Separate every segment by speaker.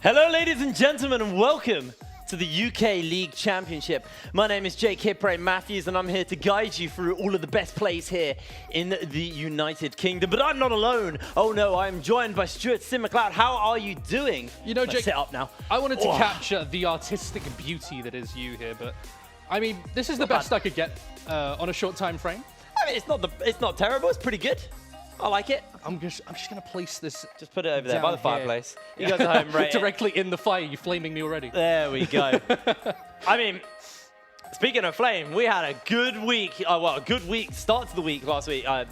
Speaker 1: Hello, ladies and gentlemen, and welcome to the UK League Championship. My name is Jake Hippray Matthews, and I'm here to guide you through all of the best plays here in the United Kingdom. But I'm not alone. Oh no, I'm joined by Stuart Sim McLeod. How are you doing?
Speaker 2: You know, Jake,
Speaker 1: sit up now.
Speaker 2: I wanted to capture the artistic beauty that is you here, but I mean, this is the best I could get on a short time frame.
Speaker 1: I mean, it's not terrible. It's pretty good. I like it.
Speaker 2: I'm just gonna place this.
Speaker 1: Just put it over there by the
Speaker 2: down here.
Speaker 1: fireplace. You guys are home, right?
Speaker 2: Directly in the fire. You're flaming me already.
Speaker 1: There we go. I mean, speaking of flame, we had a good week. Well, a good week start to the week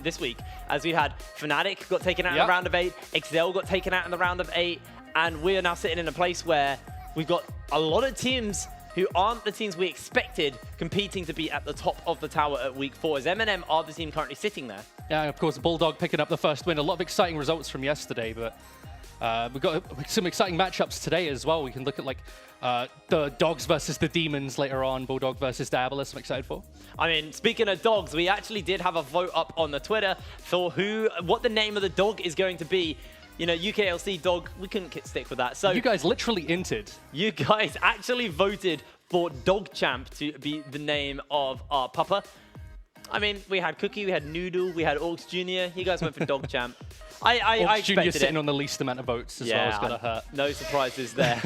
Speaker 1: this week, as we had Fnatic got taken out in the round of 8, XL got taken out in the round of 8, and we are now sitting in a place where we've got a lot of teams who aren't the teams we expected competing to be at the top of the tower at week 4, as M&M are the team currently sitting there.
Speaker 2: Yeah, and of course, Bulldog picking up the first win. A lot of exciting results from yesterday, but we've got some exciting matchups today as well. We can look at like the Dogs versus the Demons later on, Bulldog versus Diabolus. I'm excited for.
Speaker 1: I mean, speaking of dogs, we actually did have a vote up on the Twitter for what the name of the dog is going to be. You know, UKLC dog, we couldn't stick with that. So
Speaker 2: you guys literally inted.
Speaker 1: You guys actually voted for Dog Champ to be the name of our pupper. I mean, we had Cookie, we had Noodle, we had Orcs Jr. You guys went for Dog Champ. I
Speaker 2: Junior
Speaker 1: expected
Speaker 2: sitting
Speaker 1: it.
Speaker 2: on the least amount of votes as well. It's gonna hurt.
Speaker 1: No surprises there.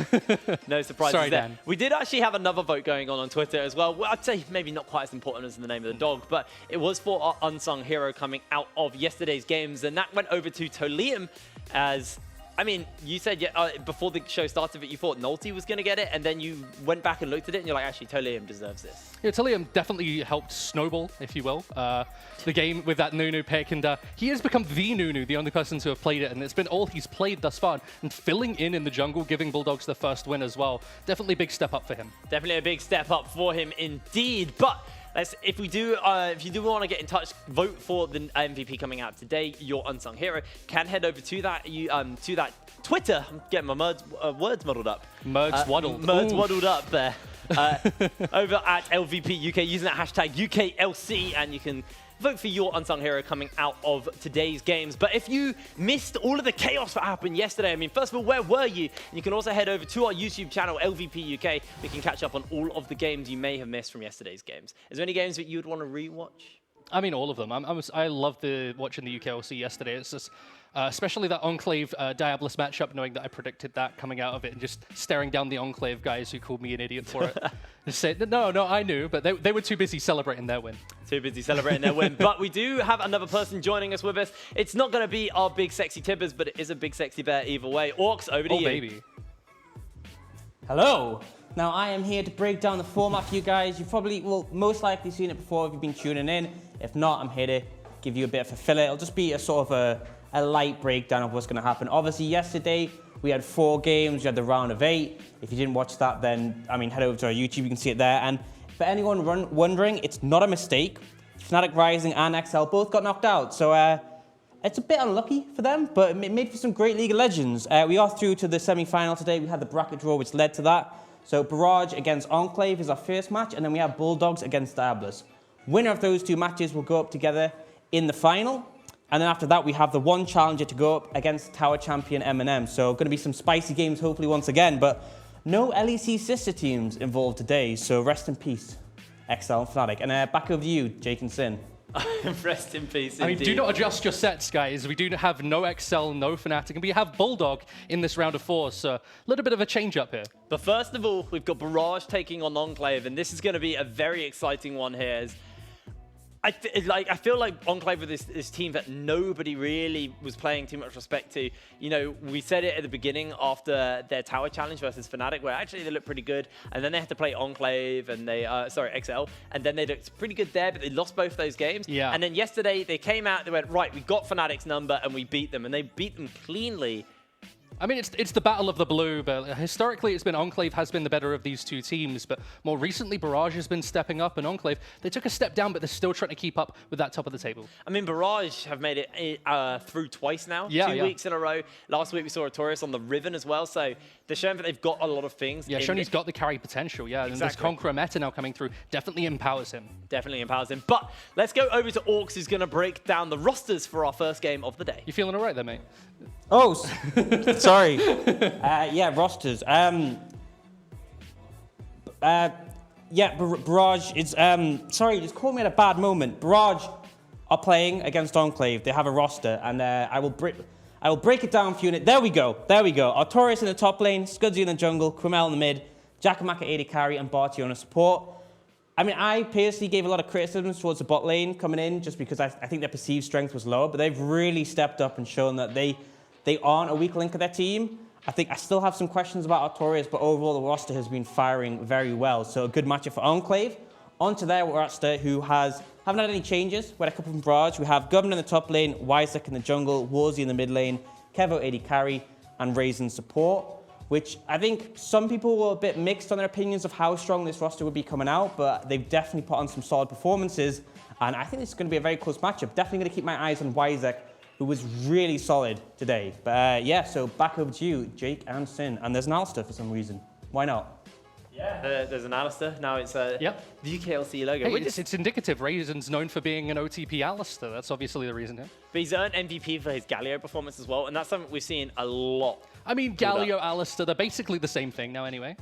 Speaker 1: No surprises
Speaker 2: Sorry,
Speaker 1: there.
Speaker 2: Dan.
Speaker 1: We did actually have another vote going on Twitter as well. I'd say maybe not quite as important as the name of the dog, but it was for our unsung hero coming out of yesterday's games, and that went over to Tolium as... I mean, you said before the show started that you thought Nolte was going to get it, and then you went back and looked at it, and you're like, actually, Tolium deserves this.
Speaker 2: Yeah, Tolium definitely helped snowball, if you will, the game with that Nunu pick, and he has become the Nunu, the only person to have played it, and it's been all he's played thus far, and filling in the jungle, giving Bulldogs the first win as well. Definitely a big step up for him.
Speaker 1: Definitely a big step up for him indeed, but... if you do want to get in touch, vote for the MVP coming out today, your unsung hero, can head over to that Twitter. I'm getting my words muddled up.
Speaker 2: Merds
Speaker 1: waddled up there. Over at LVP UK using that hashtag UKLC, and you can vote for your unsung hero coming out of today's games. But if you missed all of the chaos that happened yesterday, I mean, first of all, where were you? And you can also head over to our YouTube channel, LVP UK. We can catch up on all of the games you may have missed from yesterday's games. Is there any games that you would want to rewatch?
Speaker 2: I mean, all of them. I love watching the UKLC yesterday. It's just, especially that Enclave Diabolus matchup, knowing that I predicted that coming out of it, and just staring down the Enclave guys who called me an idiot for it. Just said, no, I knew, but they were too busy celebrating their win.
Speaker 1: Too busy celebrating their win. But we do have another person joining us with us. It's not going to be our big sexy Tibbers, but it is a big sexy bear either way. Orcs, over to you.
Speaker 2: Oh, baby.
Speaker 3: Hello. Now, I am here to break down the format for you guys. You've probably, well, most likely seen it before if you've been tuning in. If not, I'm here to give you a bit of a filler. It'll just be a sort of a light breakdown of what's going to happen. Obviously, yesterday, we had 4 games. We had the round of 8. If you didn't watch that, then, I mean, head over to our YouTube. You can see it there. And for anyone wondering, it's not a mistake. Fnatic Rising and XL both got knocked out. So it's a bit unlucky for them, but it made for some great League of Legends. We are through to the semi-final today. We had the bracket draw, which led to that. So Barrage against Enclave is our first match, and then we have Bulldogs against Diabolus. Winner of those 2 matches will go up together in the final. And then after that, we have the one challenger to go up against Tower Champion M&M. So going to be some spicy games, hopefully, once again. But no LEC sister teams involved today, so rest in peace, XL and Fnatic. And back over to you, Jake and Sin.
Speaker 1: Rest in peace,
Speaker 2: I mean,
Speaker 1: indeed.
Speaker 2: do not adjust your sets, guys. We do have no XL, no Fnatic, and we have Bulldog in this round of 4, so a little bit of a change up here.
Speaker 1: But first of all, we've got Barrage taking on Enclave, and this is going to be a very exciting one here. As I feel like Enclave with this team that nobody really was playing too much respect to. You know, we said it at the beginning after their Tower Challenge versus Fnatic, where actually they looked pretty good, and then they had to play Enclave and XL, and then they looked pretty good there, but they lost both those games.
Speaker 2: Yeah.
Speaker 1: And then yesterday they came out, they went, right, we got Fnatic's number, and we beat them, and they beat them cleanly.
Speaker 2: I mean, it's the battle of the blue, but historically it's been Enclave has been the better of these 2 teams, but more recently Barrage has been stepping up, and Enclave, they took a step down, but they're still trying to keep up with that top of the table.
Speaker 1: I mean, Barrage have made it through twice now,
Speaker 2: Yeah,
Speaker 1: 2
Speaker 2: yeah.
Speaker 1: weeks in a row. Last week we saw Artorias on the Riven as well, so they're showing that they've got a lot of things.
Speaker 2: Yeah, Shoney's got the carry potential, yeah, and this
Speaker 1: Exactly.
Speaker 2: Conqueror meta now coming through definitely empowers him.
Speaker 1: Definitely empowers him. But let's go over to Orcs, who's going to break down the rosters for our first game of the day.
Speaker 2: You feeling all right there, mate?
Speaker 3: Oh, sorry. Yeah, rosters. Yeah, Barrage is... sorry, just caught me at a bad moment. Barrage are playing against Enclave. They have a roster, and I will break it down for you. There we go. Artorias in the top lane, Scudzy in the jungle, Quimel in the mid, Jackamaka AD carry, and Barty on a support. I mean, I personally gave a lot of criticism towards the bot lane coming in just because I think their perceived strength was low, but they've really stepped up and shown that they aren't a weak link of their team. I still have some questions about Artorias, but overall the roster has been firing very well. So a good matchup for Enclave. On to their roster, who haven't had any changes. We had a couple from Barrage. We have Governor in the top lane, Wisek in the jungle, Warzy in the mid lane, Kevo AD carry, and Raisin support, which I think some people were a bit mixed on their opinions of how strong this roster would be coming out, but they've definitely put on some solid performances, and I think this is going to be a very close matchup. Definitely going to keep my eyes on Wisek, who was really solid today. But yeah, so back over to you, Jake and Sin, and there's an Alistair for some reason. Why not?
Speaker 1: Yeah, there's an Alistair. Now it's the UKLC logo.
Speaker 2: Hey, it's indicative. Raisin's known for being an OTP Alistair. That's obviously the reason here.
Speaker 1: But he's earned MVP for his Galio performance as well, and that's something we've seen a lot.
Speaker 2: I mean, Galio, Alistair, they're basically the same thing now anyway.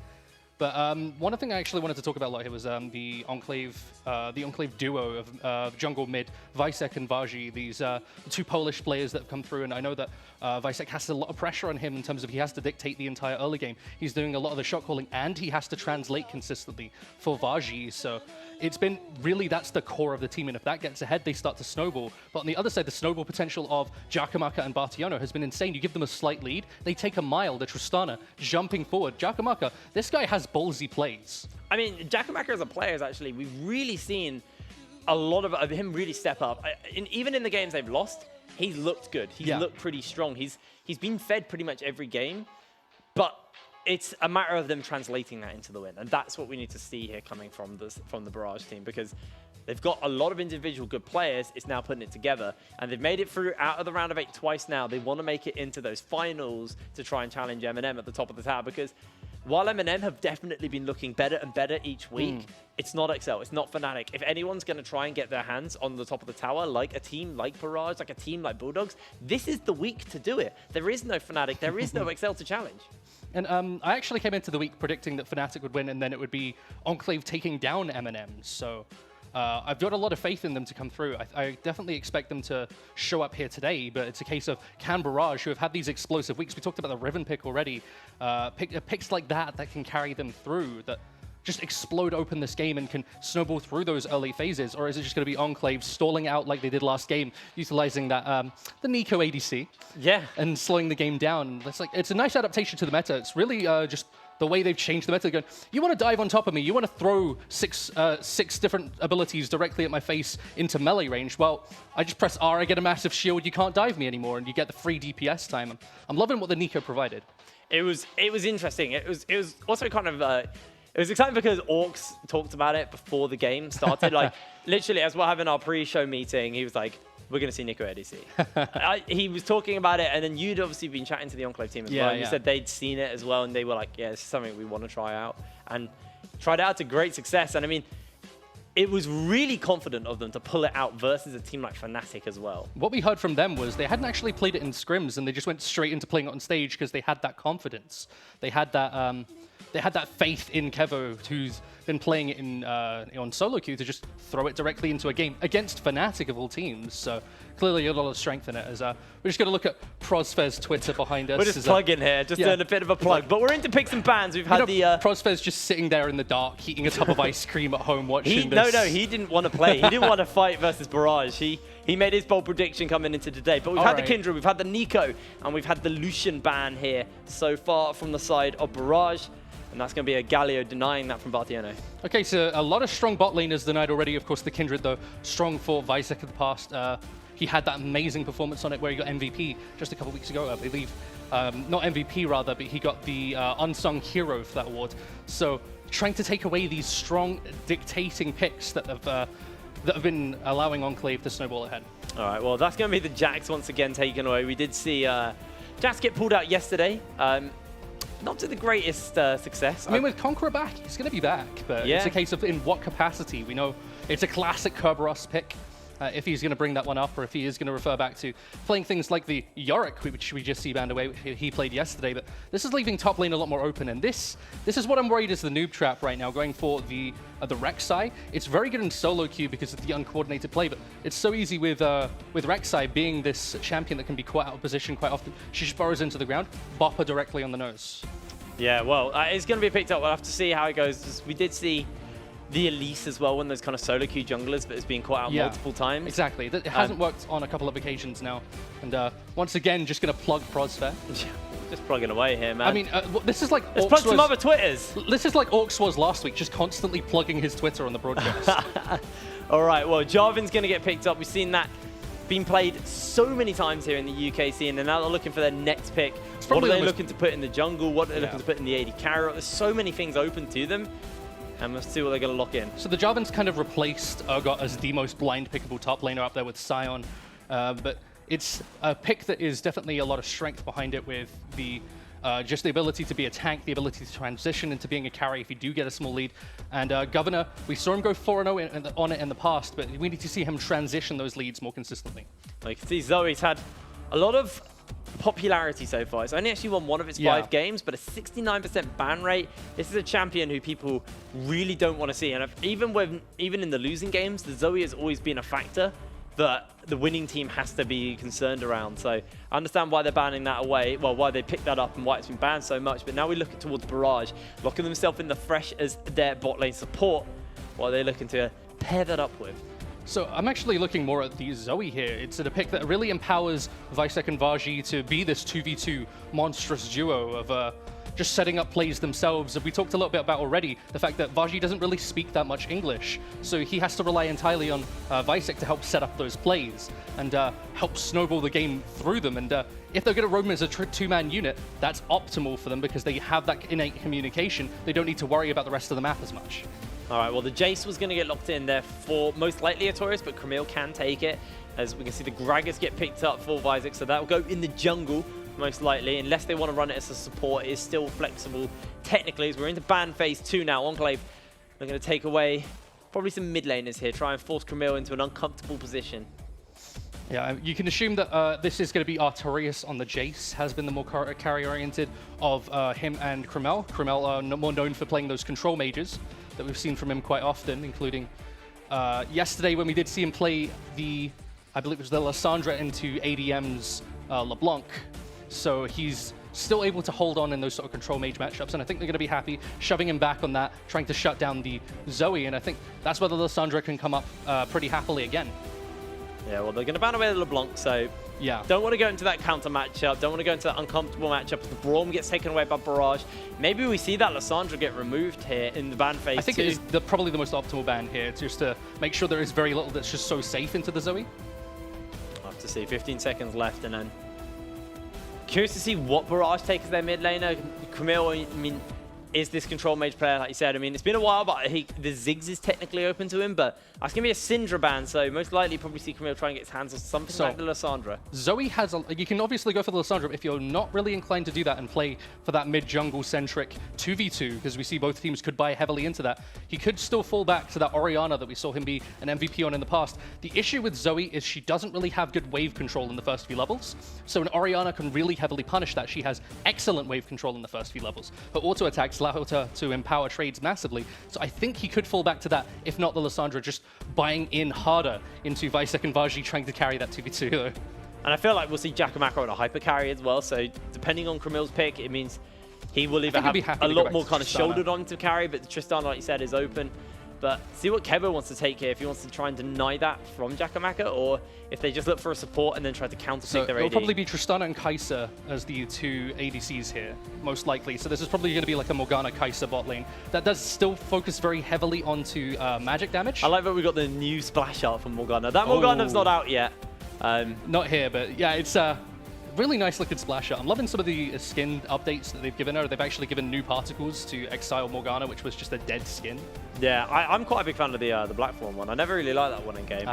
Speaker 2: But one thing I actually wanted to talk about a lot here was the Enclave duo of jungle mid, Wisek and Vargi, these two Polish players that have come through. And I know that Wisek has a lot of pressure on him in terms of he has to dictate the entire early game. He's doing a lot of the shot calling, and he has to translate consistently for Vargi. So it's been really, that's the core of the team. And if that gets ahead, they start to snowball. But on the other side, the snowball potential of Giacomacca and Bartiano has been insane. You give them a slight lead, they take a mile, the Tristana jumping forward. Giacomacca, this guy has ballsy plays.
Speaker 1: I mean, Giacomacca as a player is actually, we've really seen a lot of him really step up. Even in the games they've lost, he's looked good. He's looked pretty strong. He's been fed pretty much every game, but it's a matter of them translating that into the win. And that's what we need to see here coming from the Barrage team, because they've got a lot of individual good players. It's now putting it together, and they've made it through out of the round of 8 twice now. They want to make it into those finals to try and challenge M&M at the top of the tower, because while M&M have definitely been looking better and better each week, it's not Excel, it's not Fnatic. If anyone's going to try and get their hands on the top of the tower, like a team like Barrage, like a team like Bulldogs, this is the week to do it. There is no Fnatic, there is no Excel to challenge.
Speaker 2: And I actually came into the week predicting that Fnatic would win, and then it would be Enclave taking down M&M. So I've got a lot of faith in them to come through. I definitely expect them to show up here today, but it's a case of can Barrage, who have had these explosive weeks, we talked about the Riven pick already, picks like that can carry them through, that just explode open this game and can snowball through those early phases, or is it just going to be Enclave stalling out like they did last game, utilizing that the Nico ADC, and slowing the game down? It's a nice adaptation to the meta. It's really just the way they've changed the meta. Going, you want to dive on top of me, you want to throw six different abilities directly at my face into melee range. Well, I just press R, I get a massive shield, you can't dive me anymore, and you get the free DPS time. I'm loving what the Nico provided. It was interesting. It was also kind of it was exciting because Orcs talked about it before the game started. Like, literally, as we're having our pre-show meeting, he was like, we're going to see Nico ADC. He was talking about it, and then you'd obviously been chatting to the Enclave team as well. And you said they'd seen it as well, and they were like, yeah, this is something we want to try out. And tried it out to great success. And I mean, it was really confident of them to pull it out versus a team like Fnatic as well. What we heard from them was they hadn't actually played it in scrims, and they just went straight into playing it on stage because they had that confidence. They had that faith in Kevo, who's been playing it on solo queue, to just throw it directly into a game against Fnatic of all teams. So clearly a lot of strength in it. As we're just going to look at Prosfez's Twitter behind us. We're just plugging here, just doing a bit of a plug. But we're into picks and bans. We've had Prosfez just sitting there in the dark, eating a tub of ice cream at home, watching this. No, he didn't want to play. He didn't want to fight versus Barrage. He made his bold prediction coming into today. But we've had the Kindred, we've had the Nico, and we've had the Lucian ban here so far from the side of Barrage. And that's going to be a Galio denying that from Bartiano. Okay, so a lot of strong bot laners denied already. Of course, the Kindred, though, strong for Wisek in the past. He had that amazing performance on it where he got MVP just a couple weeks ago, I believe. Not MVP, rather, but he got the Unsung Hero for that award. So trying to take away these strong dictating picks that have been allowing Enclave to snowball ahead. All right, well, that's going to be the Jax once again taken away. We did see Jax get pulled out yesterday. Not to the greatest success. I mean, with Conqueror back, he's going to be back, but it's a case of in what capacity. We know it's a classic Kerberos pick, if he's going to bring that one up, or if he is going to refer back to playing things like the Yorick, which we just see banned away, which he played yesterday. But this is leaving top lane a lot more open, and this is what I'm worried is the noob trap right now, going for the Rek'Sai. It's very good in solo queue because of the uncoordinated play, but it's so easy with Rek'Sai being this champion that can be quite out of position quite often. She just burrows into the ground, bop her directly on the nose. Yeah, well, it's going to be picked up. We'll have to see how it goes. We did see
Speaker 1: the Elise as well, one of those kind of solo queue junglers, but it's been caught out multiple times.
Speaker 2: Exactly. It hasn't worked on a couple of occasions now. And once again, just going to plug Prosfair.
Speaker 1: Just plugging away here, man.
Speaker 2: I mean, this is like
Speaker 1: let's plug some other Twitters.
Speaker 2: This is like Orcs was last week, just constantly plugging his Twitter on the broadcast.
Speaker 1: All right, well, Jarvan's going to get picked up. We've seen that being played so many times here in the UKC, and now they're looking for their next pick. What are they looking to put in the jungle? What are they looking to put in the AD carry? There's so many things open to them, and we'll see what they're going to lock in.
Speaker 2: So the Jarvan's kind of replaced Urgot as the most blind pickable top laner up there with Sion, but it's a pick that is definitely a lot of strength behind it with the just the ability to be a tank, the ability to transition into being a carry if you do get a small lead. And Governor, we saw him go 4-0 on it in the past, but we need to see him transition those leads more consistently.
Speaker 1: Like, you can see Zoe's had a lot of popularity so far. It's only actually won one of its 5 games, but a 69% ban rate. This is a champion who people really don't want to see. And even in the losing games, the Zoe has always been a factor that the winning team has to be concerned around. So I understand why they're banning that away, well, why they picked that up and why it's been banned so much. But now we look towards Barrage, locking themselves in the Thresh as their bot lane support, while they're looking to pair that up with.
Speaker 2: So I'm actually looking more at the Zoe here. It's a pick that really empowers Visek and Vajji to be this 2v2 monstrous duo of just setting up plays themselves. We talked a little bit about already the fact that Vajji doesn't really speak that much English, so he has to rely entirely on Visek to help set up those plays and help snowball the game through them. And if they're going to roam as a two-man unit, that's optimal for them because they have that innate communication. They don't need to worry about the rest of the map as much.
Speaker 1: All right, well, the Jace was going to get locked in there for most likely a Taurus, but Camille can take it. As we can see, the Gragas get picked up for Visek, so that will go in the jungle, most likely, unless they want to run it as a support. It is still flexible, technically, as we're into ban phase 2 now. Enclave, they're going to take away probably some mid laners here, try and force Camille into an uncomfortable position.
Speaker 2: Yeah, you can assume that this is going to be Artorias on the Jace, has been the more carry-oriented of him and Kremel. Kremel are more known for playing those control mages that we've seen from him quite often, including yesterday when we did see him play the, I believe it was the Lissandra into ADM's LeBlanc. So he's still able to hold on in those sort of control mage matchups, and I think they're going to be happy shoving him back on that, trying to shut down the Zoe, and I think that's where the Lissandra can come up pretty happily again. Yeah,
Speaker 1: well, they're going to ban away the LeBlanc, so don't want to go into that counter matchup, don't want to go into that uncomfortable matchup. The Braum gets taken away by Barrage. Maybe we see that Lissandra get removed here in the ban phase 2.
Speaker 2: I think it is probably the most optimal ban here, just to make sure there is very little that's just so safe into the Zoe.
Speaker 1: I'll have to see, 15 seconds left, and then curious to see what Barrage takes as their mid laner. Camille, I mean, is this control mage player, like you said. I mean, it's been a while, but the Ziggs is technically open to him, but that's going to be a Syndra ban, so most likely probably see Camille try and get his hands on something like the Lissandra.
Speaker 2: Zoe has you can obviously go for the Lissandra if you're not really inclined to do that and play for that mid-jungle centric 2v2, because we see both teams could buy heavily into that. He could still fall back to that Orianna that we saw him be an MVP on in the past. The issue with Zoe is she doesn't really have good wave control in the first few levels, so an Orianna can really heavily punish that. She has excellent wave control in the first few levels. Her auto attacks allow her to empower trades massively, so I think he could fall back to that, if not the Lissandra just buying in harder into Visek and Vajji trying to carry that 2v2 though.
Speaker 1: And I feel like we'll see Giacomo on a hyper carry as well, so depending on Camille's pick, it means he will either have a lot more kind of shouldered on to carry, but Tristana, like you said, is open. But see what Kebo wants to take here, if he wants to try and deny that from Giacomo, or if they just look for a support and then try to counter-pick their AD.
Speaker 2: It'll probably be Tristana and Kai'Sa as the two ADCs here, most likely. So this is probably going to be like a Morgana Kai'Sa bot lane. That does still focus very heavily onto magic damage.
Speaker 1: I like that we got the new splash art from Morgana. That Morgana's not out yet.
Speaker 2: Not here, but yeah, it's a really nice looking splash art. I'm loving some of the skin updates that they've given her. They've actually given new particles to Exile Morgana, which was just a dead skin.
Speaker 1: Yeah, I'm quite a big fan of the Blackthorn one. I never really liked that one in game.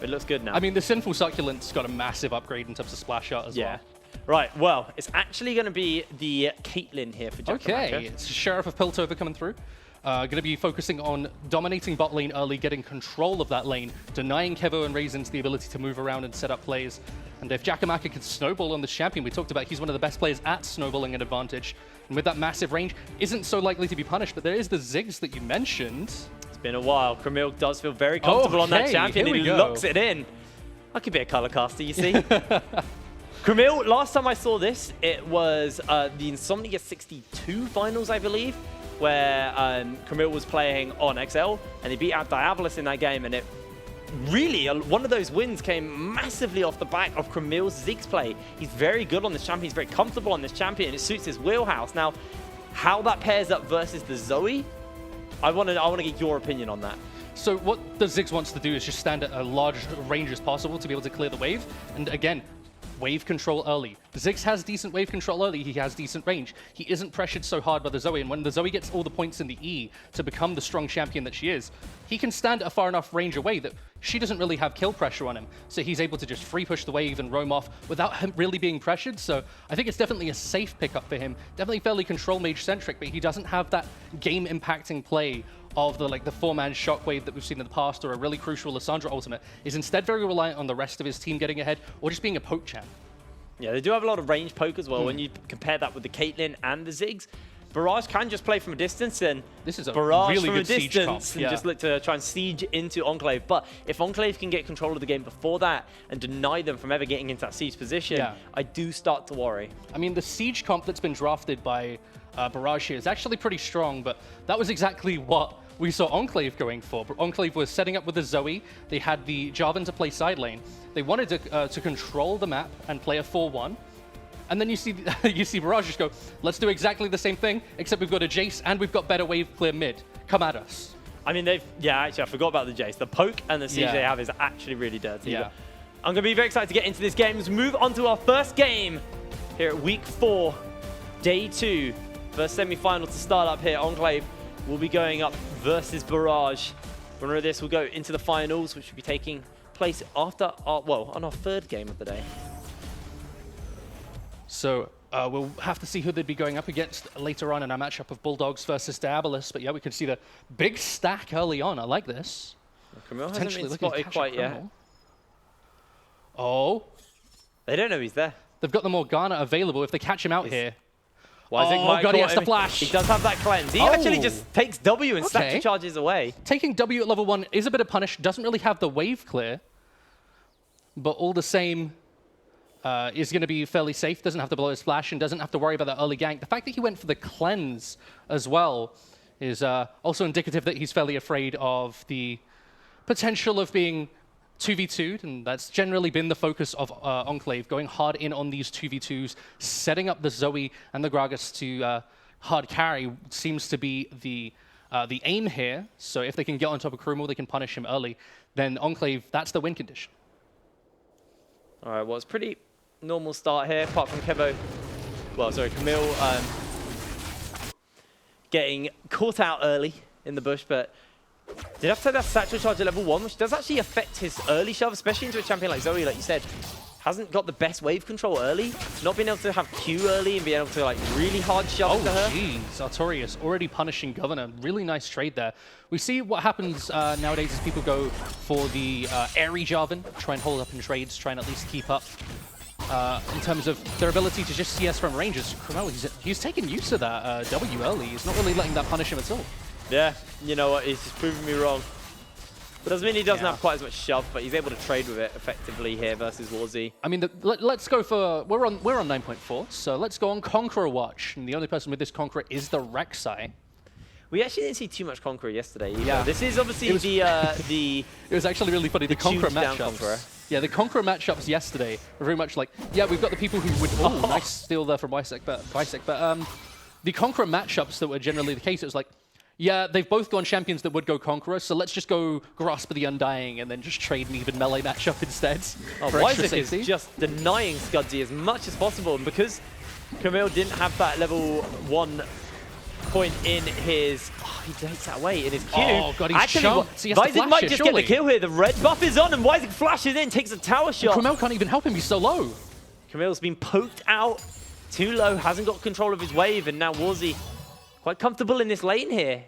Speaker 1: It looks good now.
Speaker 2: I mean, the Sinful Succulent's got a massive upgrade in terms of splash art as well.
Speaker 1: Right, well, it's actually going to be the Caitlyn here for Giacomo.
Speaker 2: Okay, it's Sheriff of Piltover coming through. Going to be focusing on dominating bot lane early, getting control of that lane, denying Kevo and Raisins the ability to move around and set up plays. And if Giacomo can snowball on this champion, we talked about he's one of the best players at snowballing an advantage. And with that massive range, isn't so likely to be punished. But there is the Ziggs that you mentioned.
Speaker 1: It's been a while. Camille does feel very comfortable on that champion. He locks it in. I could be a color caster, you see. Camille, last time I saw this, it was the Insomnia 62 finals, I believe, where Camille was playing on XL, and he beat out Diabolus in that game, and it really, one of those wins came massively off the back of Camille's Ziggs play. He's very good on this champion. He's very comfortable on this champion. It suits his wheelhouse. Now, how that pairs up versus the Zoe, I want to get your opinion on that.
Speaker 2: So what the Ziggs wants to do is just stand at a large range as possible to be able to clear the wave. And again, wave control early. Ziggs has decent wave control early. He has decent range. He isn't pressured so hard by the Zoe. And when the Zoe gets all the points in the E to become the strong champion that she is, he can stand at a far enough range away that she doesn't really have kill pressure on him. So he's able to just free push the wave and roam off without him really being pressured. So I think it's definitely a safe pickup for him. Definitely fairly control mage centric, but he doesn't have that game impacting play of the 4-man shockwave that we've seen in the past, or a really crucial Lissandra ultimate. Is instead very reliant on the rest of his team getting ahead, or just being a poke champ.
Speaker 1: Yeah, they do have a lot of range poke as well. When you compare that with the Caitlyn and the Ziggs, Barrage can just play from a distance, and
Speaker 2: this is a
Speaker 1: Barrage
Speaker 2: really
Speaker 1: from
Speaker 2: good
Speaker 1: a
Speaker 2: siege
Speaker 1: distance
Speaker 2: comp.
Speaker 1: and just look to try and siege into Enclave. But if Enclave can get control of the game before that and deny them from ever getting into that siege position, I do start to worry.
Speaker 2: I mean, the siege comp that's been drafted by Barrage here is actually pretty strong, but that was exactly what we saw Enclave going for. Enclave was setting up with the Zoe. They had the Jarvan to play side lane. They wanted to control the map and play a 4-1. And then you see Barrage just go, let's do exactly the same thing, except we've got a Jace and we've got better wave clear mid. Come at us.
Speaker 1: I mean, actually, I forgot about the Jace. The poke and the siege they have is actually really dirty.
Speaker 2: Yeah.
Speaker 1: I'm going to be very excited to get into this game. Let's move on to our first game here at week 4, day 2. First semi-final to start up here. Enclave will be going up versus Barrage. Winner of this will go into the finals, which will be taking place after on our 3rd game of the day.
Speaker 2: So we'll have to see who they'd be going up against later on in our matchup of Bulldogs versus Diabolus. But yeah, we can see the big stack early on. I like this.
Speaker 1: Camille hasn't been spotted quite yet.
Speaker 2: Oh.
Speaker 1: They don't know he's there.
Speaker 2: They've got the Morgana available if they catch him out here.
Speaker 1: Oh,
Speaker 2: God, he has to flash.
Speaker 1: He does have that cleanse. He actually just takes W and statue charges away.
Speaker 2: Taking W at level 1 is a bit of punish. Doesn't really have the wave clear. But all the same, is going to be fairly safe. Doesn't have to blow his flash and doesn't have to worry about that early gank. The fact that he went for the cleanse as well is also indicative that he's fairly afraid of the potential of being 2v2'd, and that's generally been the focus of Enclave, going hard in on these 2v2s, setting up the Zoe and the Gragas to hard carry seems to be the aim here. So if they can get on top of Krumel, they can punish him early. Then Enclave, that's the win condition.
Speaker 1: All right, well, it's pretty normal start here, apart from Camille getting caught out early in the bush, but did have to take that satchel charge at level 1, which does actually affect his early shove, especially into a champion like Zoe, like you said. Hasn't got the best wave control early, not being able to have Q early and being able to really hard shove into her.
Speaker 2: Oh, jeez. Artorias already punishing Governor. Really nice trade there. We see what happens nowadays is people go for the airy Jarvan, try and hold up in trades, try and at least keep up. In terms of their ability to just CS from ranges, Krumel, he's taken use of that W early. He's not really letting that punish him at all.
Speaker 1: Yeah, you know what, he's just proven me wrong. But doesn't mean he doesn't have quite as much shove, but he's able to trade with it effectively here versus Warzy.
Speaker 2: I mean, let's go for, we're on 9.4, so let's go on Conqueror watch. And the only person with this Conqueror is the Rek'Sai.
Speaker 1: We actually didn't see too much Conqueror yesterday either. Yeah. This is obviously it was
Speaker 2: actually really funny, the Conqueror matchups. Yeah, the Conqueror matchups yesterday were very much like, yeah, we've got the people who would, oh, nice steal there from Wisek, but the Conqueror matchups that were generally the case, it was like, yeah, they've both gone champions that would go Conqueror, so let's just go Grasp of the Undying and then just trade an even melee matchup instead. Oh,
Speaker 1: Wisek is just denying Scudzy as much as possible, and because Camille didn't have that level 1 point in his... Oh, he takes that away in his Q.
Speaker 2: Oh, God, he's shoved. So
Speaker 1: Wisek might just get the kill here. The red buff is on, and Wisek flashes in, takes a tower shot.
Speaker 2: Camille can't even help him, he's so low.
Speaker 1: Camille's been poked out too low, hasn't got control of his wave, and now Warzy quite comfortable in this lane here.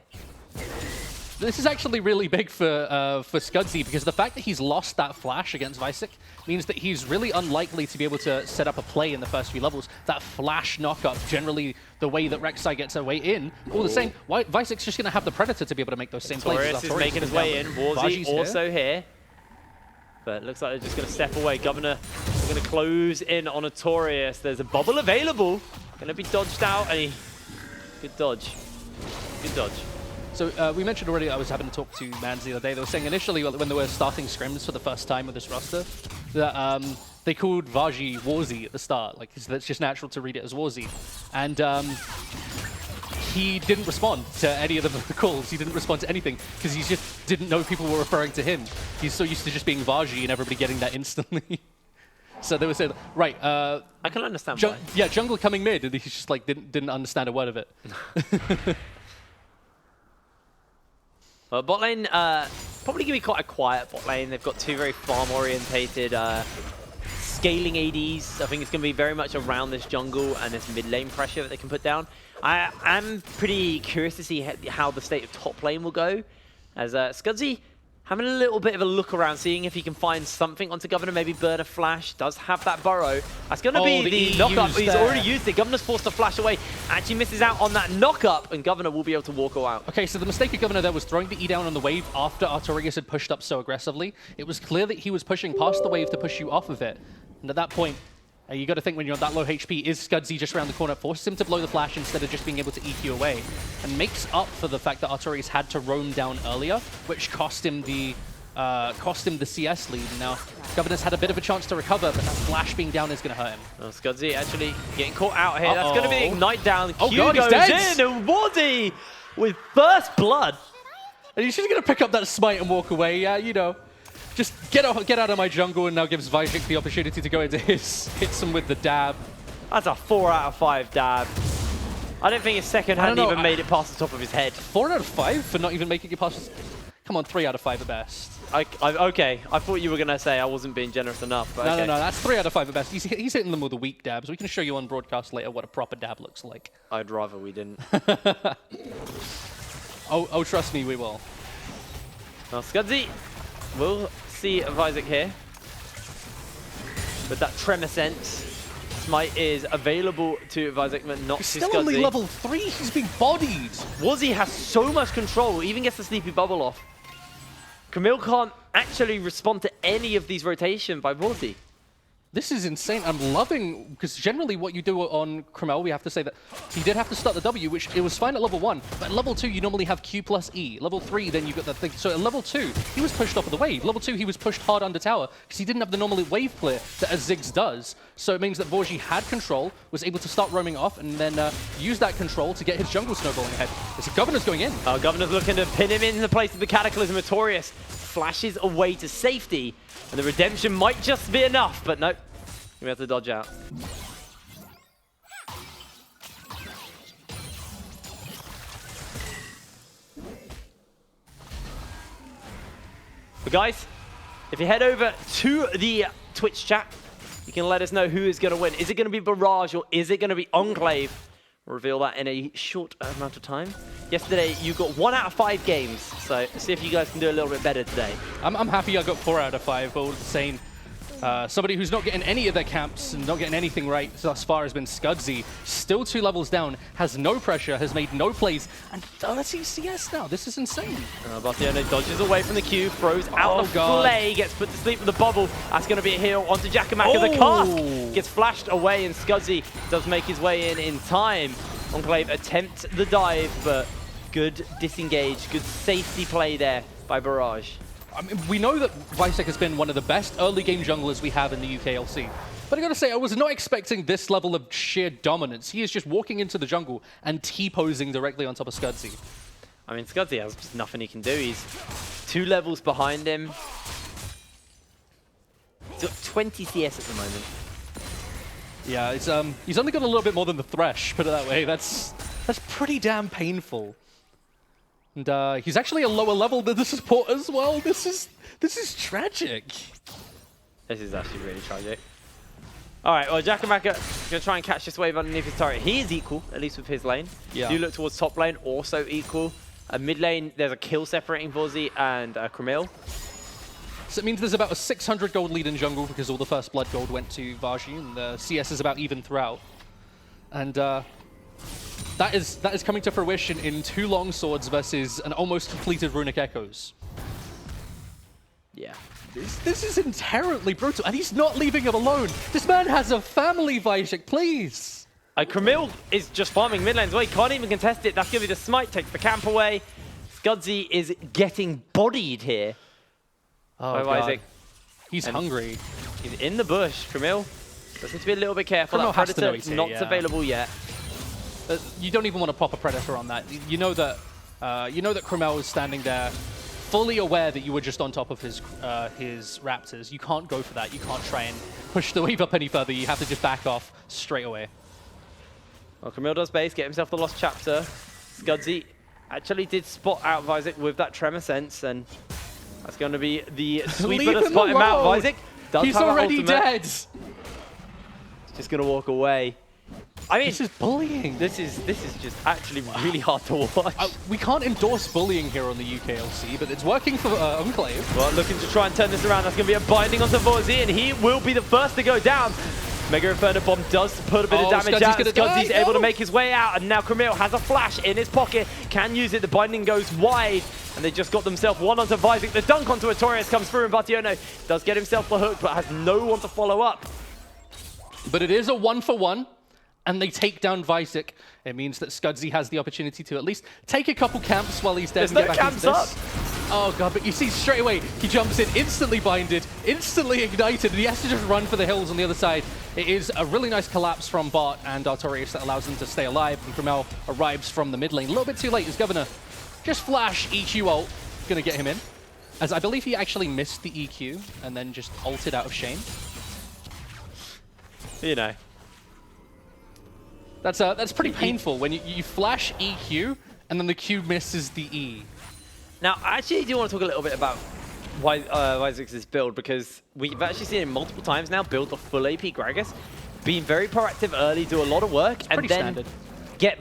Speaker 2: This is actually really big for Scudzy, because the fact that he's lost that flash against Wisek means that he's really unlikely to be able to set up a play in the first few levels. That flash knockup, generally the way that Rek'Sai gets her way in. All the same, Visek's just going to have the Predator to be able to make those same plays.
Speaker 1: Artorias is making his way in. Warzy also here. But it looks like they're just going to step away. Governor is going to close in on Artorias. There's a bubble available. Going to be dodged out. And good dodge. Good dodge.
Speaker 2: So we mentioned already I was having to talk to Mans the other day. They were saying initially when they were starting scrims for the first time with this roster that they called Vaji Warzy at the start. Like, that's just natural to read it as Warzy. And he didn't respond to any of the calls. He didn't respond to anything because he just didn't know people were referring to him. He's so used to just being Vaji and everybody getting that instantly. So they were saying, right,
Speaker 1: I can understand why.
Speaker 2: Yeah, jungle coming mid, and he just like didn't understand a word of it.
Speaker 1: Well, bot lane, probably going to be quite a quiet bot lane. They've got two very farm-orientated scaling ADs. I think it's going to be very much around this jungle and this mid lane pressure that they can put down. I'm pretty curious to see how the state of top lane will go. As Scudzy having a little bit of a look around, seeing if he can find something onto Governor, maybe burn a flash. Does have that burrow. That's going to be the knock-up. He's already used it. Governor's forced to flash away. Actually misses out on that knock-up, and Governor will be able to walk out.
Speaker 2: Okay, so the mistake of Governor there was throwing the E down on the wave after Artorias had pushed up so aggressively. It was clear that he was pushing past the wave to push you off of it. And at that point, you got to think when you're on that low HP, is Scudzy just around the corner, forces him to blow the flash instead of just being able to EQ away, and makes up for the fact that Artorias had to roam down earlier, which cost him the CS lead. Now, Governor's had a bit of a chance to recover, but that flash being down is going to hurt him.
Speaker 1: Oh, Scudzy actually getting caught out here. That's going to be the Ignite down.
Speaker 2: Oh
Speaker 1: Q
Speaker 2: God,
Speaker 1: goes
Speaker 2: he's dead!
Speaker 1: in, and Wardy with first blood.
Speaker 2: And he's just going to pick up that smite and walk away. Yeah, you know. Just get out of my jungle, and now gives Vajik the opportunity to go into his, hits him with the dab.
Speaker 1: That's a 4 out of 5 dab. I don't think his second hand even made it past the top of his head.
Speaker 2: 4 out of 5 for not even making it past. Come on, 3 out of 5 at best.
Speaker 1: Okay, I thought you were going to say I wasn't being generous enough. But
Speaker 2: No, that's 3 out of 5 at best. He's hitting them with the weak dabs. We can show you on broadcast later what a proper dab looks like.
Speaker 1: I'd rather we didn't.
Speaker 2: Oh, trust me, we will.
Speaker 1: Now, Scudzy will see Vajik here. With that Tremor Sense. Smite is available to Vajik, but not to Scudzy.
Speaker 2: Still only level 3, he's being bodied.
Speaker 1: Warzy has so much control, even gets the Sleepy Bubble off. Camille can't actually respond to any of these rotations by Warzy.
Speaker 2: This is insane. I'm loving, because generally what you do on Cromel, we have to say that he did have to start the W, which it was fine at level 1, but at level 2 you normally have Q plus E. Level 3 then you got that thing. So at level 2, he was pushed off of the wave. Level 2 he was pushed hard under tower, because he didn't have the normal wave clear that a Ziggs does. So it means that Vaji had control, was able to start roaming off, and then use that control to get his jungle snowballing ahead. As the Governor's going in.
Speaker 1: Governor's looking to pin him in the place of the Cataclysm. Notorious flashes away to safety, and the redemption might just be enough, but nope. We have to dodge out. But guys, if you head over to the Twitch chat, you can let us know who is going to win. Is it going to be Barrage or is it going to be Enclave? We'll reveal that in a short amount of time. Yesterday, you got 1 out of 5 games, so see if you guys can do a little bit better today.
Speaker 2: I'm happy I got 4 out of 5, but all the same. Somebody who's not getting any of their camps and not getting anything right thus far has been Scudzy. Still 2 levels down, has no pressure, has made no plays, and 30 CS now. This is insane.
Speaker 1: Bastiano dodges away from the Q, throws out the flay, gets put to sleep with the bubble. That's going to be a heal onto Jackamaka. The cask gets flashed away, and Scudzy does make his way in time. Enclave attempts the dive, but good disengage, good safety play there by Barrage.
Speaker 2: I mean, we know that Vajik has been one of the best early game junglers we have in the UKLC. But I gotta say, I was not expecting this level of sheer dominance. He is just walking into the jungle and T-posing directly on top of Scudzy.
Speaker 1: I mean, Scudzy has just nothing he can do. He's 2 levels behind him. He's got 20 CS at the moment.
Speaker 2: Yeah, he's only got a little bit more than the Thresh, put it that way. That's pretty damn painful. And he's actually a lower level than the support as well. This is tragic.
Speaker 1: This is actually really tragic. All right, well, Jackamaka is going to try and catch this wave underneath his turret. He is equal, at least with his lane.
Speaker 2: Yeah.
Speaker 1: Do look towards top lane, also equal. Mid lane, there's a kill separating Varzy and Cromel.
Speaker 2: So it means there's about a 600 gold lead in jungle because all the first blood gold went to Vaji, and the CS is about even throughout. And that is coming to fruition in 2 long swords versus an almost completed Runic Echoes.
Speaker 1: Yeah.
Speaker 2: This is inherently brutal, and he's not leaving him alone. This man has a family, Vajik, please.
Speaker 1: Kramil is just farming mid lanes away, can't even contest it. That's going to be the smite, takes the camp away. Scudzy is getting bodied here by
Speaker 2: God.
Speaker 1: Isaac.
Speaker 2: He's hungry.
Speaker 1: He's in the bush. Kramil does need to be a little bit careful.
Speaker 2: Kramil
Speaker 1: That
Speaker 2: has to know
Speaker 1: Predator
Speaker 2: he's
Speaker 1: not
Speaker 2: here, yeah.
Speaker 1: available yet.
Speaker 2: You don't even want to pop a Predator on that. You know that Kramil is standing there, fully aware that you were just on top of his Raptors. You can't go for that. You can't try and push the wave up any further. You have to just back off straight away.
Speaker 1: Well, Kramil does base, get himself the Lost Chapter. Scudzy actually did spot out of Isaac with that Tremor Sense, and that's going to be the sweeper to spot him out of Isaac.
Speaker 2: He's already dead.
Speaker 1: He's just going to walk away. I mean,
Speaker 2: this is bullying.
Speaker 1: This is just actually really hard to watch.
Speaker 2: We can't endorse bullying here on the UKLC, but it's working for Enclave.
Speaker 1: Well, looking to try and turn this around. That's going to be a binding onto Vorzi, and he will be the first to go down. Mega Inferno Bomb does put a bit of damage out. Scudzy's able to make his way out, and now Kramil has a flash in his pocket. Can use it. The binding goes wide, and they just got themselves one onto Visek. The dunk onto Artorias comes through, and Bationo does get himself the hook, but has no one to follow up.
Speaker 2: But it is a 1-for-1. And they take down Visek. It means that Scudzy has the opportunity to at least take a couple camps while he's dead.
Speaker 1: There's no camps up.
Speaker 2: Oh god, but you see straight away, he jumps in, instantly binded, instantly ignited, and he has to just run for the hills on the other side. It is a really nice collapse from Bot and Artorias that allows him to stay alive, and Kramil arrives from the mid lane. A little bit too late, his Governor just flash EQ ult, gonna get him in. As I believe he actually missed the EQ, and then just ulted out of shame.
Speaker 1: You know.
Speaker 2: That's pretty painful when you flash EQ and then the Q misses the E.
Speaker 1: Now, I actually do want to talk a little bit about why Isaac's build, because we've actually seen him multiple times now build the full AP Gragas, being very proactive early, do a lot of work, and then
Speaker 2: standard.
Speaker 1: get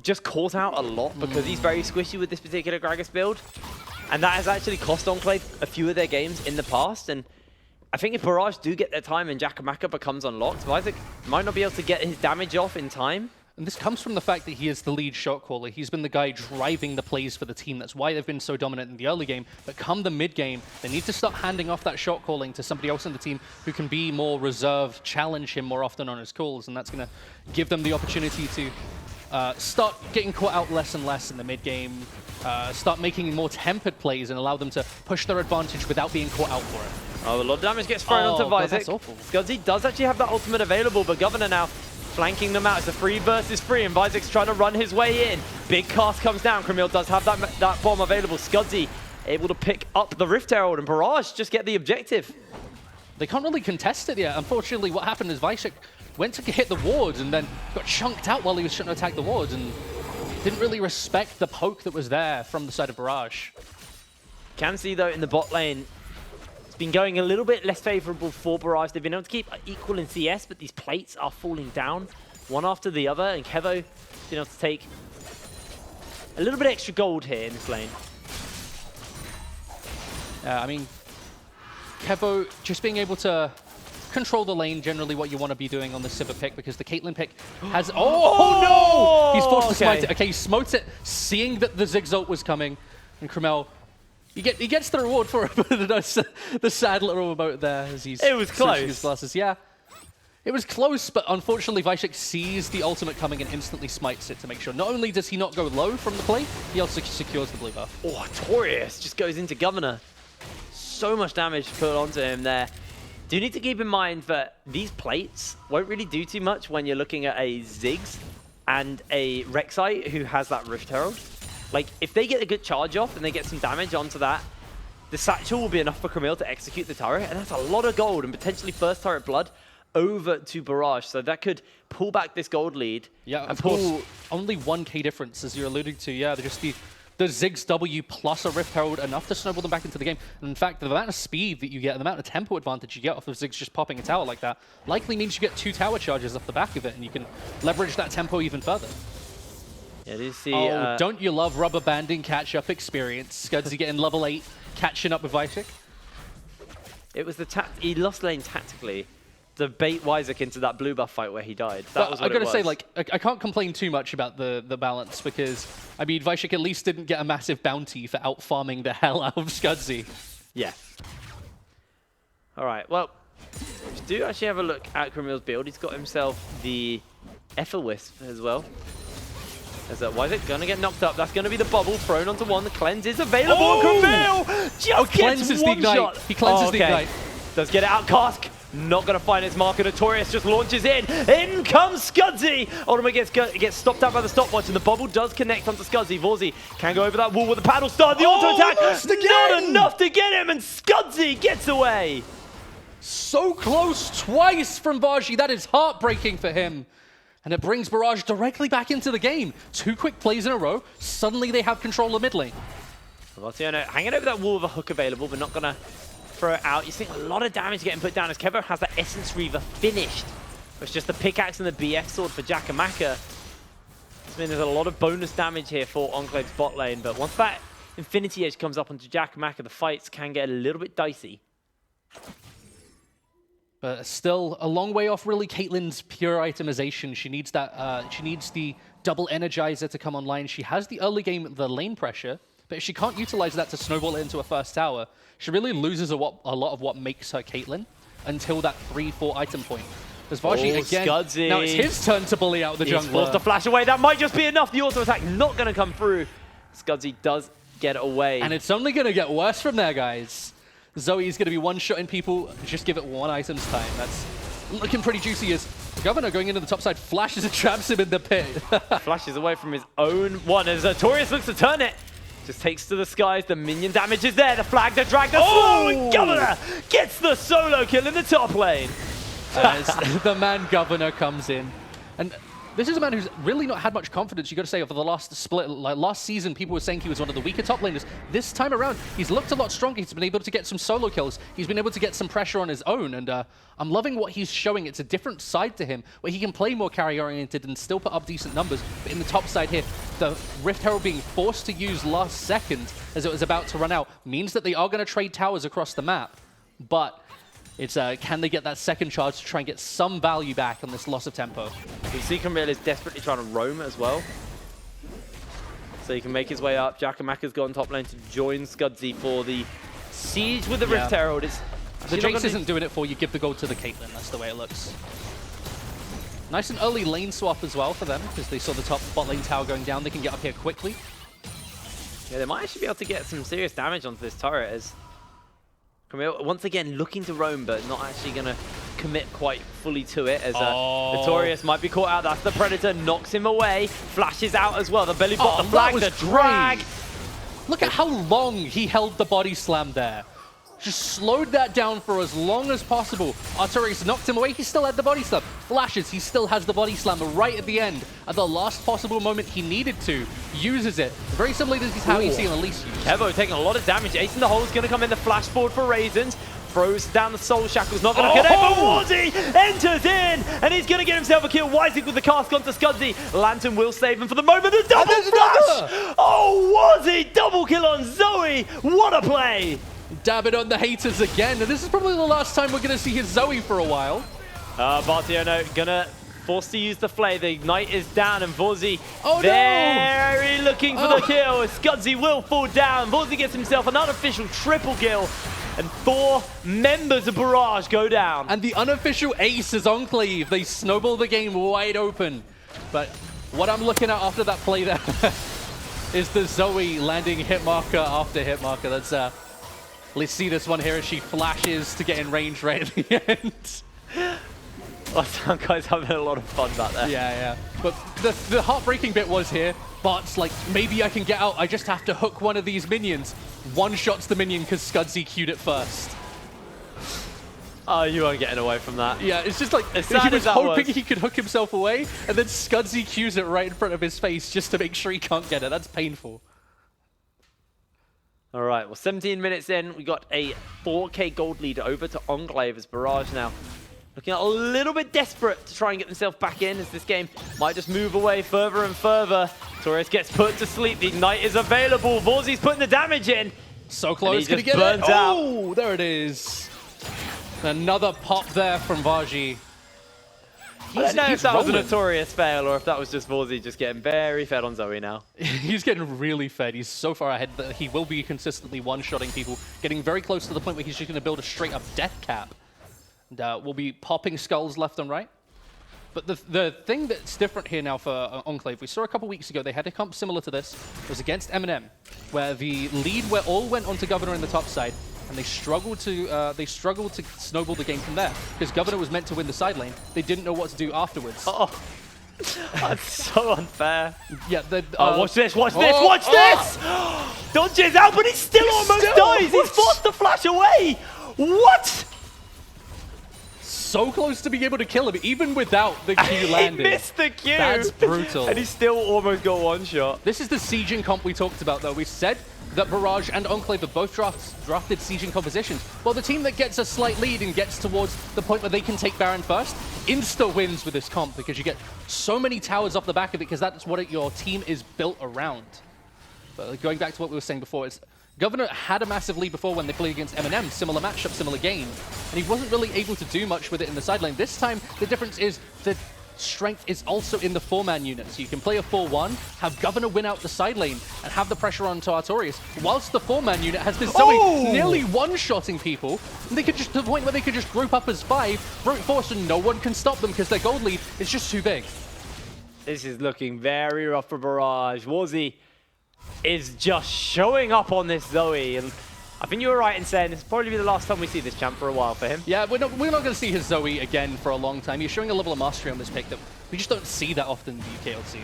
Speaker 1: just caught out a lot because he's very squishy with this particular Gragas build. And that has actually cost Enclave a few of their games in the past. And I think if Barrage do get their time and Jakamaka becomes unlocked, Isaac might not be able to get his damage off in time.
Speaker 2: And this comes from the fact that he is the lead shot caller. He's been the guy driving the plays for the team. That's why they've been so dominant in the early game. But come the mid game, they need to start handing off that shot calling to somebody else in the team who can be more reserved, challenge him more often on his calls. And that's going to give them the opportunity to start getting caught out less and less in the mid game, start making more tempered plays and allow them to push their advantage without being caught out for it.
Speaker 1: Oh, a lot of damage gets thrown onto Visek.
Speaker 2: That's awful.
Speaker 1: Scudzy does actually have that ultimate available, but Governor now flanking them out. It's a 3 versus 3, and Visek's trying to run his way in. Big cast comes down. Kramil does have that bomb available. Scudzy able to pick up the Rift Herald, and Barrage just get the objective.
Speaker 2: They can't really contest it yet. Unfortunately, what happened is Visek went to hit the wards and then got chunked out while he was trying to attack the wards and didn't really respect the poke that was there from the side of Barrage.
Speaker 1: Can see, though, in the bot lane, been going a little bit less favorable for Barrage. They've been able to keep equal in CS, but these plates are falling down one after the other, and Kevo been able to take a little bit extra gold here in this lane.
Speaker 2: I mean, Kevo just being able to control the lane, generally what you want to be doing on the Sivir pick, because the Caitlyn pick has... Oh, no! He's forced to smite it. Okay, he smotes it, seeing that the Ziggs ult was coming, and Kramil... He gets the reward for it, but the sad little remote there as he's...
Speaker 1: It was close.
Speaker 2: His glasses. Yeah, it was close, but unfortunately Visek sees the ultimate coming and instantly smites it to make sure. Not only does he not go low from the play, he also secures the blue buff.
Speaker 1: Oh, Artorias just goes into Governor. So much damage put onto him there. Do need to keep in mind that these plates won't really do too much when you're looking at a Ziggs and a Rek'Sai who has that Rift Herald. Like, if they get a good charge off and they get some damage onto that, the satchel will be enough for Kramil to execute the turret, and that's a lot of gold and potentially first turret blood over to Barrage. So that could pull back this gold lead.
Speaker 2: Yeah, of course, only 1k difference, as you're alluding to. Yeah, they're just the Ziggs W plus a Rift Herald, enough to snowball them back into the game. And in fact, the amount of speed that you get and the amount of tempo advantage you get off of Ziggs just popping a tower like that likely means you get 2 tower charges off the back of it, and you can leverage that tempo even further.
Speaker 1: Yeah, do you see,
Speaker 2: don't you love rubber banding catch-up experience? Scudzy getting level 8, catching up with Visek.
Speaker 1: It was he lost lane tactically to bait Isaac into that blue buff fight where he died. That was what
Speaker 2: I gotta
Speaker 1: it was.
Speaker 2: say, like, I can't complain too much about the balance, because, I mean, Visek at least didn't get a massive bounty for out-farming the hell out of Scudzy.
Speaker 1: Yeah. All right, well, do actually have a look at Kramil's build. He's got himself the Wisp as well. Why is it going to get knocked up? That's going to be the bubble thrown onto one. The cleanse is available.
Speaker 2: Oh!
Speaker 1: Just
Speaker 2: cleanses
Speaker 1: gets one
Speaker 2: the ignite.
Speaker 1: shot.
Speaker 2: He cleanses the ignite.
Speaker 1: Does get it out. Cask not going to find its marker. Notorious just launches in. In comes Scudzy. Ultimate gets stopped out by the stopwatch, and the bubble does connect onto Scudzy. Vorzy can go over that wall with the paddle start. The auto attack. Not enough to get him, and Scudzy gets away.
Speaker 2: So close twice from Vajji. That is heartbreaking for him. And it brings Barrage directly back into the game. 2 quick plays in a row. Suddenly they have control of mid lane.
Speaker 1: Valtiano hanging over that wall with a hook available, but not going to throw it out. You're seeing a lot of damage getting put down as Kevo has that Essence Reaver finished. It's just the pickaxe and the BF sword for Jakamaka. I mean, there's a lot of bonus damage here for Enclave's bot lane, but once that Infinity Edge comes up onto Jakamaka, the fights can get a little bit dicey.
Speaker 2: But still a long way off, really, Caitlyn's pure itemization. She needs that. She needs the double energizer to come online. She has the early game, the lane pressure, but if she can't utilize that to snowball it into a first tower, she really loses a lot of what makes her Caitlyn until that 3-4 item point. There's Vajji again.
Speaker 1: Scudzy.
Speaker 2: Now it's his turn to bully out the jungler.
Speaker 1: He's forced to flash away. That might just be enough. The auto attack not going to come through. Scudzy does get away.
Speaker 2: And it's only going to get worse from there, guys. Zoe's going to be one-shotting people. Just give it 1 item's time. That's looking pretty juicy as the Governor going into the top side flashes and traps him in the pit.
Speaker 1: Flashes away from his own one as Notorious looks to turn it. Just takes to the skies. The minion damage is there. The flag, the drag, the slow, and Governor gets the solo kill in the top lane.
Speaker 2: As the man Governor comes in. And this is a man who's really not had much confidence, you got to say, over the last split. Like last season, people were saying he was one of the weaker top laners. This time around, he's looked a lot stronger. He's been able to get some solo kills. He's been able to get some pressure on his own. And I'm loving what he's showing. It's a different side to him, where he can play more carry-oriented and still put up decent numbers. But in the top side here, the Rift Herald being forced to use last second as it was about to run out means that they are going to trade towers across the map. But it's can they get that second charge to try and get some value back on this loss of tempo?
Speaker 1: We see Camille is desperately trying to roam as well. So he can make his way up. Jakamaka's gone top lane to join Scudzy for the siege with the Rift Herald.
Speaker 2: The Jace isn't doing it for you. Give the gold to the Caitlyn. That's the way it looks. Nice and early lane swap as well for them, because they saw the top bot lane tower going down. They can get up here quickly.
Speaker 1: Yeah, they might actually be able to get some serious damage onto this turret as Camille, once again, looking to roam, but not actually going to commit quite fully to it, as Notorious might be caught out. That's the Predator, knocks him away, flashes out as well. The belly bot, the flag, the drag.
Speaker 2: Look at how long he held the body slam there. Just slowed that down for as long as possible. Artorias knocked him away, he still had the body slam. Flashes, he still has the body slam right at the end. At the last possible moment he needed to, uses it. Very similar to how you see him at least use.
Speaker 1: Kevo taking a lot of damage. Ace in the hole is going to come in the flash forward for Raisins. Throws down the Soul Shackles, not going to connect, but Warzy enters in, and he's going to get himself a kill. Wising with the cast onto Scudzy. Lantern will save him for the moment. The double flash! Oh, Warzy, double kill on Zoe. What a play!
Speaker 2: Dab it on the haters again, and this is probably the last time we're going to see his Zoe for a while.
Speaker 1: Bartiano gonna force to use the flay. The ignite is down, and Vorzy very looking for the kill. Scudzy will fall down. Vorzy gets himself an unofficial triple kill, and 4 members of Barrage go down.
Speaker 2: And the unofficial ace is Enclave. They snowball the game wide open. But what I'm looking at after that play there is the Zoe landing hit marker after hit marker. That's let's see this one here as she flashes to get in range right at the end.
Speaker 1: Oh, some guys having a lot of fun back there.
Speaker 2: Yeah. But the heartbreaking bit was here. But like, maybe I can get out. I just have to hook one of these minions. One shots the minion because Scudzy queued it first.
Speaker 1: Oh, you aren't getting away from that.
Speaker 2: Yeah, it's just like, he was hoping he could hook himself away, and then Scudzy queues it right in front of his face just to make sure he can't get it. That's painful.
Speaker 1: All right, well, 17 minutes in, we got a 4K gold lead over to Enclave as Barrage now looking a little bit desperate to try and get themselves back in, as this game might just move away further and further. Torres gets put to sleep. The ignite is available. Vorzy's putting the damage in.
Speaker 2: So close. Gonna get it. Oh, there it is. Another pop there from Vajji.
Speaker 1: I don't know if that was a Notorious fail or if that was just Vorzy just getting very fed on Zoe now.
Speaker 2: He's getting really fed. He's so far ahead that he will be consistently one-shotting people, getting very close to the point where he's just going to build a straight-up death cap. And we'll be popping skulls left and right. But the thing that's different here now for Enclave, we saw a couple weeks ago, they had a comp similar to this. It was against M&M, where the lead all went onto Governor in the top side, and they struggled to snowball the game from there, because Governor was meant to win the side lane. They didn't know what to do afterwards.
Speaker 1: Oh, that's so unfair.
Speaker 2: Yeah,
Speaker 1: watch this, watch this, watch this! Dodges out, but he still almost dies. He's forced to flash away. What?
Speaker 2: So close to being able to kill him, even without the Q landing.
Speaker 1: He missed the Q.
Speaker 2: That's brutal.
Speaker 1: And he still almost got one shot.
Speaker 2: This is the sieging comp we talked about, though. We said that Barrage and Enclave have both drafted sieging compositions. Well, the team that gets a slight lead and gets towards the point where they can take Baron first, insta wins with this comp, because you get so many towers off the back of it, because that's what your team is built around. But going back to what we were saying before, it's Governor had a massive lead before when they played against M&M, similar matchup, similar game, and he wasn't really able to do much with it in the side lane. This time, the difference is the strength is also in the 4-man unit. So you can play a 4-1, have Governor win out the side lane, and have the pressure on to Artorias, whilst the 4-man unit has this Zoe nearly one-shotting people, and they could just, to the point where they could just group up as 5, brute force, and no one can stop them because their gold lead is just too big.
Speaker 1: This is looking very rough for Barrage. Warzy is just showing up on this Zoe, and I think you were right in saying this will probably be the last time we see this champ for a while for him.
Speaker 2: Yeah, we're not going to see his Zoe again for a long time. He's showing a level of mastery on this pick that we just don't see that often in the UKLC.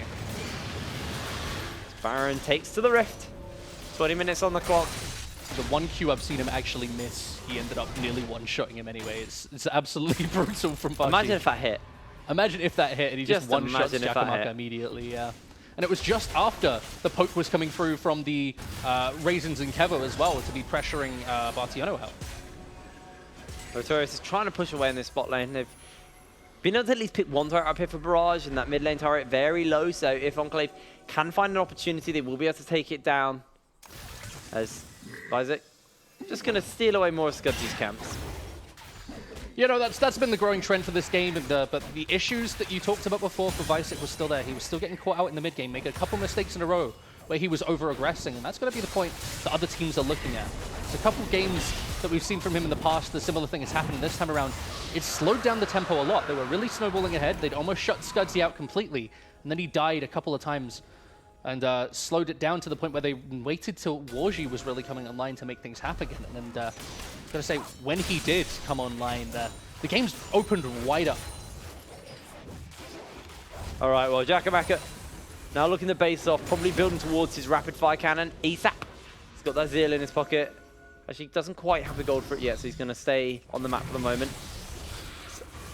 Speaker 1: Baron takes to the Rift. 20 minutes on the clock.
Speaker 2: The one Q I've seen him actually miss, he ended up nearly one-shotting him anyway. It's absolutely brutal from Baji.
Speaker 1: Imagine if that hit.
Speaker 2: Imagine if that hit and he just one-shots Jakamaka immediately, yeah. And it was just after the poke was coming through from the Raisins and Kevo as well to be pressuring Bartiano out.
Speaker 1: Artorias is trying to push away in this spot lane. They've been able to at least pick one turret up here for Barrage, and that mid lane turret very low, so if Enclave can find an opportunity, they will be able to take it down. As Isaac just going to steal away more of Scudsy's camps.
Speaker 2: You know, that's been the growing trend for this game, and but the issues that you talked about before for Visek was still there. He was still getting caught out in the mid game, making a couple mistakes in a row where he was over-aggressing, and that's going to be the point that other teams are looking at. There's a couple games that we've seen from him in the past, the similar thing has happened this time around. It slowed down the tempo a lot. They were really snowballing ahead. They'd almost shut Scudsy out completely, and then he died a couple of times and slowed it down to the point where they waited till Warji was really coming online to make things happen again. And I'm going to say, when he did come online, the game's opened wide up.
Speaker 1: All right, well, Jakamaka now looking the base off, probably building towards his rapid fire cannon. ASAP. He's got that Zeal in his pocket. Actually, doesn't quite have the gold for it yet, so he's going to stay on the map for the moment.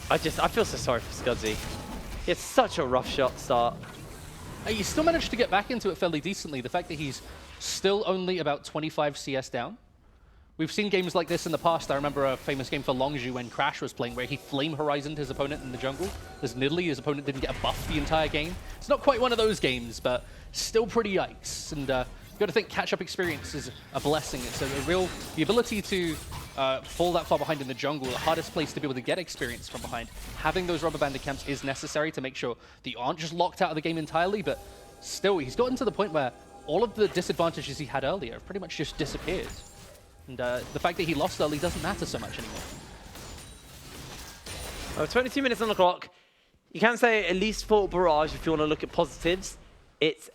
Speaker 1: I feel so sorry for Scudsy. He had such a rough shot start.
Speaker 2: He still managed to get back into it fairly decently. The fact that he's still only about 25 CS down. We've seen games like this in the past. I remember a famous game for Longzhu when Crash was playing where he flame horizoned his opponent in the jungle. As Nidalee, his opponent didn't get a buff the entire game. It's not quite one of those games, but still pretty yikes. And you've got to think catch-up experience is a blessing. It's the ability to fall that far behind in the jungle, the hardest place to be able to get experience from behind. Having those rubber banded camps is necessary to make sure that you aren't just locked out of the game entirely, but still, he's gotten to the point where all of the disadvantages he had earlier have pretty much just disappeared. And the fact that he lost early doesn't matter so much anymore.
Speaker 1: 22 minutes on the clock. You can say, at least for Barrage, if you want to look at positives, it's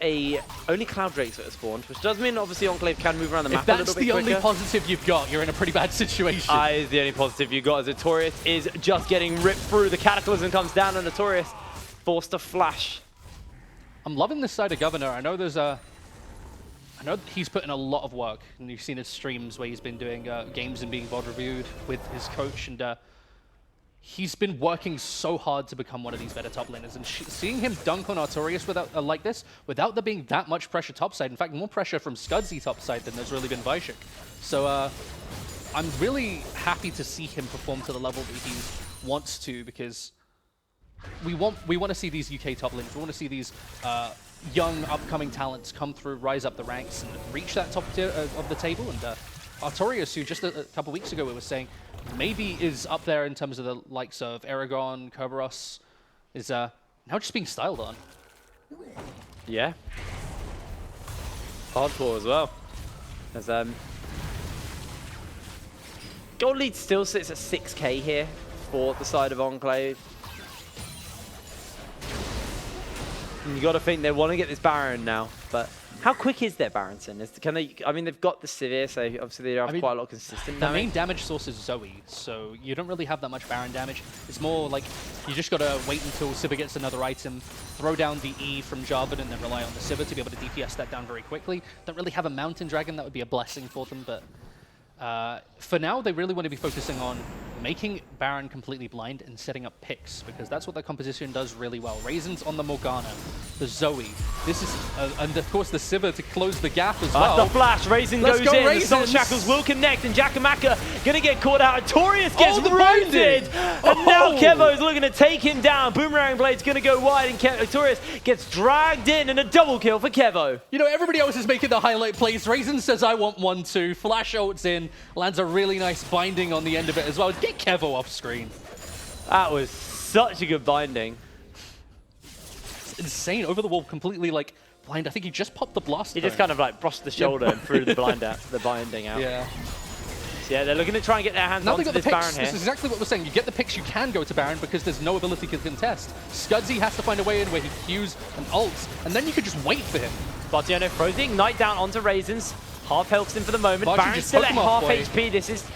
Speaker 1: only Cloud Drakes that are spawned, which does mean obviously Enclave can move around the map a little bit quicker.
Speaker 2: If that's the only positive you've got, you're in a pretty bad situation.
Speaker 1: That is the only positive you got, as Artorias is just getting ripped through. The Cataclysm comes down, and Artorias forced to flash.
Speaker 2: I'm loving this side of Governor. I know he's put in a lot of work, and you've seen his streams where he's been doing games and being VOD reviewed with his coach, and he's been working so hard to become one of these better top laners. And seeing him dunk on Artorias like this, without there being that much pressure topside, in fact, more pressure from Scudsy topside than there's really been Visek. So I'm really happy to see him perform to the level that he wants to, because we want to see these UK top laners. We want to see these young, upcoming talents come through, rise up the ranks, and reach that top tier of the table. And Artorias, who just a couple weeks ago we were saying maybe is up there in terms of the likes of Aragon, Kerberos, is now just being styled on.
Speaker 1: Yeah. Hardcore as well. As gold lead still sits at 6k here for the side of Enclave. And you got to think they want to get this Baron now, but how quick is their Baronson? Can they? I mean, they've got the Sivir, so obviously they have quite a lot of consistent
Speaker 2: The
Speaker 1: damage.
Speaker 2: main damage source is Zoe, so you don't really have that much Baron damage. It's more like you just gotta wait until Sivir gets another item, throw down the E from Jarvan, and then rely on the Sivir to be able to DPS that down very quickly. Don't really have a Mountain Dragon, that would be a blessing for them, but for now, they really want to be focusing on making Baron completely blind and setting up picks, because that's what the composition does really well. Raisins on the Morgana, the Zoe. This is, and of course the Sivir to close the gap as well.
Speaker 1: The flash, Raisin goes in, the Salt Shackles will connect, and Jakamaka gonna get caught out, and Torius gets rounded! And now Kevo's looking to take him down. Boomerang Blade's gonna go wide, and Torius gets dragged in, and a double kill for Kevo.
Speaker 2: You know, everybody else is making the highlight plays. Raisin says, I want 1-2. Flash ults in, lands a really nice binding on the end of it as well. Get Kevo off screen.
Speaker 1: That was such a good binding.
Speaker 2: It's insane. Over the wall, completely like blind. I think he just popped the blast.
Speaker 1: He just kind of like brushed the shoulder and threw the the binding out.
Speaker 2: Yeah.
Speaker 1: So yeah, they're looking to try and get their hands
Speaker 2: Now
Speaker 1: onto
Speaker 2: they got the
Speaker 1: this Baron
Speaker 2: picks.
Speaker 1: here.
Speaker 2: This is exactly what we're saying. You get the picks, you can go to Baron because there's no ability to contest. Scudzy has to find a way in where he Qs and ults, and then you could just wait for him.
Speaker 1: Bartiano throws the Ignite down onto Raisins. Half health in for the moment.
Speaker 2: Barty
Speaker 1: Baron's
Speaker 2: just
Speaker 1: still at
Speaker 2: took him off,
Speaker 1: half
Speaker 2: boy.
Speaker 1: HP. This is,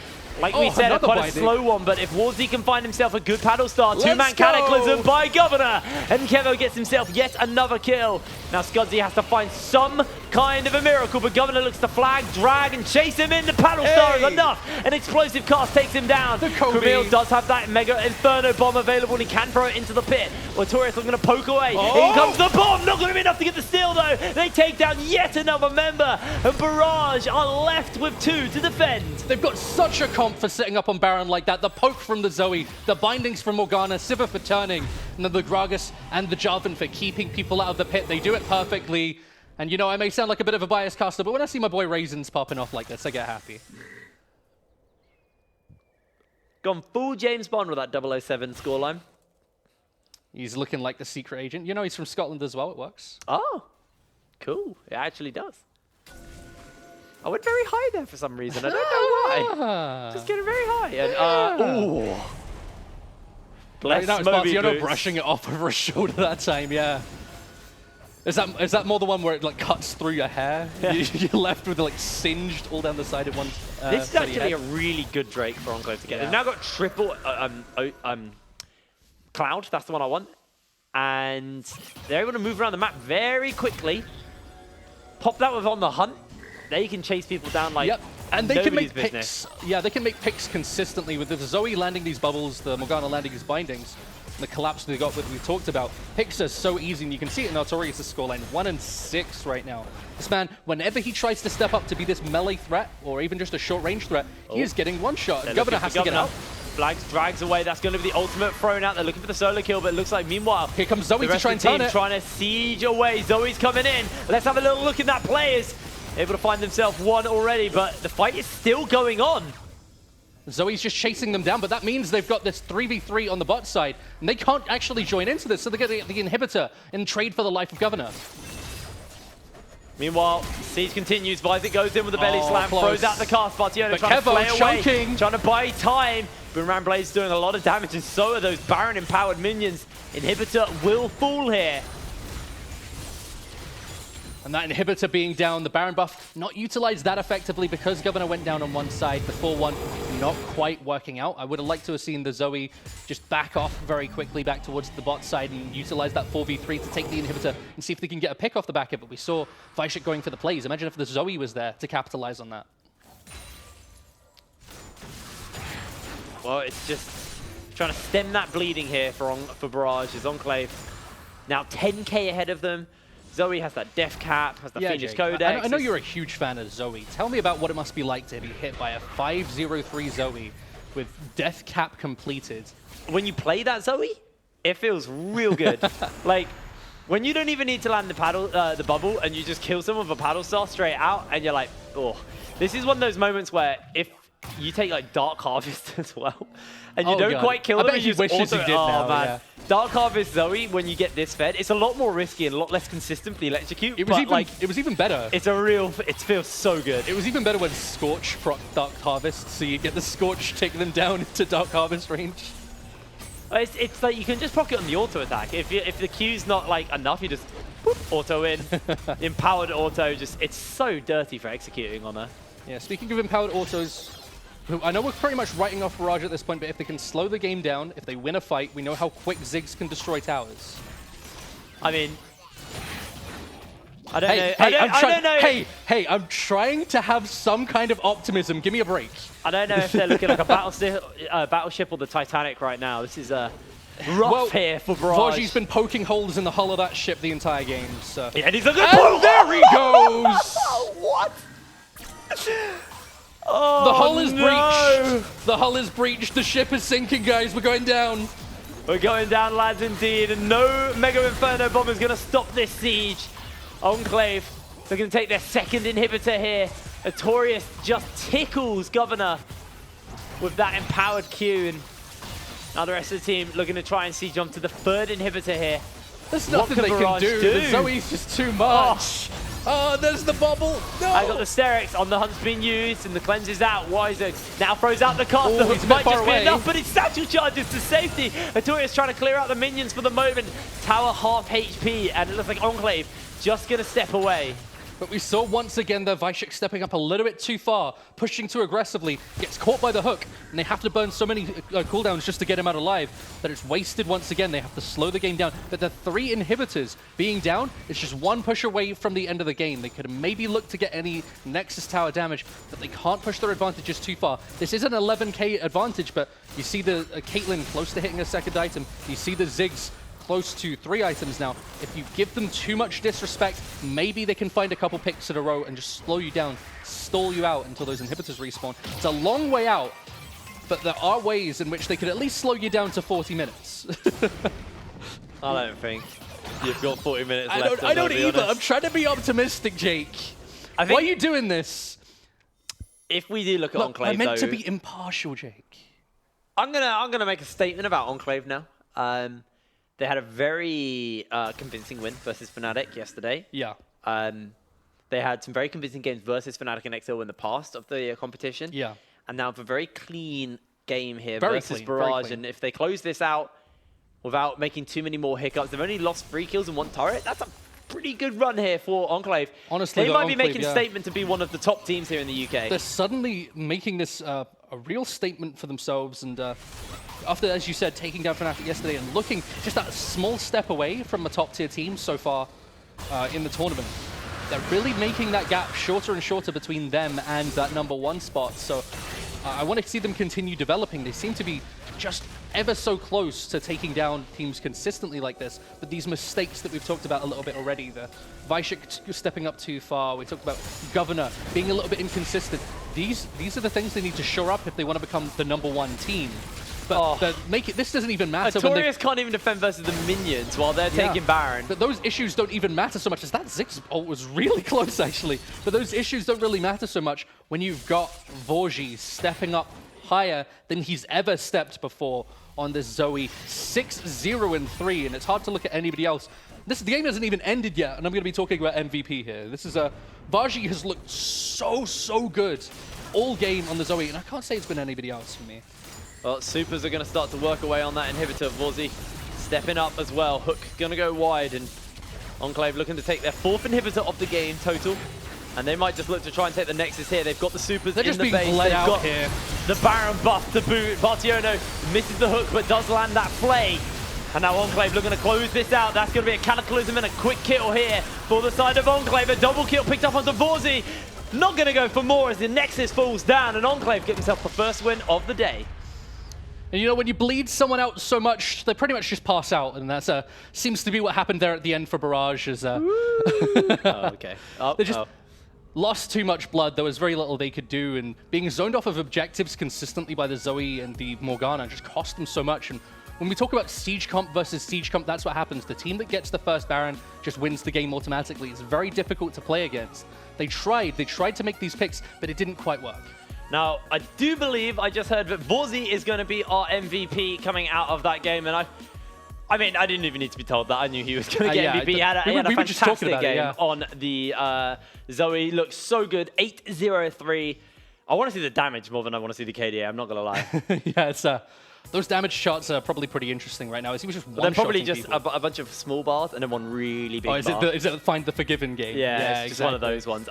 Speaker 1: like we said,
Speaker 2: another
Speaker 1: quite a
Speaker 2: binding.
Speaker 1: slow one, but if Warzy can find himself a good paddle star,
Speaker 2: Let's
Speaker 1: two-man
Speaker 2: go.
Speaker 1: Cataclysm by Governor, and Kevo gets himself yet another kill. Now Scudzy has to find some kind of a miracle, but Governor looks to flag, drag, and chase him in. The paddle star is enough. An explosive cast takes him down. Camille does have that Mega Inferno bomb available, and he can throw it into the pit. Torius looking to poke away. In comes the bomb. Not going to be enough to get the steal, though. They take down yet another member, and Barrage are left with 2 to defend.
Speaker 2: They've got such a comp for setting up on Baron like that. The poke from the Zoe, the bindings from Morgana, Sivir for turning, and then the Gragas and the Jarvan for keeping people out of the pit. They do it perfectly. And you know, I may sound like a bit of a biased caster, but when I see my boy Raisins popping off like this, I get happy.
Speaker 1: Gone full James Bond with that 007 scoreline.
Speaker 2: He's looking like the secret agent. You know, he's from Scotland as well. It works.
Speaker 1: Oh, cool. It actually does. I went very high there for some reason. I don't know why. Just getting very high. And, ooh. Bless
Speaker 2: That was
Speaker 1: Moby
Speaker 2: Bartiano
Speaker 1: boots.
Speaker 2: brushing it off over his shoulder that time, yeah. Is that more the one where it like cuts through your hair? You're left with like singed all down the side of one.
Speaker 1: This is actually a really good Drake for Enclave to get. They've now got triple Cloud. That's the one I want. And they're able to move around the map very quickly. Pop that with On the Hunt. They can chase people down like
Speaker 2: and they can make
Speaker 1: business.
Speaker 2: picks. Yeah, they can make picks consistently with the Zoe landing these bubbles, the Morgana landing these bindings, and the collapse they got that we talked about. Picks are so easy, and you can see it in Artorius' scoreline, 1-6 right now. This man, whenever he tries to step up to be this melee threat, or even just a short-range threat, he is getting one shot. And Governor has to get up.
Speaker 1: Flags drags away. That's going to be the ultimate thrown out. They're looking for the solo kill, but it looks like meanwhile
Speaker 2: here comes Zoe
Speaker 1: the
Speaker 2: to try and turn it.
Speaker 1: Trying to siege away. Zoe's coming in. Let's have a little look at that. Players able to find themselves one already, but the fight is still going on.
Speaker 2: Zoe's just chasing them down, but that means they've got this 3v3 on the bot side, and they can't actually join into this, so they get the inhibitor in trade for the life of Governor.
Speaker 1: Meanwhile, siege continues. Visor goes in with the belly slam, throws out the cast. Bartiano
Speaker 2: but
Speaker 1: trying to play away,
Speaker 2: choking.
Speaker 1: trying to buy time. Boomerang Blade's doing a lot of damage, and so are those Baron-empowered minions. Inhibitor will fall here.
Speaker 2: And that inhibitor being down, the Baron buff not utilized that effectively because Governor went down on one side. The 4-1 not quite working out. I would have liked to have seen the Zoe just back off very quickly back towards the bot side and utilize that 4v3 to take the inhibitor and see if they can get a pick off the back of it. But we saw Vishek going for the plays. Imagine if the Zoe was there to capitalize on that.
Speaker 1: Well, it's just trying to stem that bleeding here for Barrage's Enclave. Now 10k ahead of them. Zoe has that death cap, has the Phoenix
Speaker 2: Jake,
Speaker 1: Codex.
Speaker 2: I know you're a huge fan of Zoe. Tell me about what it must be like to be hit by a 503 Zoe with death cap completed.
Speaker 1: When you play that Zoe, it feels real good. Like, when you don't even need to land the bubble and you just kill someone with a paddle star straight out and you're like, oh. This is one of those moments where if you take like Dark Harvest as well, and you don't quite kill them.
Speaker 2: I bet he wishes he did now,
Speaker 1: man.
Speaker 2: yeah.
Speaker 1: Dark Harvest Zoe, when you get this fed, it's a lot more risky and a lot less consistent for the electrocute.
Speaker 2: It was even better.
Speaker 1: It feels so good.
Speaker 2: It was even better when Scorch proc Dark Harvest, so you get the Scorch take them down into Dark Harvest range.
Speaker 1: It's like you can just proc it on the auto attack. If the Q's not like enough, you just boop, auto in. Empowered auto, it's so dirty for executing on her.
Speaker 2: Yeah, speaking of empowered autos, I know we're pretty much writing off Barrage at this point, but if they can slow the game down, if they win a fight, we know how quick Ziggs can destroy towers.
Speaker 1: I mean, I don't know. I don't know.
Speaker 2: Hey, I'm trying to have some kind of optimism. Give me a break.
Speaker 1: I don't know if they're looking like a battleship or the Titanic right now. This is rough here for Barrage.
Speaker 2: Vosji's been poking holes in the hull of that ship the entire game. So.
Speaker 1: Yeah, and he's looking.
Speaker 2: And there he goes!
Speaker 1: What?
Speaker 2: Oh, the hull is breached. The hull is breached. The ship is sinking, guys. We're going down.
Speaker 1: We're going down, lads, indeed. And no Mega Inferno Bomb is going to stop this siege. Enclave, they're going to take their second inhibitor here. Artorias just tickles Governor with that empowered Q. And now the rest of the team looking to try and siege on to the third inhibitor here.
Speaker 2: There's nothing they can do. The Zoe's just too much. Oh, there's the bubble. No.
Speaker 1: I got the Sterix on the hunt's being used, and the cleanse is out. Wiser now throws out the cast.
Speaker 2: Ooh,
Speaker 1: the hook might just be
Speaker 2: away.
Speaker 1: enough, but it's satchel charges to safety. Artorias trying to clear out the minions for the moment. Tower half HP, and it looks like Enclave just going to step away.
Speaker 2: But we saw once again the Vishik stepping up a little bit too far, pushing too aggressively, gets caught by the hook, and they have to burn so many cooldowns just to get him out alive that it's wasted once again. They have to slow the game down. But the 3 inhibitors being down, it's just 1 push away from the end of the game. They could maybe look to get any Nexus Tower damage, but they can't push their advantages too far. This is an 11k advantage, but you see the Caitlyn close to hitting a second item. You see the Ziggs close to 3 items now. If you give them too much disrespect, maybe they can find a couple picks in a row and just slow you down, stall you out until those inhibitors respawn. It's a long way out, but there are ways in which they could at least slow you down to 40 minutes.
Speaker 1: I don't think you've got 40 minutes left.
Speaker 2: I don't either. I'm trying to be optimistic, Jake. Why are you doing this?
Speaker 1: If we do look at Enclave,
Speaker 2: I meant to be impartial, Jake.
Speaker 1: I'm gonna make a statement about Enclave now. They had a very convincing win versus Fnatic yesterday.
Speaker 2: Yeah.
Speaker 1: They had some very convincing games versus Fnatic and XO in the past of the competition.
Speaker 2: Yeah.
Speaker 1: And now have a very clean game here
Speaker 2: Very
Speaker 1: versus
Speaker 2: clean,
Speaker 1: Barrage. And if they close this out without making too many more hiccups, they've only lost 3 kills and 1 turret. That's a pretty good run here for Enclave.
Speaker 2: Honestly,
Speaker 1: they might be
Speaker 2: Enclave,
Speaker 1: making a statement to be one of the top teams here in the UK.
Speaker 2: They're suddenly making this a real statement for themselves, and after, as you said, taking down Fnatic yesterday and looking just that small step away from a top-tier team so far in the tournament, they're really making that gap shorter and shorter between them and that #1 spot. So I want to see them continue developing. They seem to be just ever so close to taking down teams consistently like this, but these mistakes that we've talked about a little bit already, the Vishik stepping up too far, we talked about Governor being a little bit inconsistent. These are the things they need to shore up if they want to become the #1 team. But this doesn't even matter.
Speaker 1: Artorias can't even defend versus the minions while they're taking Baron.
Speaker 2: But those issues don't even matter so much as that Ziggs ult was really close, actually. But those issues don't really matter so much when you've got Vosji stepping up higher than he's ever stepped before on this Zoe. 6-0-3, and it's hard to look at anybody else. The game hasn't even ended yet, and I'm going to be talking about MVP here. This is Vosji has looked so good all game on the Zoe, and I can't say it's been anybody else for me.
Speaker 1: Well, Supers are going to start to work away on that inhibitor. Vosji stepping up as well. Hook going to go wide, and Enclave looking to take their 4th inhibitor of the game total. And they might just look to try and take the Nexus here. They've got the Supers in the base. They've got
Speaker 2: here.
Speaker 1: The Baron buff to boot. Bartiono misses the hook, but does land that play. And now Enclave looking to close this out. That's going to be a Cataclysm and a quick kill here for the side of Enclave. A double kill picked up onto Vosji. Not going to go for more as the Nexus falls down, and Enclave gets himself the first win of the day.
Speaker 2: And you know, when you bleed someone out so much, they pretty much just pass out, and that's seems to be what happened there at the end for Barrage.
Speaker 1: Okay.
Speaker 2: They just lost too much blood. There was very little they could do, and being zoned off of objectives consistently by the Zoe and the Morgana just cost them so much. And when we talk about Siege Comp versus Siege Comp, that's what happens. The team that gets the first Baron just wins the game automatically. It's very difficult to play against. They tried to make these picks, but it didn't quite work.
Speaker 1: Now, I do believe I just heard that Vosji is going to be our MVP coming out of that game, and I mean, I didn't even need to be told that. I knew he was going to get MVP. He had a fantastic game on the Zoe. Looks so good. 8-0-3. I want to see the damage more than I want to see the KDA. I'm not going to lie.
Speaker 2: Yeah, it's Those damage shots are probably pretty interesting right now. He was just
Speaker 1: They're probably
Speaker 2: one-shotting
Speaker 1: just
Speaker 2: people.
Speaker 1: a bunch of small bars and then one really big
Speaker 2: Oh, is
Speaker 1: bar.
Speaker 2: it the Find the Forgiven game?
Speaker 1: Yeah, it's just one of those ones.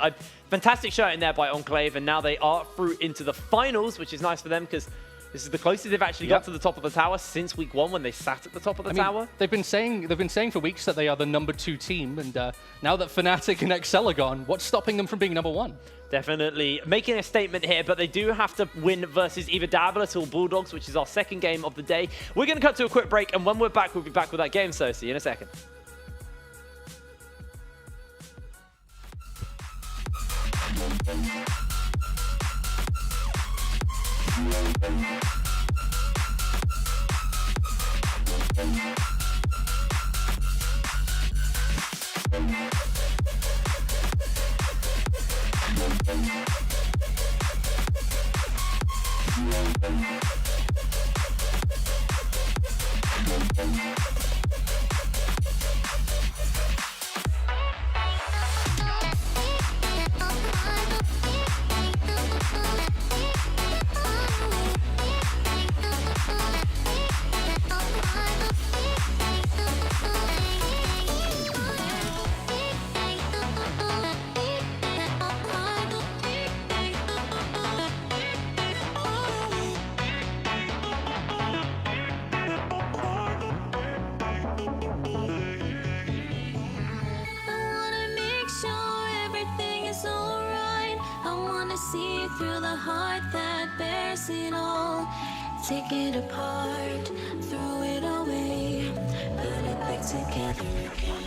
Speaker 1: Fantastic shot in there by Enclave, and now they are through into the finals, which is nice for them because this is the closest they've actually got to the top of the tower since week 1 when they sat at the top of the tower.
Speaker 2: They've been saying for weeks that they are the #2 team, and now that Fnatic and Excel are gone, what's stopping them from being #1?
Speaker 1: Definitely making a statement here, but they do have to win versus either Dabbler or Bulldogs, which is our second game of the day. We're going to cut to a quick break, and when we're back, we'll be back with that game, so see you in a second.
Speaker 4: See through the heart that bears it all. Take it apart, throw it away, put it back together again.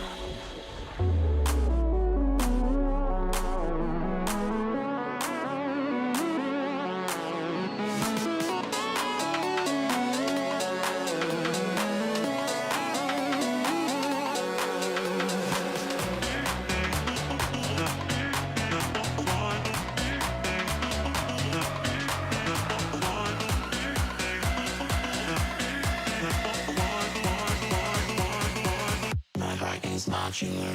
Speaker 4: Modular.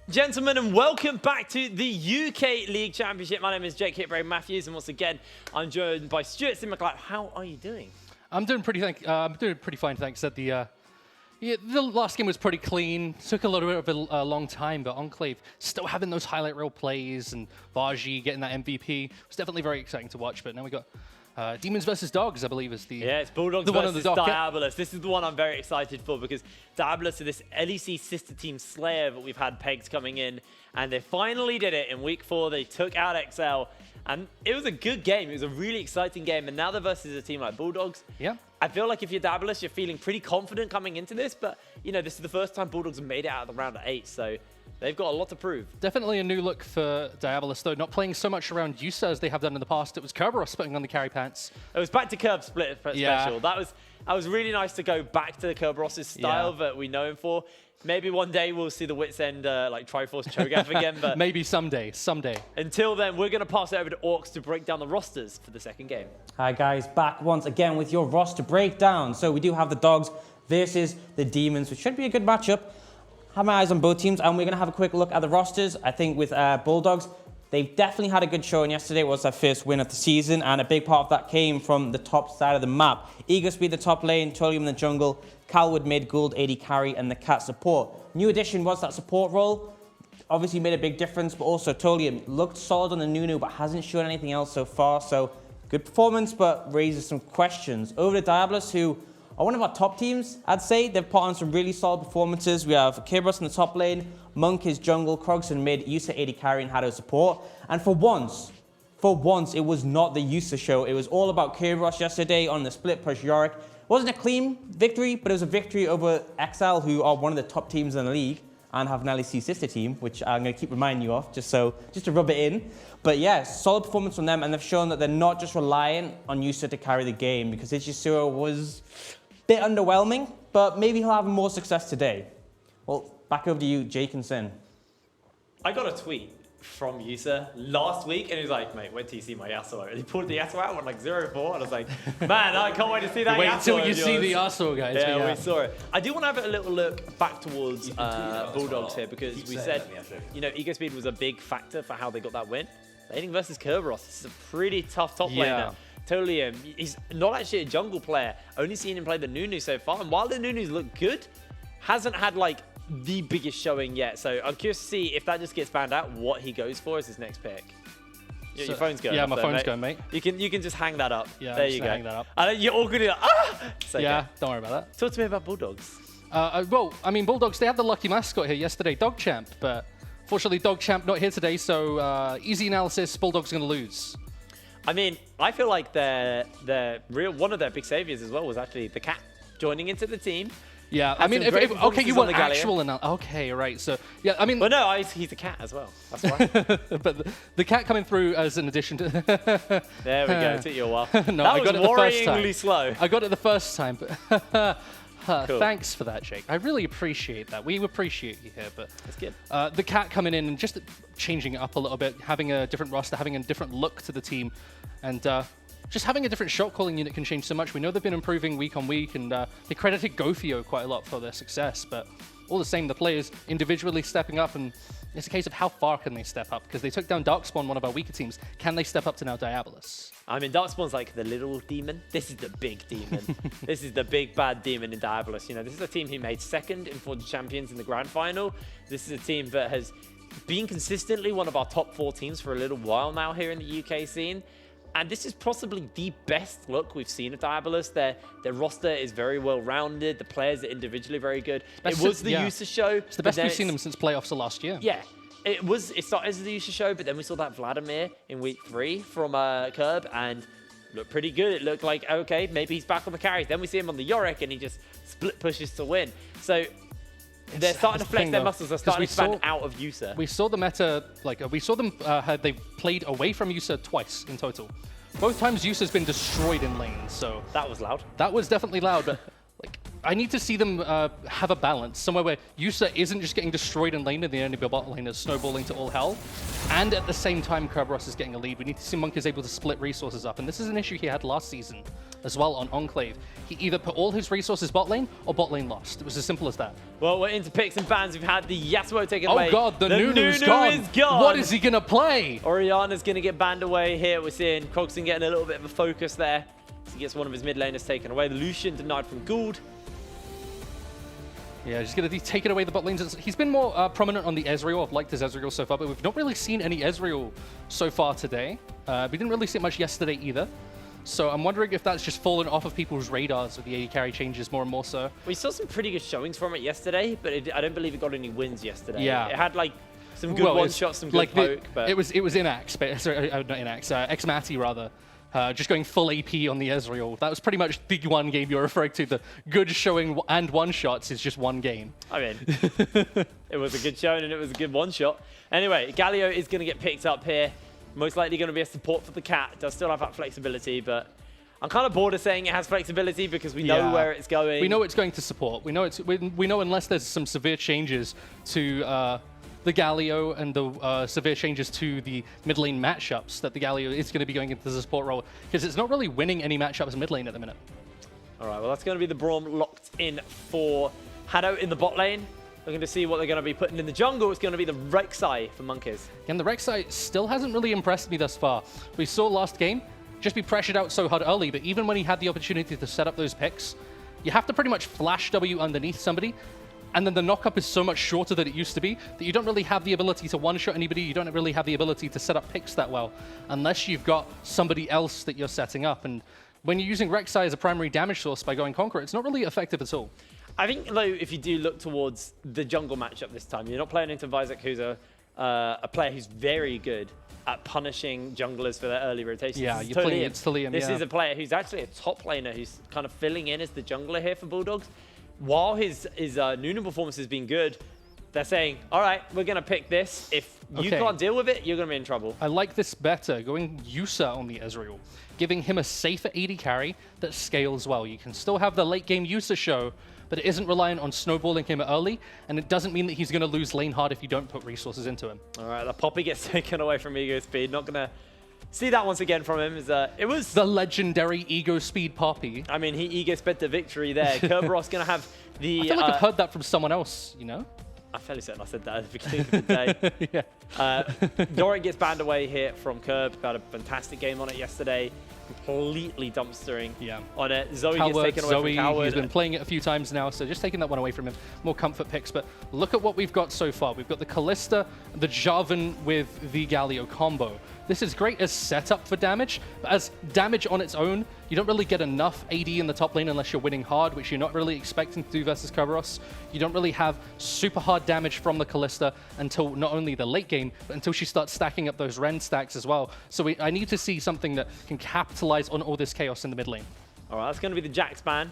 Speaker 1: Gentlemen, and welcome back to the UK League Championship. My name is Jake Hitbrain Matthews, and once again, I'm joined by Stuart Simcliffe. How are you doing?
Speaker 2: I'm doing pretty fine, thanks. That the last game was pretty clean. Took a little bit of a long time, but Enclave still having those highlight reel plays and Baji getting that MVP was definitely very exciting to watch. But now we got Demons versus Dogs, I believe, is the
Speaker 1: it's Bulldogs versus Diabolus. This is the one I'm very excited for because Diabolus are this LEC sister team Slayer that we've had pegged coming in, and they finally did it in week 4. They took out XL, and it was a good game. It was a really exciting game, and now they're versus a team like Bulldogs.
Speaker 2: Yeah.
Speaker 1: I feel like if you're Diabolus, you're feeling pretty confident coming into this, but you know, this is the first time Bulldogs have made it out of the round of 8, so they've got a lot to prove. Definitely
Speaker 2: a new look for Diabolus, though. Not playing so much around Yusa as they have done in the past. It was Kerberos putting on the carry pants.
Speaker 1: It was back to Curb split special. That was really nice to go back to the Kerberos' style that we know him for. Maybe one day we'll see the Wits End like Triforce Cho'Gath again, but
Speaker 2: maybe someday.
Speaker 1: Until then, we're going to pass it over to Orcs to break down the rosters for the second game.
Speaker 3: Hi guys, back once again with your roster breakdown. So we do have the Dogs versus the Demons, which should be a good matchup. Have my eyes on both teams, and we're going to have a quick look at the rosters. I think with Bulldogs, they've definitely had a good showing yesterday. It was their first win of the season, and a big part of that came from the top side of the map. Eagospeed the top lane, Tolium in the jungle, Calwood mid, Gould AD carry, and the Cat support. New addition was that support role. Obviously made a big difference, but also Tolium looked solid on the Nunu, but hasn't shown anything else so far. So good performance, but raises some questions. Over to Diabolus, who are one of our top teams, I'd say. They've put on some really solid performances. We have Kerberos in the top lane, Monk is jungle, Krogs in mid, Yusa AD carry, and Hado support. And for once, it was not the Yusa show. It was all about Kerberos yesterday on the split push Yorick. It wasn't a clean victory, but it was a victory over XL, who are one of the top teams in the league and have an LEC sister team, which I'm going to keep reminding you of, just to rub it in. But yeah, solid performance from them, and they've shown that they're not just reliant on Yusa to carry the game, because Ichisuo was bit underwhelming, but maybe he'll have more success today. Well, back over to you, Jake and Sin.
Speaker 1: I got a tweet from Yusa last week, and he was like, mate, wait till you see my Yasuo. And he pulled the Yasuo out on like 0-4, and I was like, man, I can't wait to see that
Speaker 2: wait
Speaker 1: Yasuo.
Speaker 2: until you see the Yasuo, guys.
Speaker 1: Yeah, we saw it. I do want to have a little look back towards Bulldogs here, because we said, you know, Eagospeed was a big factor for how they got that win. Laning versus Kerberos, this is a pretty tough top laner. Totally, he's not actually a jungle player. Only seen him play the Nunu so far, and while the Nunus look good, hasn't had like the biggest showing yet. So I'm curious to see if that just gets found out, what he goes for as his next pick. Your phone's going.
Speaker 2: Yeah, my phone's going, mate.
Speaker 1: You can just hang that up.
Speaker 2: Yeah,
Speaker 1: there you go.
Speaker 2: Hang that up.
Speaker 1: And you're all gonna
Speaker 2: yeah, don't worry about that.
Speaker 1: Talk to me about Bulldogs.
Speaker 2: Well, I mean, Bulldogs, they had the lucky mascot here yesterday, Dog Champ, but fortunately Dog Champ not here today, so easy analysis, Bulldogs gonna lose.
Speaker 1: I mean, I feel like one of their big saviors as well was actually the Cat joining into the team.
Speaker 2: Yeah, I mean, okay, you want actual analysis. Okay, right. So, yeah, I mean...
Speaker 1: Well, no, he's a Cat as well. That's right.
Speaker 2: But the Cat coming through as an addition to...
Speaker 1: There we go. It took you a while.
Speaker 2: No,
Speaker 1: I
Speaker 2: got it the first time.
Speaker 1: Worryingly slow.
Speaker 2: I got it the first time, but...
Speaker 1: Cool.
Speaker 2: Thanks for that, Jake. I really appreciate that. We appreciate you here, but...
Speaker 1: That's good.
Speaker 2: The Cat coming in and just changing it up a little bit, having a different roster, having a different look to the team, and... just having a different shot calling unit can change so much. We know they've been improving week on week, and they credited Gofio quite a lot for their success, but all the same, the players individually stepping up, and it's a case of how far can they step up, because they took down Darkspawn, one of our weaker teams. Can they step up to now Diabolus?
Speaker 1: I mean, Darkspawn's like the little demon. This is the big demon. This is the big bad demon in Diabolus. You know, this is a team who made second in Forge Champions in the grand final. This is a team that has been consistently one of our top 4 teams for a little while now here in the UK scene. And this is possibly the best look we've seen of Diabolus. Their roster is very well-rounded. The players are individually very good. It was the Yusa show.
Speaker 2: It's the best we've seen them since playoffs of last year.
Speaker 1: Yeah. It started as the Yusa show, but then we saw that Vladimir in week 3 from Curb, and looked pretty good. It looked like, okay, maybe he's back on the carries. Then we see him on the Yorick, and he just split pushes to win. So they're starting to flex their muscles. They're starting to expand out of Yusa.
Speaker 2: We saw the meta, we saw them, they played away from Yusa twice in total. Both times Yusa's been destroyed in lane, so...
Speaker 1: That was loud.
Speaker 2: That was definitely loud, but I need to see them have a balance, somewhere where Yusa isn't just getting destroyed in lane and the enemy bot lane is snowballing to all hell, and at the same time Kerberos is getting a lead. We need to see Monk is able to split resources up, and this is an issue he had last season. as well on Enclave. He either put all his resources bot lane or bot lane lost. It was as simple as that.
Speaker 1: Well, we're into picks and bans. We've had the Yasuo taken away.
Speaker 2: Oh god, the Nunu's
Speaker 1: Nunu
Speaker 2: gone.
Speaker 1: is gone.
Speaker 2: What is he gonna play?
Speaker 1: Orianna's going to get banned away here. We're seeing Krogston getting a little bit of a focus there. He gets one of his mid laners taken away. The Lucian denied from Gould.
Speaker 2: Yeah, he's going to be taking away the bot lanes. He's been more prominent on the Ezreal. I've liked his Ezreal so far, but we've not really seen any Ezreal so far today. We didn't really see it much yesterday either. So I'm wondering if that's just fallen off of people's radars with the AD carry changes more and more so.
Speaker 1: We saw some pretty good showings from it yesterday, but I don't believe it got any wins yesterday.
Speaker 2: Yeah.
Speaker 1: It had like some good one-shots, some good
Speaker 2: like
Speaker 1: poke. But
Speaker 2: it was in Axe, but sorry, not in Axe, Xmati rather. Just going full AP on the Ezreal. That was pretty much the one game you're referring to. The good showing and one-shots is just one game.
Speaker 1: I mean, it was a good showing and it was a good one-shot. Anyway, Galio is going to get picked up here. Most likely going to be a support for the cat. Does still have that flexibility, but I'm kind of bored of saying it has flexibility because we know where it's going.
Speaker 2: We know it's going to support. We know unless there's some severe changes to the Galio and the severe changes to the mid lane matchups, that the Galio is going to be going into the support role, because it's not really winning any matchups mid lane at the minute.
Speaker 1: All right, well, that's going to be the Braum locked in for Hado in the bot lane. Looking to see what they're going to be putting in the jungle. It's going to be the Rek'Sai for Monkeys.
Speaker 2: And the Rek'Sai still hasn't really impressed me thus far. We saw last game just be pressured out so hard early, but even when he had the opportunity to set up those picks, you have to pretty much flash W underneath somebody, and then the knockup is so much shorter than it used to be that you don't really have the ability to one-shot anybody, you don't really have the ability to set up picks that well, unless you've got somebody else that you're setting up. And when you're using Rek'Sai as a primary damage source by going Conqueror, it's not really effective at all.
Speaker 1: I think, though, if you do look towards the jungle matchup this time, you're not playing into Visek, who's a player who's very good at punishing junglers for their early rotations.
Speaker 2: Yeah, you're playing against Liam.
Speaker 1: This is a player who's actually a top laner who's kind of filling in as the jungler here for Bulldogs. While his Nunu performance has been good, they're saying, all right, we're going to pick this. If you can't deal with it, you're going to be in trouble.
Speaker 2: I like this better, going Yusa on the Ezreal, giving him a safer AD carry that scales well. You can still have the late game Yusa show, but it isn't reliant on snowballing him early, and it doesn't mean that he's going to lose lane hard if you don't put resources into him.
Speaker 1: All right, the Poppy gets taken away from Ego Speed. Not going to see that once again from him. It was
Speaker 2: the legendary Ego Speed Poppy.
Speaker 1: I mean, he Ego sped the victory there. Kerberos going to have the...
Speaker 2: I feel like I've heard that from someone else, you know?
Speaker 1: I'm fairly certain I said that at the beginning of the day.
Speaker 2: Yeah.
Speaker 1: Doric gets banned away here from Curb. Got a fantastic game on it yesterday. Completely dumpstering on it. Zoe gets taken away from Coward.
Speaker 2: He's been playing it a few times now, so just taking that one away from him. More comfort picks, but look at what we've got so far. We've got the Kalista, the Jarvan with the Galio combo. This is great as setup for damage, but as damage on its own, you don't really get enough AD in the top lane unless you're winning hard, which you're not really expecting to do versus Kerberos. You don't really have super hard damage from the Kalista until not only the late game, but until she starts stacking up those Ren stacks as well. So I need to see something that can capitalize on all this chaos in the mid lane.
Speaker 1: All right, that's going to be the Jax ban.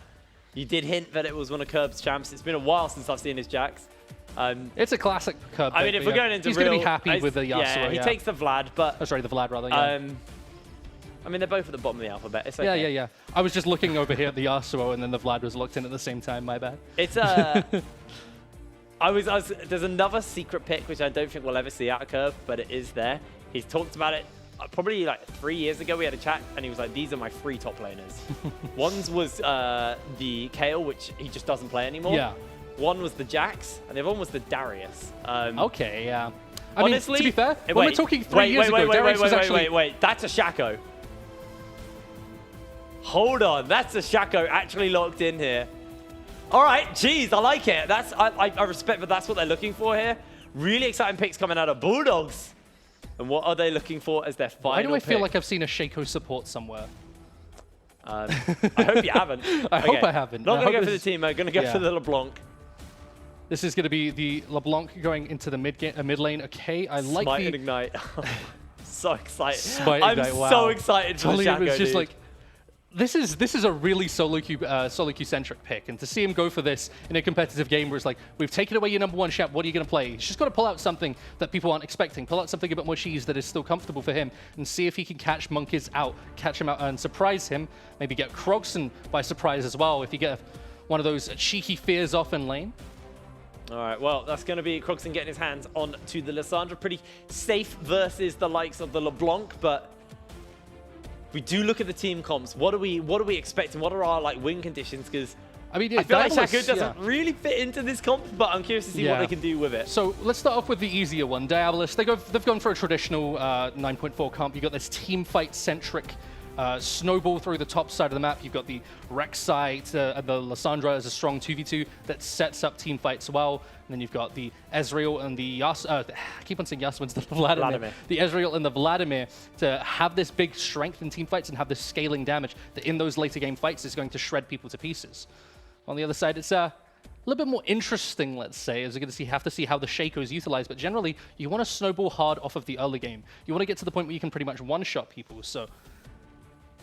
Speaker 1: You did hint that it was one of Kerb's champs. It's been a while since I've seen his Jax.
Speaker 2: It's a classic Kerb.
Speaker 1: I mean, if we're going into
Speaker 2: he's going to be happy with the Yasuo.
Speaker 1: Yeah, he takes the Vlad, but...
Speaker 2: Oh, sorry, the Vlad, rather,
Speaker 1: I mean, they're both at the bottom of the alphabet. It's okay.
Speaker 2: Yeah. I was just looking over here at the Yasuo, and then the Vlad was locked in at the same time. My bad.
Speaker 1: It's there's another secret pick, which I don't think we'll ever see out of Kerb, but it is there. He's talked about it probably like 3 years ago. We had a chat, and he was like, these are my 3 top laners. One was the Kayle, which he just doesn't play anymore.
Speaker 2: Yeah.
Speaker 1: One was the Jax, and the other one was the Darius.
Speaker 2: Okay, yeah.
Speaker 1: Honestly,
Speaker 2: mean, to be fair, when we're talking 3 years ago, Darius was actually...
Speaker 1: Wait. That's a Shaco. Hold on. That's a Shaco actually locked in here. All right. Jeez, I like it. I respect that that's what they're looking for here. Really exciting picks coming out of Bulldogs. And what are they looking for as their final pick?
Speaker 2: Why do I feel like I've seen a Shaco support somewhere?
Speaker 1: I hope you haven't.
Speaker 2: I hope I haven't.
Speaker 1: Not going to go for the team. I'm going to go for the LeBlanc.
Speaker 2: This is going to be the LeBlanc going into the mid lane. Okay, I like
Speaker 1: Smite
Speaker 2: the...
Speaker 1: and Ignite. So excited.
Speaker 2: I'm
Speaker 1: so excited for the Shaco,
Speaker 2: was just
Speaker 1: dude.
Speaker 2: like, this is a really solo queue centric pick, and to see him go for this in a competitive game where it's like, we've taken away your #1 champ, what are you going to play? He's just got to pull out something that people aren't expecting, pull out something a bit more cheese that is still comfortable for him, and see if he can catch Monkeys out, catch him out and surprise him, maybe get Krogston by surprise as well if you get one of those cheeky fears off in lane.
Speaker 1: All right, well, that's going to be Krogston getting his hands on to the Lissandra. Pretty safe versus the likes of the LeBlanc, but if we do look at the team comps, what are we expecting? What are our like win conditions? Because
Speaker 2: I mean, yeah,
Speaker 1: I feel like
Speaker 2: Diabolus,
Speaker 1: Shaco doesn't really fit into this comp, but I'm curious to see what they can do with it.
Speaker 2: So let's start off with the easier one, Diabolus. They've gone for a traditional 9.4 comp. You've got this team fight centric snowball through the top side of the map. You've got the Rek'Sai and the Lissandra as a strong 2v2 that sets up team fights well. And then you've got the Ezreal and the I keep on saying Yasuo instead of Vladimir. The Ezreal and the Vladimir to have this big strength in team fights and have this scaling damage that in those later game fights is going to shred people to pieces. On the other side, it's a little bit more interesting, let's say, as we're going to have to see how the Shaco is utilized. But generally, you want to snowball hard off of the early game. You want to get to the point where you can pretty much one-shot people. So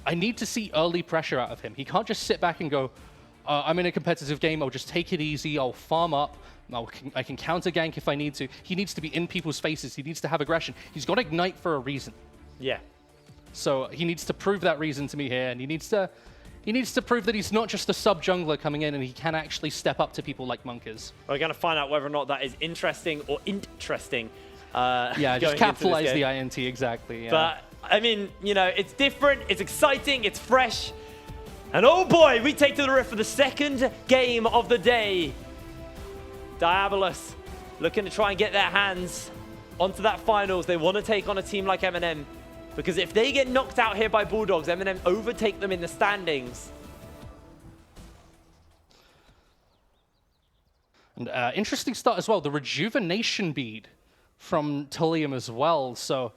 Speaker 2: I need to see early pressure out of him. He can't just sit back and go, I'm in a competitive game, I'll just take it easy, I'll farm up, I can counter gank if I need to. He needs to be in people's faces, he needs to have aggression. He's got Ignite for a reason.
Speaker 1: Yeah.
Speaker 2: So he needs to prove that reason to me here, and he needs to prove that he's not just a sub-jungler coming in and he can actually step up to people like Monk is.
Speaker 1: We're going to find out whether or not that is interesting or interesting.
Speaker 2: Yeah, just capitalize the INT, exactly. Yeah.
Speaker 1: But, I mean, you know, it's different, it's exciting, it's fresh. And oh boy, we take to the Rift for the second game of the day. Diabolus looking to try and get their hands onto that finals. They want to take on a team like M&M. Because if they get knocked out here by Bulldogs, M&M overtake them in the standings.
Speaker 2: And interesting start as well, the Rejuvenation Bead from Tullium as well. So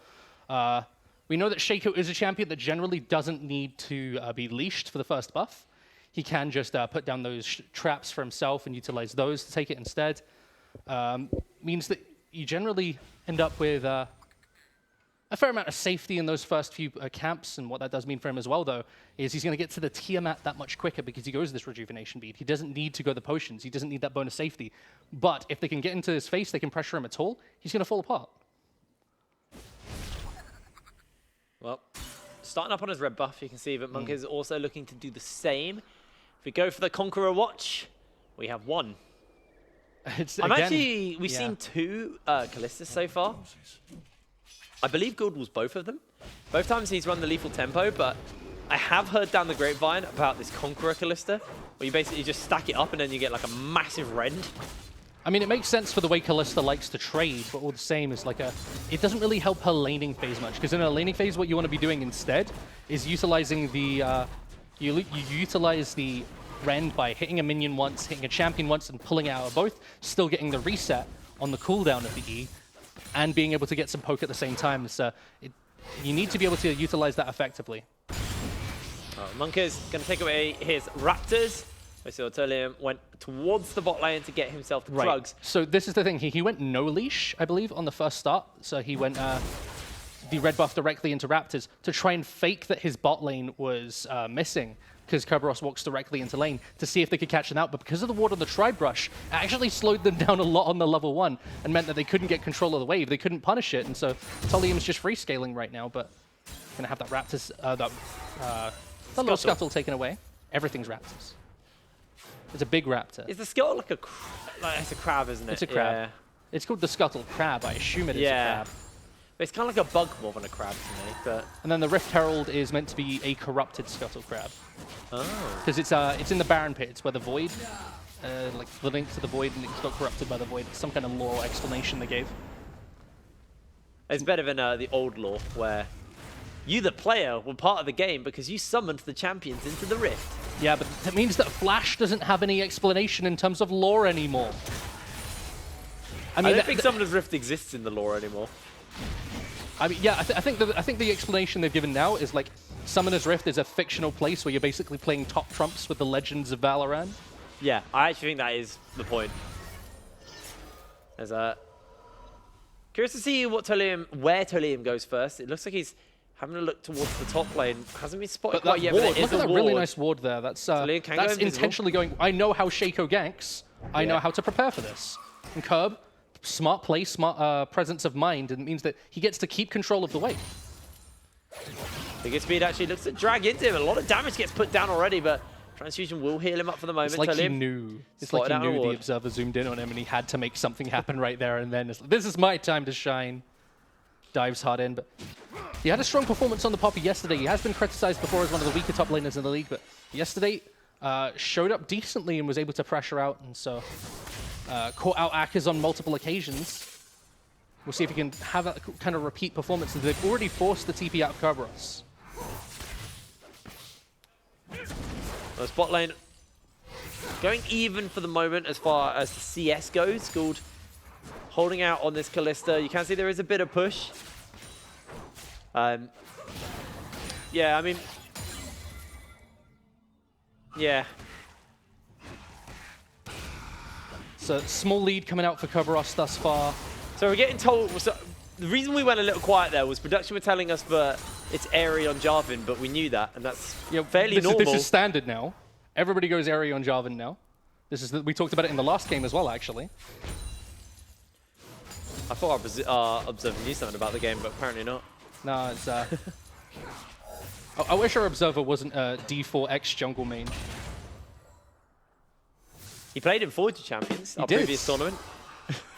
Speaker 2: we know that Shaco is a champion that generally doesn't need to be leashed for the first buff. He can just put down those traps for himself and utilize those to take it instead. Means that you generally end up with a fair amount of safety in those first few camps, and what that does mean for him as well, though, is he's going to get to the Tiamat that much quicker because he goes this Rejuvenation Bead. He doesn't need to go the potions. He doesn't need that bonus safety. But if they can get into his face, they can pressure him at all, he's going to fall apart.
Speaker 1: Well, starting up on his red buff, you can see that Monk is also looking to do the same. If we go for the Conqueror Watch, we have one. We've seen two Callistus so far. I believe Gould was both of them. Both times he's run the lethal tempo, but I have heard down the grapevine about this Conqueror Callista, where you basically just stack it up and then you get like a massive rend.
Speaker 2: I mean, it makes sense for the way Callista likes to trade, but all the same is like it doesn't really help her laning phase much, because in a laning phase, what you want to be doing instead is utilizing the, you utilize the rend by hitting a minion once, hitting a champion once, and pulling it out of both, still getting the reset on the cooldown of the E, and being able to get some poke at the same time. So you need to be able to utilize that effectively.
Speaker 1: Monk is going to take away his Raptors. We saw Tullium went towards the bot lane to get himself the drugs.
Speaker 2: So this is the thing. He went no leash, I believe, on the first start. So he went the red buff directly into Raptors to try and fake that his bot lane was missing, because Kerberos walks directly into lane to see if they could catch him out. But because of the ward on the Tribe Rush, it actually slowed them down a lot on the level 1 and meant that they couldn't get control of the wave. They couldn't punish it. And so Tullium's just free scaling right now, but going to have that Raptors, the little scuttle taken away. Everything's Raptors. It's a big raptor.
Speaker 1: Is the scuttle like it's a crab, isn't it?
Speaker 2: It's a crab. Yeah. It's called the scuttle crab. I assume it is a crab.
Speaker 1: But it's kind of like a bug more than a crab to me. But
Speaker 2: and then the Rift Herald is meant to be a corrupted scuttle crab.
Speaker 1: Oh.
Speaker 2: Because it's in the Baron Pit. It's where the Void, like the link to the Void, and it got corrupted by the Void. It's some kind of lore explanation they gave.
Speaker 1: It's better than the old lore where you, the player, were part of the game because you summoned the champions into the Rift.
Speaker 2: Yeah, but that means that Flash doesn't have any explanation in terms of lore anymore.
Speaker 1: I don't think Summoner's Rift exists in the lore anymore.
Speaker 2: I mean, yeah, I think the explanation they've given now is like Summoner's Rift is a fictional place where you're basically playing top trumps with the legends of Valorant.
Speaker 1: Yeah, I actually think that is the point. Curious to see where Tullium goes first. It looks like he's having a look towards the top lane. Hasn't been spotted quite yet, but there is
Speaker 2: look at that really nice ward there. That's
Speaker 1: intentionally
Speaker 2: going. I know how Shaco ganks. I know how to prepare for this. And Curb, smart play, smart presence of mind, and it means that he gets to keep control of the wave.
Speaker 1: Biggest speed actually looks to drag into him. A lot of damage gets put down already, but Transfusion will heal him up for the moment.
Speaker 2: It's like he knew. It's like he knew the Observer zoomed in on him and he had to make something happen right there and then. This is my time to shine. Dives hard in, but He had a strong performance on the Poppy yesterday. He has been criticized before as one of the weaker top laners in the league, but yesterday showed up decently and was able to pressure out, and so caught out Akers on multiple occasions. We'll see if he can have that kind of repeat performance. And they've already forced the TP out of Kerberos.
Speaker 1: The spot lane going even for the moment as far as the CS goes. Gould holding out on this Kalista. You can see there is a bit of push. Yeah, I mean, yeah.
Speaker 2: So small lead coming out for Kerberos thus far.
Speaker 1: So we're getting told, so the reason we went a little quiet there was production were telling us that it's Airy on Jarvan, but we knew that, and that's fairly normal.
Speaker 2: This is standard now. Everybody goes Airy on Jarvan now. We talked about it in the last game as well, actually.
Speaker 1: I thought our observer knew something about the game, but apparently not.
Speaker 2: No, it's I wish our observer wasn't a D4 X jungle main.
Speaker 1: He played in Forge Champions, our
Speaker 2: did.
Speaker 1: previous tournament.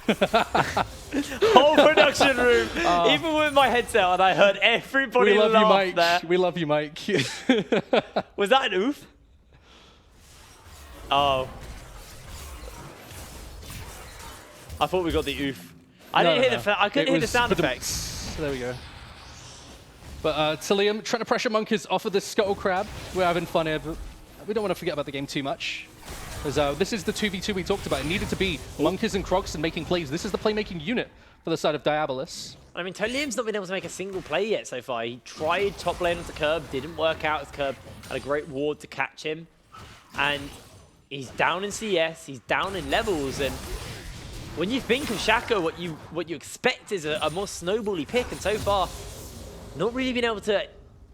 Speaker 1: Whole production room, even with my headset on, I heard everybody
Speaker 2: We love you,
Speaker 1: laugh
Speaker 2: Mike.
Speaker 1: there.
Speaker 2: We love you, Mike.
Speaker 1: Was that an oof? Oh. I thought we got the oof. I couldn't hear the sound effects.
Speaker 2: There we go. But Tillium trying to pressure Monkeys off of this Scuttle Crab. We're having fun here, but we don't want to forget about the game too much. Because this is the 2v2 we talked about. It needed to be Monkeys and Crocs and making plays. This is the playmaking unit for the side of Diabolus.
Speaker 1: I mean, Tolium's not been able to make a single play yet so far. He tried top lane onto Curb, didn't work out as Curb had a great ward to catch him. And he's down in CS, he's down in levels, and when you think of Shaco, what you expect is a more snowbally pick, and so far, not really been able to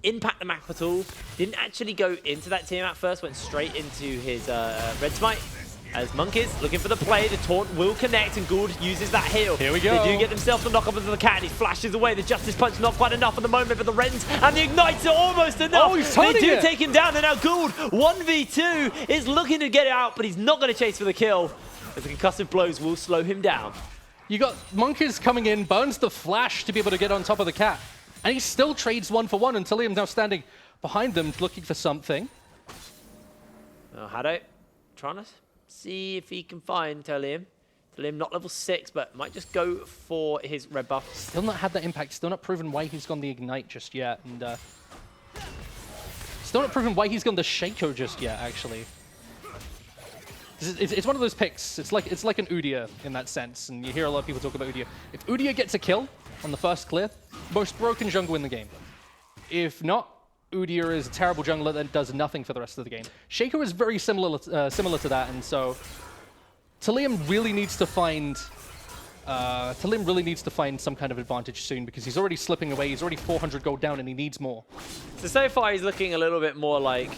Speaker 1: impact the map at all. Didn't actually go into that team at first, went straight into his red smite. As Monkeys looking for the play, the taunt will connect, and Gould uses that heal.
Speaker 2: Here we go.
Speaker 1: They do get themselves the knock up into the cat, and he flashes away. The Justice Punch not quite enough at the moment, but the Rends and the Ignites are almost enough.
Speaker 2: Oh, he's
Speaker 1: they do
Speaker 2: it.
Speaker 1: take him down, and now Gould, 1v2, is looking to get it out, but he's not going to chase for the kill, as the concussive blows will slow him down.
Speaker 2: You got Monkeys coming in, burns the flash to be able to get on top of the cat. And he still trades 1-for-1 until Tillium's now standing behind them looking for something.
Speaker 1: Hado trying to see if he can find Tillium. Tillium not level 6, but might just go for his red buff.
Speaker 2: Still not had that impact, still not proven why he's gone the Ignite just yet. And still not proven why he's gone the Shaco just yet, actually. It's one of those picks. It's like an Udyr in that sense, and you hear a lot of people talk about Udyr. If Udyr gets a kill on the first clear, most broken jungle in the game. If not, Udyr is a terrible jungler that does nothing for the rest of the game. Shaco is very similar to that, and so Tillium really needs to find some kind of advantage soon, because he's already slipping away. He's already 400 gold down, and he needs more.
Speaker 1: So far he's looking a little bit more like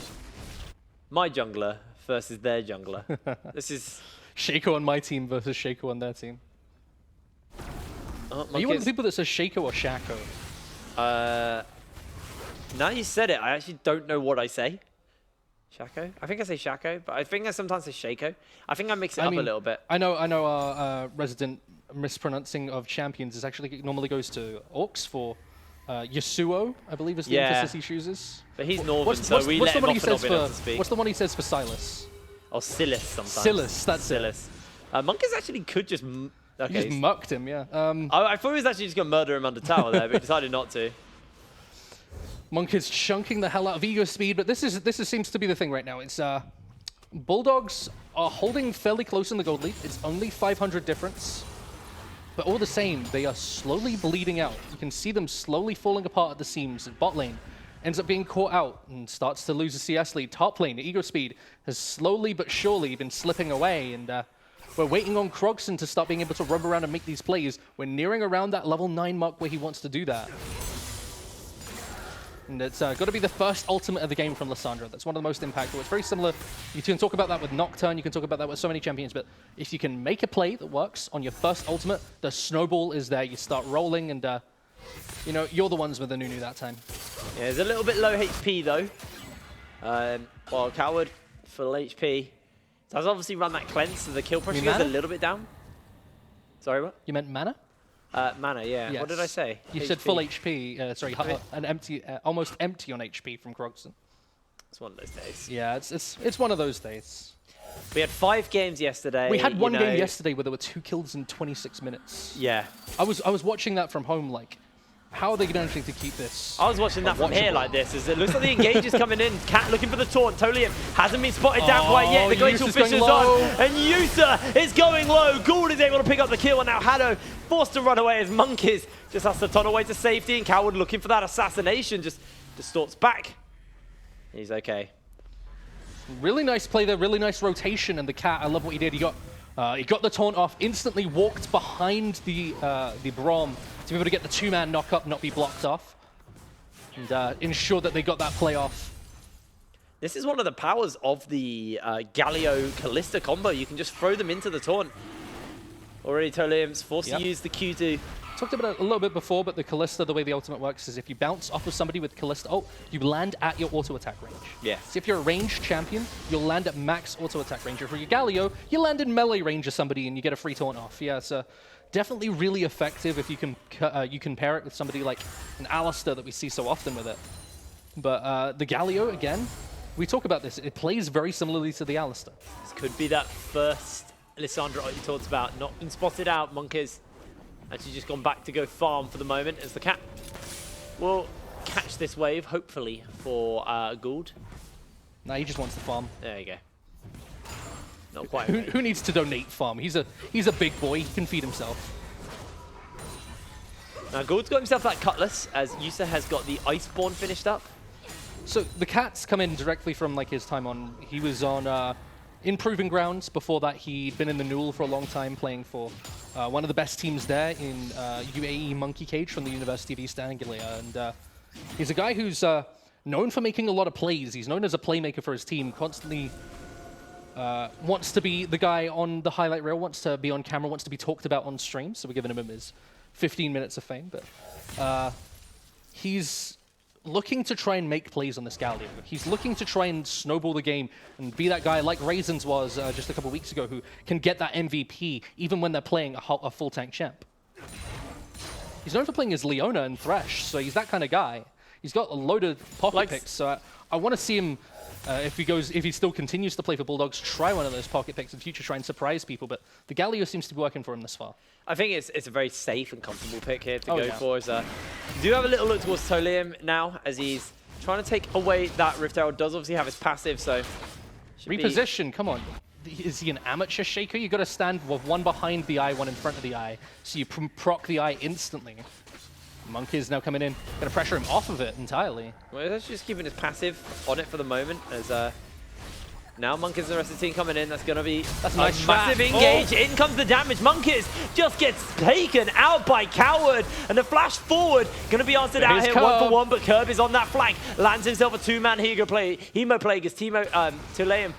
Speaker 1: my jungler versus their jungler. This is
Speaker 2: Shaco on my team versus Shaco on their team. Are you one of the people that says Shaco or Shaco?
Speaker 1: Now you said it, I actually don't know what I say. Shaco? I think I say Shaco, but I think I sometimes say Shaco. I think I mix it up a little bit.
Speaker 2: I know our resident mispronouncing of champions is actually normally goes to Orcs for Yasuo, I believe is the emphasis he chooses.
Speaker 1: But he's Northern, so we let him off and not being able to speak.
Speaker 2: What's the one he says for Silas?
Speaker 1: Or Silas sometimes.
Speaker 2: Silas, that's
Speaker 1: Silas. Monkeys actually could just...
Speaker 2: Okay. He just mucked him, yeah.
Speaker 1: I thought he was actually just going to murder him under tower there, but he decided not to.
Speaker 2: Monkeys chunking the hell out of ego speed, but this seems to be the thing right now. It's Bulldogs are holding fairly close in the gold lead. It's only 500 difference. But all the same, they are slowly bleeding out. You can see them slowly falling apart at the seams. Bot lane ends up being caught out and starts to lose a CS lead. Top lane, ego speed, has slowly but surely been slipping away, and we're waiting on Krogson to start being able to rub around and make these plays. We're nearing around that level 9 mark where he wants to do that. And it's got to be the first ultimate of the game from Lissandra. That's one of the most impactful. It's very similar. You can talk about that with Nocturne. You can talk about that with so many champions. But if you can make a play that works on your first ultimate, the snowball is there. You start rolling, and you know, you're the ones with the Nunu that time.
Speaker 1: Yeah, he's a little bit low HP though. Well, Coward full HP. Does obviously run that cleanse, so the kill pressure goes a little bit down. Sorry, what?
Speaker 2: You meant mana?
Speaker 1: Mana, yeah.
Speaker 2: Yes.
Speaker 1: What did I say?
Speaker 2: You said full HP. Sorry, an empty, almost empty on HP from Krogson.
Speaker 1: It's one of those days.
Speaker 2: Yeah, it's one of those days.
Speaker 1: We had 5 games yesterday.
Speaker 2: We had one game yesterday where there were 2 kills in 26 minutes.
Speaker 1: Yeah.
Speaker 2: I was watching that from home, like, how are they going to keep this?
Speaker 1: I was watching that from here like this, as it looks like the engage is coming in. Cat looking for the taunt. Tolium hasn't been spotted down quite yet. The Glacial
Speaker 2: Yusa's
Speaker 1: Fish is
Speaker 2: going low.
Speaker 1: on, and Yusa is going low. Gould is able to pick up the kill, and now Hado forced to run away as Monkeys just has to ton away to safety, and Coward looking for that assassination, just distorts back. He's okay.
Speaker 2: Really nice play there, really nice rotation, and the Cat, I love what he did. He got the taunt off, instantly walked behind the Braum to be able to get the 2-man knock up, not be blocked off, and ensure that they got that play off.
Speaker 1: This is one of the powers of the Galio-Callista combo. You can just throw them into the taunt. Already Tolium's forced to use the Q2.
Speaker 2: Talked about it a little bit before, but the Callista, the way the ultimate works is if you bounce off of somebody with Callista, you land at your auto attack range.
Speaker 1: Yeah.
Speaker 2: So if you're a ranged champion, you'll land at max auto attack range. Or for your Galio, you land in melee range of somebody and you get a free taunt off. Yeah, it's definitely really effective if you can you compare it with somebody like an Alistair that we see so often with it. But the Galio, again, we talk about this. It plays very similarly to the Alistair.
Speaker 1: This could be that first Lissandra you talked about. Not been spotted out. Monkeys actually just gone back to go farm for the moment as the Cat will catch this wave, hopefully, for Gould.
Speaker 2: No, he just wants to farm.
Speaker 1: There you go. Not quite.
Speaker 2: Who needs to donate farm? He's a big boy. He can feed himself.
Speaker 1: Now Gould's got himself that Cutlass as Yusa has got the Iceborne finished up.
Speaker 2: So the Cat's come in directly from like his time on. He was on in Proving Grounds. Before that, he'd been in the Newell for a long time, playing for one of the best teams there in UAE Monkey Cage from the University of East Anglia. And he's a guy who's known for making a lot of plays. He's known as a playmaker for his team, constantly wants to be the guy on the highlight reel, wants to be on camera, wants to be talked about on stream. So we're giving him his 15 minutes of fame. But he's looking to try and make plays on this Galio. He's looking to try and snowball the game and be that guy like Raisins was just a couple weeks ago, who can get that MVP even when they're playing a full tank champ. He's known for playing as Leona and Thresh, so he's that kind of guy. He's got a load of pocket picks, so I want to see him, if he still continues to play for Bulldogs, try one of those pocket picks in future, try and surprise people, but the Galio seems to be working for him this far.
Speaker 1: I think it's a very safe and comfortable pick here to go for. Do have a little look towards Tolium now as he's trying to take away that Rift Herald. Does obviously have his passive, so
Speaker 2: reposition. Come on, is he an amateur shaker? You got to stand with one behind the eye, one in front of the eye, so you proc the eye instantly. Monkey's now coming in, gonna pressure him off of it entirely.
Speaker 1: Well, that's just keeping his passive on it for the moment as now Monkeys and the rest of the team coming in. That's going to be a
Speaker 2: nice
Speaker 1: massive engage. In comes the damage. Monkeys just gets taken out by Coward. And the flash forward going to be answered out here 1-for-1. But Curb is on that flank. Lands himself a 2-man Hemo play as Tolium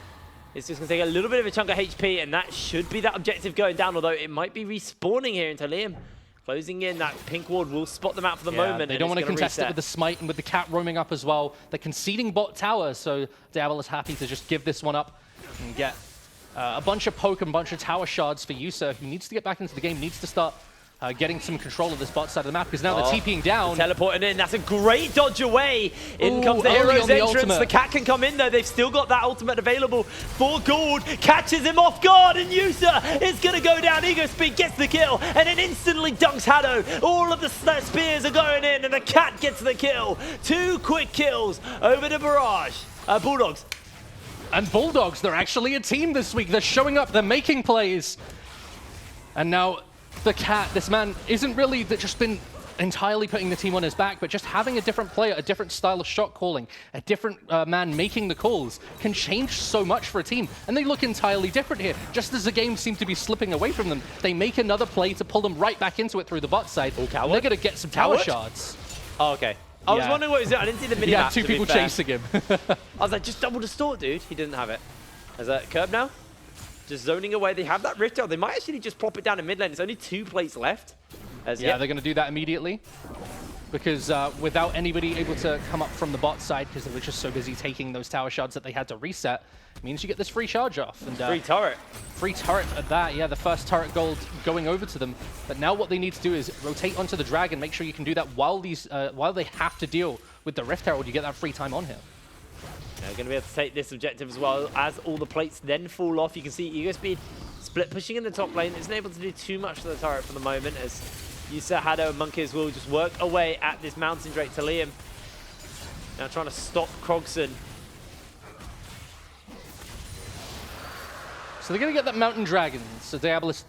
Speaker 1: is just going to take a little bit of a chunk of HP. And that should be that objective going down. Although it might be respawning here in Tolium. Closing in, that pink ward will spot them out for the moment.
Speaker 2: They don't want to contest it with the smite and with the Cat roaming up as well. They're conceding bot tower, so Diablo is happy to just give this one up and get a bunch of poke and a bunch of tower shards for Yusa, who needs to get back into the game, needs to start getting some control of this bot side of the map, because now they're TPing down.
Speaker 1: Teleporting in, that's a great dodge away. In comes the hero's entrance. The Cat can come in though, they've still got that ultimate available for Gould. Catches him off guard, and Yusa is going to go down. Ego Speed gets the kill, and then instantly dunks Hado. All of the spears are going in, and the Cat gets the kill. 2 quick kills over the Barrage. Bulldogs.
Speaker 2: And Bulldogs, they're actually a team this week. They're showing up, they're making plays. And now the Cat, this man, isn't really just been entirely putting the team on his back, but just having a different player, a different style of shot calling, a different man making the calls can change so much for a team. And they look entirely different here. Just as the game seemed to be slipping away from them, they make another play to pull them right back into it through the bot side. They're going to get some tower shards.
Speaker 1: Oh, okay. I was wondering what he was doing. I didn't see the mini map.
Speaker 2: 2 people chasing him.
Speaker 1: I was like, just double distort, dude. He didn't have it. Is that Curb now? Just zoning away. They have that Rift Herald. They might actually just plop it down in mid lane. There's only 2 plates left.
Speaker 2: They're going to do that immediately. because without anybody able to come up from the bot side, because they were just so busy taking those tower shards that they had to reset, means you get this free charge off. And,
Speaker 1: free turret.
Speaker 2: Free turret at that, yeah, the first turret gold going over to them. But now what they need to do is rotate onto the dragon, make sure you can do that while they have to deal with the Rift Herald. You get that free time on here.
Speaker 1: They're going to be able to take this objective as well as all the plates then fall off. You can see Ego Speed split pushing in the top lane. Isn't able to do too much to the turret for the moment as Yusa, Hado, and Monkeys will just work away at this Mountain Drake to Liam. Now trying to stop Krogson.
Speaker 2: So they're going to get that Mountain Dragon. So Diabolus,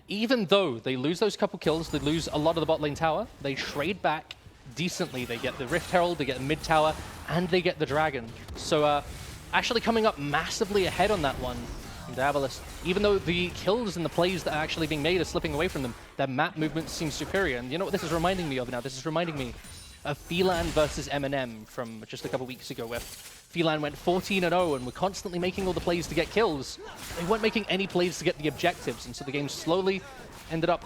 Speaker 2: even though they lose those couple kills, they lose a lot of the bot lane tower, they trade back decently. They get the Rift Herald, they get the mid tower, and they get the Dragon. So actually coming up massively ahead on that one. Diabolus, even though the kills and the plays that are actually being made are slipping away from them, their map movement seems superior. And you know what this is reminding me of now? This is reminding me of Phelan versus Eminem from just a couple weeks ago, where Phelan went 14-0 and were constantly making all the plays to get kills. They weren't making any plays to get the objectives, and so the game slowly ended up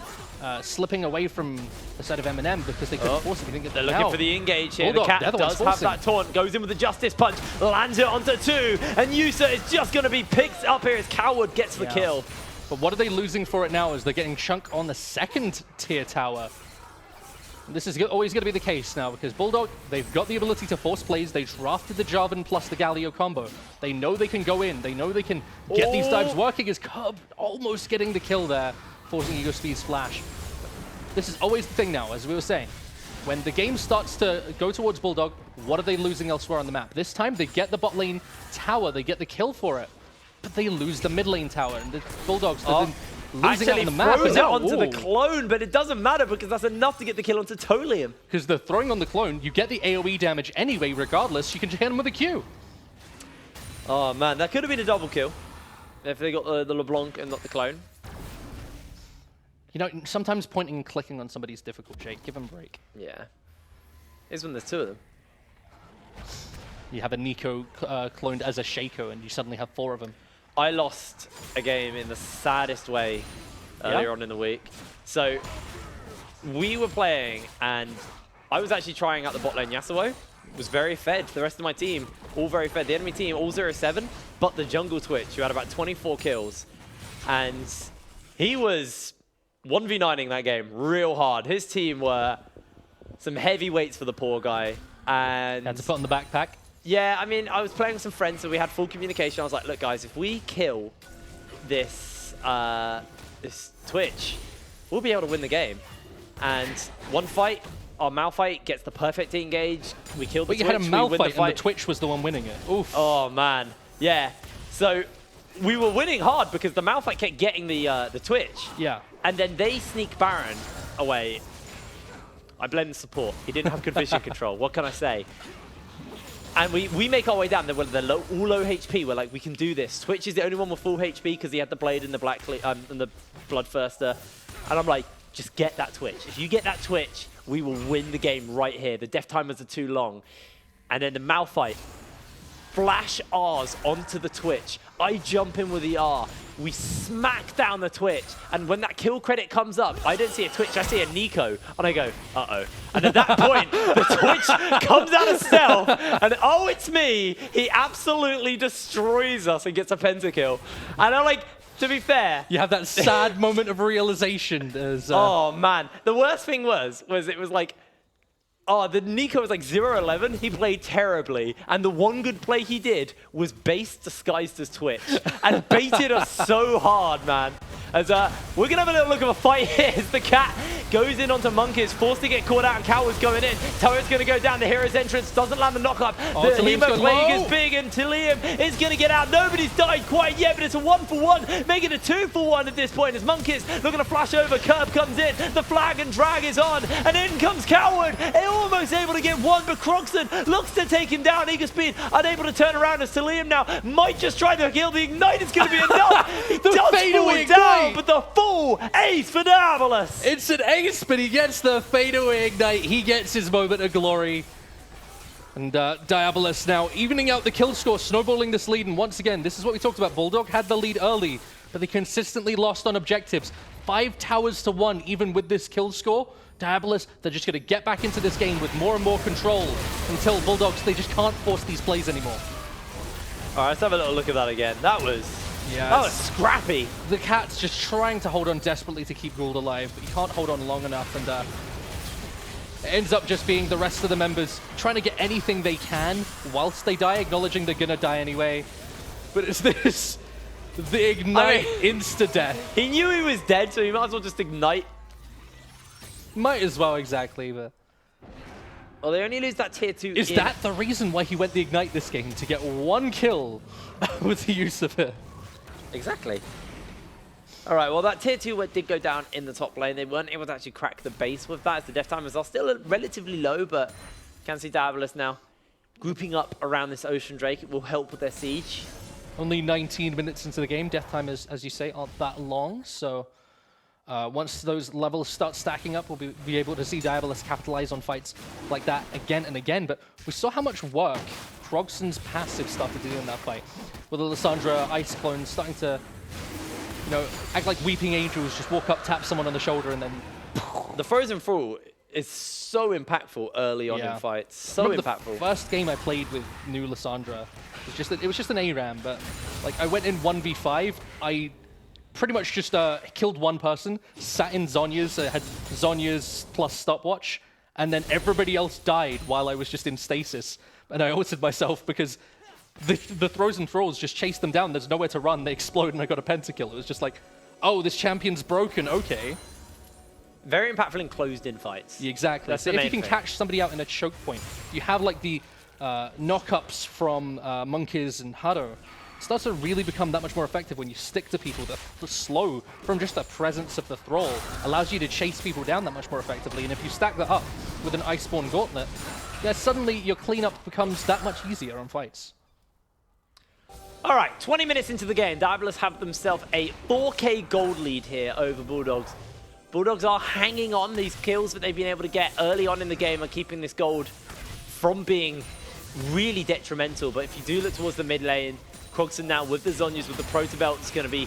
Speaker 2: slipping away from the side of Eminem because they couldn't force it. They didn't get
Speaker 1: They're looking for the engage here.
Speaker 2: Bulldog,
Speaker 1: the cat does have that taunt, goes in with the Justice Punch, lands it onto 2, and Yusa is just going to be picked up here as Coward gets the kill.
Speaker 2: But what are they losing for it now is they're getting chunk on the second tier tower. This is always going to be the case now because Bulldog, they've got the ability to force plays. They drafted the Jarvan plus the Galio combo. They know they can go in. They know they can get these dives working as Cub almost getting the kill there, forcing Ego Speed's flash. This is always the thing now, as we were saying. When the game starts to go towards Bulldog, what are they losing elsewhere on the map? This time, they get the bot lane tower. They get the kill for it. But they lose the mid lane tower. And the Bulldogs, they've been losing out on the map.
Speaker 1: Throws it onto the clone, but it doesn't matter because that's enough to get the kill onto Tolium.
Speaker 2: Because they're throwing on the clone, you get the AoE damage anyway, regardless. You can hit him with a Q.
Speaker 1: Oh man, that could have been a double kill if they got the LeBlanc and not the clone.
Speaker 2: You know, sometimes pointing and clicking on somebody is difficult, Jake. Give them a break.
Speaker 1: Yeah. Is when there's 2 of them.
Speaker 2: You have a Nico cloned as a Shaco, and you suddenly have 4 of them.
Speaker 1: I lost a game in the saddest way earlier on in the week. So we were playing, and I was actually trying out the bot lane Yasuo. It was very fed. The rest of my team, all very fed. The enemy team, all 0-7, but the jungle Twitch, who had about 24 kills. And he was 1v9ing that game real hard. His team were some heavyweights for the poor guy. And
Speaker 2: Had to put on the backpack.
Speaker 1: yeah, I mean, I was playing with some friends, so we had full communication. I was like, look, guys, if we kill this this Twitch, we'll be able to win the game. And one fight, our Malphite gets the perfect engage. We killed the
Speaker 2: But you
Speaker 1: Twitch.
Speaker 2: had a Malphite, and the Twitch was the one winning it. Oof.
Speaker 1: Oh, man. Yeah. So we were winning hard because the Malphite kept getting the Twitch.
Speaker 2: Yeah.
Speaker 1: And then they sneak Baron away. I blame the support. He didn't have good vision control. What can I say? And we make our way down. They're all low HP. We're like, we can do this. Twitch is the only one with full HP because he had the blade and the and the Bloodthirster. And I'm like, just get that Twitch. If you get that Twitch, we will win the game right here. The death timers are too long. And then the Malphite flash R's onto the Twitch. I jump in with the R. We smack down the Twitch. And when that kill credit comes up, I don't see a Twitch, I see a Nico. And I go, uh-oh. And at that point, the Twitch comes out of stealth. And oh, it's me. He absolutely destroys us and gets a pentakill. And I'm like, to be fair.
Speaker 2: You have that sad moment of realization. As,
Speaker 1: oh, man. The worst thing was it was like, oh, the Nico was like 0-11. He played terribly. And the one good play he did was base disguised as Twitch. And baited us so hard, man. As we're going to have a little look of a fight here as the cat goes in onto Monkeys, forced to get caught out, and Coward's going in. Turret's going to go down. The hero's entrance doesn't land the knock-up.
Speaker 2: Oh,
Speaker 1: the Hemo playing is big, and Tilium is going to get out. Nobody's died quite yet, but it's a 1-for-1, making a 2-for-1 at this point as Monkeys looking to flash over. Curb comes in. The flag and drag is on, and in comes Coward. Almost able to get one, but Croxton looks to take him down. Ego Speed unable to turn around as Tilium now might just try to kill. The Ignite is going to be enough. He does fall down, but the full ace for Diabolus.
Speaker 2: It's an ace, but he gets the fadeaway Ignite. He gets his moment of glory. And Diabolus now evening out the kill score, snowballing this lead. And once again, this is what we talked about. Bulldog had the lead early, but they consistently lost on objectives. 5 towers to 1, even with this kill score. Diabolus, they're just going to get back into this game with more and more control until Bulldogs, they just can't force these plays anymore.
Speaker 1: All right, let's have a little look at that again. That was scrappy.
Speaker 2: The Cat's just trying to hold on desperately to keep Gould alive, but he can't hold on long enough, and it ends up just being the rest of the members trying to get anything they can whilst they die, acknowledging they're gonna die anyway. But it's this, the ignite insta-death.
Speaker 1: He knew he was dead, so he might as well just ignite.
Speaker 2: Might as well, exactly, but...
Speaker 1: Well, they only lose that tier 2.
Speaker 2: Is that the reason why he went the ignite this game? To get 1 kill with the use of it?
Speaker 1: Exactly. All right, well, that tier 2 did go down in the top lane. They weren't able to actually crack the base with that, as the death timers are still relatively low, but you can see Diabolus now grouping up around this Ocean Drake. It will help with their siege.
Speaker 2: Only 19 minutes into the game. Death timers, as you say, aren't that long, so... once those levels start stacking up, we'll be able to see Diabolus capitalize on fights like that again and again. But we saw how much work Krogson's passive started to do in that fight. With the Lissandra Ice Clones starting to, you know, act like weeping angels, just walk up, tap someone on the shoulder, and then...
Speaker 1: The Frozen Fall is so impactful early on in fights. So impactful.
Speaker 2: The first game I played with new Lissandra, it was just an ARAM, but like I went in 1v5, I pretty much just killed 1 person, sat in Zhonya's, had Zhonya's plus stopwatch, and then everybody else died while I was just in stasis. And I ulted myself because the throws and thralls just chased them down. There's nowhere to run. They explode, and I got a pentakill. It was just like, oh, this champion's broken. Okay.
Speaker 1: Very impactful in closed-in fights.
Speaker 2: Exactly. So if you can catch somebody out in a choke point, you have like the knock-ups from Monkeys and Hado. It starts to really become that much more effective when you stick to people. The slow from just the presence of the thrall allows you to chase people down that much more effectively. And if you stack that up with an Iceborne Gauntlet, yeah, suddenly your cleanup becomes that much easier on fights.
Speaker 1: All right, 20 minutes into the game, Diabolus have themselves a 4K gold lead here over Bulldogs. Bulldogs are hanging on. These kills that they've been able to get early on in the game are keeping this gold from being really detrimental. But if you do look towards the mid lane, Krogson now with the Zhonyas, with the Proto Belt, is going to be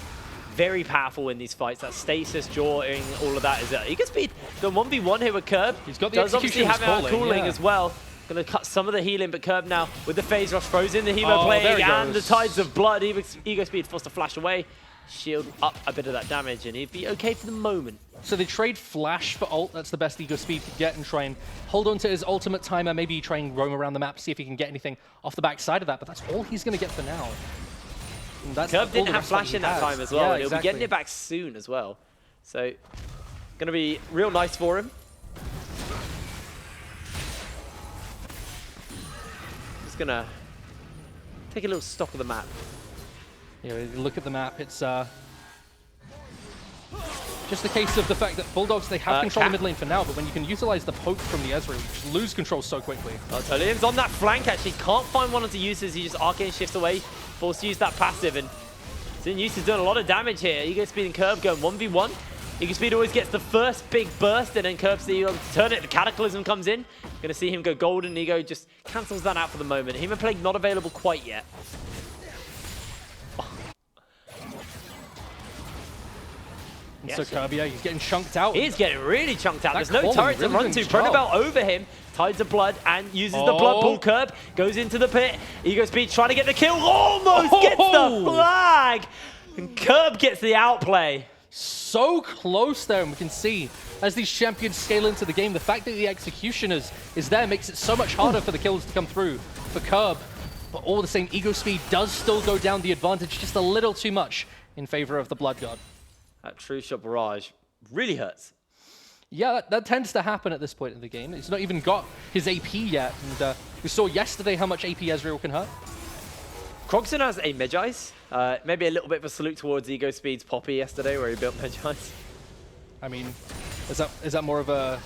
Speaker 1: very powerful in these fights. That stasis, jawing, all of that is it. Eager Speed, the 1v1 here with Curb.
Speaker 2: He's got the
Speaker 1: does obviously have cooling
Speaker 2: yeah.
Speaker 1: as well. Going to cut some of the healing, but Curb now with the phase rush throws in the Hemo Plague and the Tides of Blood. Ego Speed forced to flash away, shield up a bit of that damage, and he'd be okay for the moment.
Speaker 2: So they trade Flash for ult. That's the best Ego Speed could get, and try and hold on to his ultimate timer. Maybe try and roam around the map, see if he can get anything off the backside of that, but that's all he's going to get for now.
Speaker 1: Curb didn't have Flash in that time as well,
Speaker 2: yeah,
Speaker 1: and he'll be getting it back soon as well. So, going to be real nice for him. Just going to take a little stock of the map.
Speaker 2: Yeah, look at the map. It's just a case of the fact that Bulldogs, they have control of mid lane for now, but when you can utilize the poke from the Ezreal, you just lose control so quickly.
Speaker 1: Tolian's on that flank, actually. Can't find one of the uses. He just arcane shifts away, forced to use that passive, and Sin Use is doing a lot of damage here. Ego Speed and Curb going 1v1. Ego Speed always gets the first big burst, and then Curb's the turn it. The Cataclysm comes in. Going to see him go golden. Ego just cancels that out for the moment. Hemo Plague not available quite yet.
Speaker 2: So Curb, yeah, he's getting chunked out.
Speaker 1: He's getting really chunked out. There's no turret to run to. Proto Belt over him. Tides of Blood and uses the Blood Pool. Curb goes into the pit. Ego Speed trying to get the kill. Almost gets the flag. And Curb gets the outplay.
Speaker 2: So close there, and we can see as these champions scale into the game, the fact that the execution is there makes it so much harder for the kills to come through for Curb. But all the same, Ego Speed does still go down the advantage just a little too much in favor of the Blood God.
Speaker 1: That True Shot Barrage really hurts.
Speaker 2: Yeah, that tends to happen at this point in the game. He's not even got his AP yet, and we saw yesterday how much AP Ezreal can hurt.
Speaker 1: Krogson has a Medjais. Maybe a little bit of a salute towards Ego Speed's Poppy yesterday, where he built Medjais.
Speaker 2: I mean, is that more of a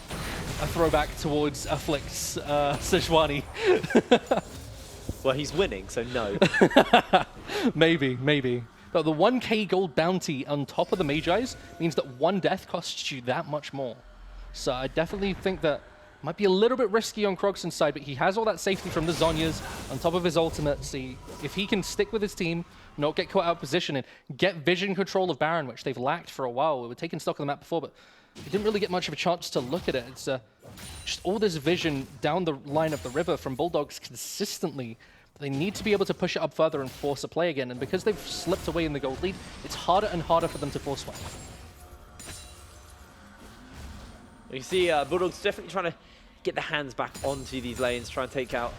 Speaker 2: throwback towards Afflict's Sejuani?
Speaker 1: Well, he's winning, so no.
Speaker 2: Maybe. But the 1k gold bounty on top of the Medjais means that one death costs you that much more. So I definitely think that might be a little bit risky on Krogson's side, but he has all that safety from the Zhonyas on top of his ultimate. See, if he can stick with his team, not get caught out of position, and get vision control of Baron, which they've lacked for a while. We were taking stock of the map before, but we didn't really get much of a chance to look at it. It's just all this vision down the line of the river from Bulldogs consistently. They need to be able to push it up further and force a play again, and because they've slipped away in the gold lead, it's harder and harder for them to force one.
Speaker 1: You see Bulldogs definitely trying to get the hands back onto these lanes, try and take out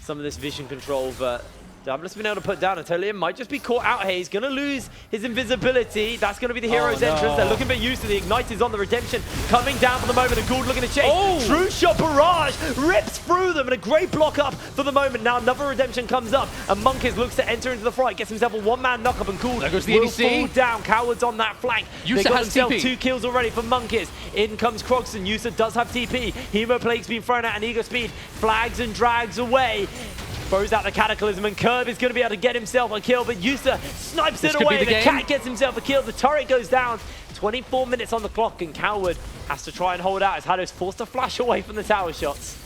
Speaker 1: some of this vision control, but Diablo's been able to put down Atelier. Might just be caught out here. He's going to lose his invisibility. That's going to be the hero's entrance. They're looking a bit used to the Ignite is on the Redemption. Coming down for the moment, and Gould looking to chase. True Shot Barrage rips through them, and a great block up for the moment. Now another Redemption comes up, and Monkeys looks to enter into the fight. Gets himself a one-man knock-up, and Gould
Speaker 2: will
Speaker 1: fall down. Cowards on that flank. They got themselves 2 kills already for Monkeys. In comes Croxton. Yusa does have TP. Hemoplague's been thrown out, and Ego Speed flags and drags away. Throws out the Cataclysm, and Curb is going to be able to get himself a kill, but Yusa snipes it away. The Cat gets himself a kill. The turret goes down. 24 minutes on the clock, and Coward has to try and hold out as Hado's forced to flash away from the tower shots.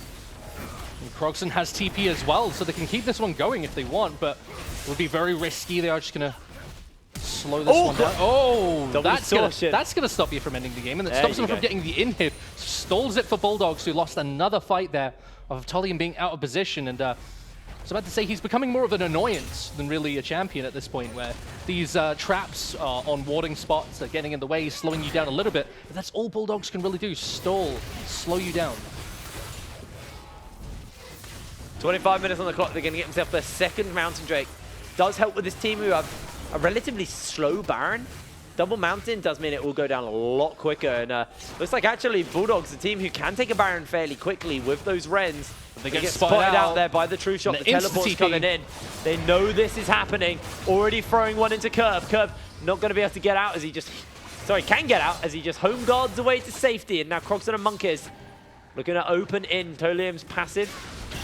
Speaker 2: And Croxton has TP as well, so they can keep this one going if they want, but it would be very risky. They are just going to slow this one down. Oh, that's going to stop you from ending the game, and it stops them from getting the inhib. Stalls it for Bulldogs, who lost another fight there of Tullium being out of position, and I was about to say, he's becoming more of an annoyance than really a champion at this point, where these traps on warding spots are getting in the way, slowing you down a little bit. But that's all Bulldogs can really do, stall, slow you down.
Speaker 1: 25 minutes on the clock, they're going to get themselves their second Mountain Drake. Does help with this team who have a relatively slow Baron. Double Mountain does mean it will go down a lot quicker, and looks like actually Bulldogs, the team who can take a Baron fairly quickly with those Rens. They get spotted out there by the True Shot. The teleport's coming in. They know this is happening. Already throwing one into Curb. Curb not going to be able to get out as he just... Sorry, can get out as he just home guards away to safety. And now Croxton and Monkeys looking to open in. Tolium's passive.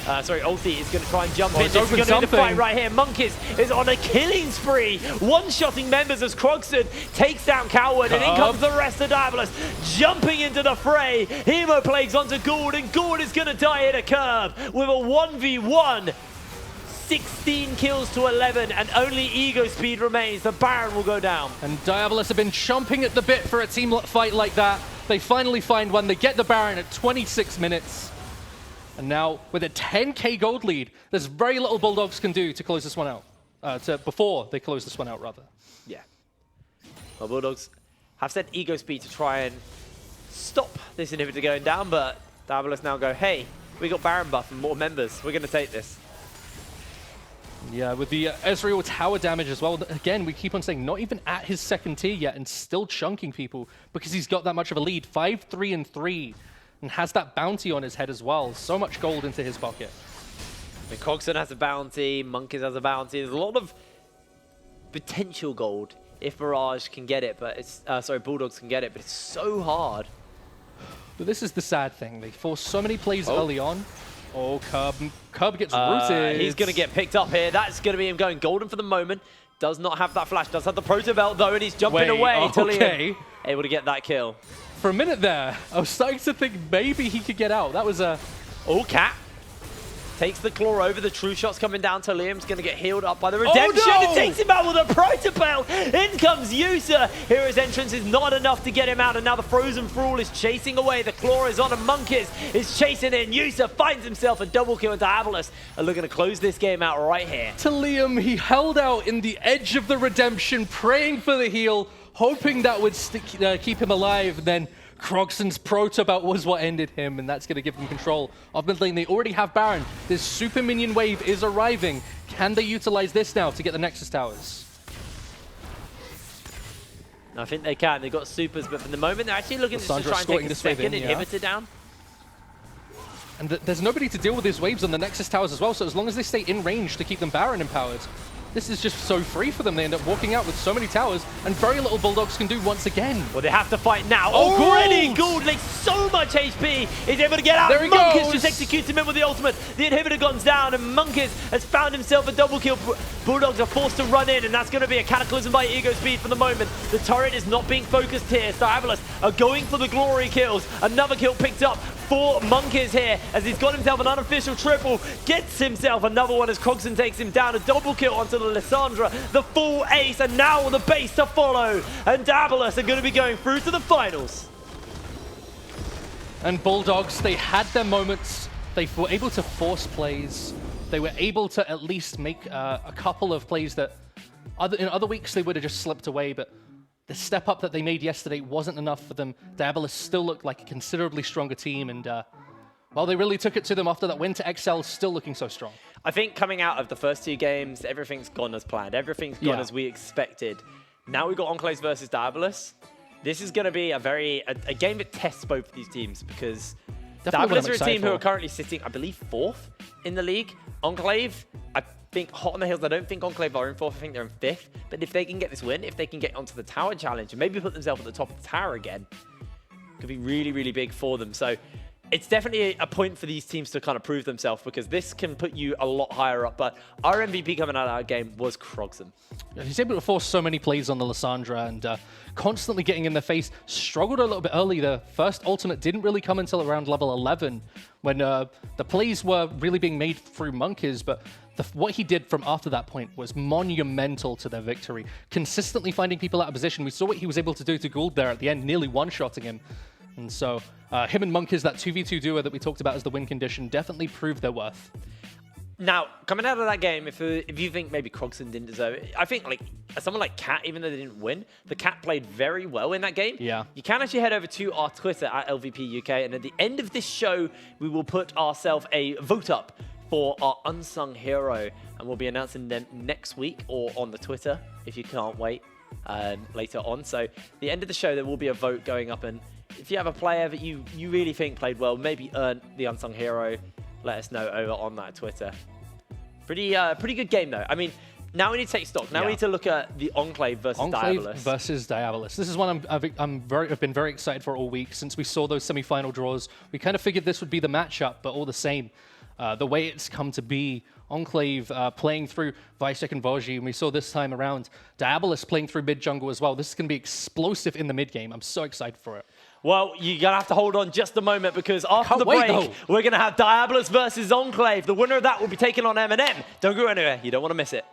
Speaker 1: Ulti is going to try and jump in. This is going to be the fight right here. Monkeys is on a killing spree. One-shotting members as Croxton takes down Coward. And in comes the rest of Diabolus. Jumping into the fray. Hemoplague's onto Gould, and Gould is going to die at a curve with a 1v1. 16 kills to 11, and only Ego Speed remains. The Baron will go down.
Speaker 2: And Diabolus have been chomping at the bit for a team fight like that. They finally find one. They get the Baron at 26 minutes. And now, with a 10k gold lead, there's very little Bulldogs can do to close this one out. Before they close this one out, rather.
Speaker 1: Yeah. Well, Bulldogs have sent Ego Speed to try and stop this inhibitor going down, but Diabolus now go, hey, we got Baron buff and more members. We're going to take this.
Speaker 2: Yeah, with the Ezreal tower damage as well. Again, we keep on saying not even at his second tier yet and still chunking people because he's got that much of a lead. 5-3-3. And has that bounty on his head as well. So much gold into his pocket.
Speaker 1: And Croxton has a bounty, Monkeys has a bounty. There's a lot of potential gold if Mirage can get it, but it's Bulldogs can get it, but it's so hard.
Speaker 2: But this is the sad thing. They force so many plays early on. Oh, Curb gets rooted.
Speaker 1: He's going to get picked up here. That's going to be him going golden for the moment. Does not have that flash. Does have the Proto Belt though, and he's jumping away.
Speaker 2: Okay.
Speaker 1: Able to get that kill.
Speaker 2: For a minute there, I was starting to think maybe he could get out. That was a...
Speaker 1: Oh, Cat takes the claw over. The True Shot's coming down. Liam's going to get healed up by the Redemption.
Speaker 2: Oh, no!
Speaker 1: It takes him out with a Protopel. In comes Yusa. Hero's entrance is not enough to get him out, and now the Frozen Thrall is chasing away. The claw is on, and Monkeys is chasing in. Yusa finds himself a double kill into Diabolus, and looking to close this game out right here.
Speaker 2: Liam, he held out in the edge of the Redemption, praying for the heal, hoping that would keep him alive, and then Croxton's Protobelt was what ended him, and that's going to give them control of mid lane. They already have Baron. This super minion wave is arriving. Can they utilize this now to get the Nexus Towers?
Speaker 1: I think they can. They've got supers, but for the moment, they're actually looking to try and take a second inhibitor down.
Speaker 2: And there's nobody to deal with these waves on the Nexus Towers as well, so as long as they stay in range to keep them Baron empowered, this is just so free for them. They end up walking out with so many towers, and very little Bulldogs can do once again.
Speaker 1: Well, they have to fight now. Already, Gould makes so much HP. He's able to get out.
Speaker 2: There he
Speaker 1: Monkeys
Speaker 2: goes.
Speaker 1: just executes him in with the ultimate. The inhibitor goes down, and Monkeys has found himself a double kill. Bulldogs are forced to run in, and that's going to be a Cataclysm by Ego Speed for the moment. The turret is not being focused here. Diabolus are going for the glory kills. Another kill picked up for Monkeys here as he's got himself an unofficial triple, gets himself another one as Crogson takes him down. A double kill onto the Lissandra, the full ace, and now the base to follow. And Dabalus are going to be going through to the finals.
Speaker 2: And Bulldogs, they had their moments. They were able to force plays. They were able to at least make a couple of plays that in other weeks they would have just slipped away, but the step up that they made yesterday wasn't enough for them. Diabolus still looked like a considerably stronger team, and well, they really took it to them after that win to XL, still looking so strong.
Speaker 1: I think coming out of the first 2 games, everything's gone as planned. Everything's gone as we expected. Now we've got Enclaves versus Diabolus. This is going to be a game that tests both of these teams because Diabolus are a team who are currently sitting, I believe, 4th in the league. Enclave, I think hot on the heels. I don't think Enclave are in 4th. I think they're in 5th. But if they can get this win, if they can get onto the tower challenge and maybe put themselves at the top of the tower again, could be really, really big for them. So it's definitely a point for these teams to kind of prove themselves because this can put you a lot higher up. But our MVP coming out of that game was Crogson.
Speaker 2: He's able to force so many plays on the Lissandra and constantly getting in the face. Struggled a little bit early. The first ultimate didn't really come until around level 11 when the plays were really being made through Monkeys. But what he did from after that point was monumental to their victory. Consistently finding people out of position. We saw what he was able to do to Gould there at the end, nearly one-shotting him. And so him and Monkeys, that 2v2 duo that we talked about as the win condition, definitely proved their worth.
Speaker 1: Now, coming out of that game, if you think maybe Crogson didn't deserve it, I think like someone like Cat, even though they didn't win, the Cat played very well in that game.
Speaker 2: Yeah.
Speaker 1: You can actually head over to our Twitter at LVP UK, and at the end of this show, we will put ourselves a vote up for our unsung hero, and we'll be announcing them next week or on the Twitter if you can't wait later on. So the end of the show, there will be a vote going up, and if you have a player that you really think played well, maybe earned the unsung hero, let us know over on that Twitter. Pretty good game though. I mean, now we need to take stock. Now we need to look at the Enclave versus Diabolus.
Speaker 2: Versus Diabolus. This is one I've been very excited for all week since we saw those semi-final draws. We kind of figured this would be the matchup, but all the same, the way it's come to be, Enclave playing through Visek and Voji, and we saw this time around Diabolus playing through mid jungle as well. This is going to be explosive in the mid game. I'm so excited for it.
Speaker 1: Well, you're going to have to hold on just a moment because after the break, we're going to have Diabolus versus Enclave. The winner of that will be taking on M&M. Don't go anywhere. You don't want to miss it.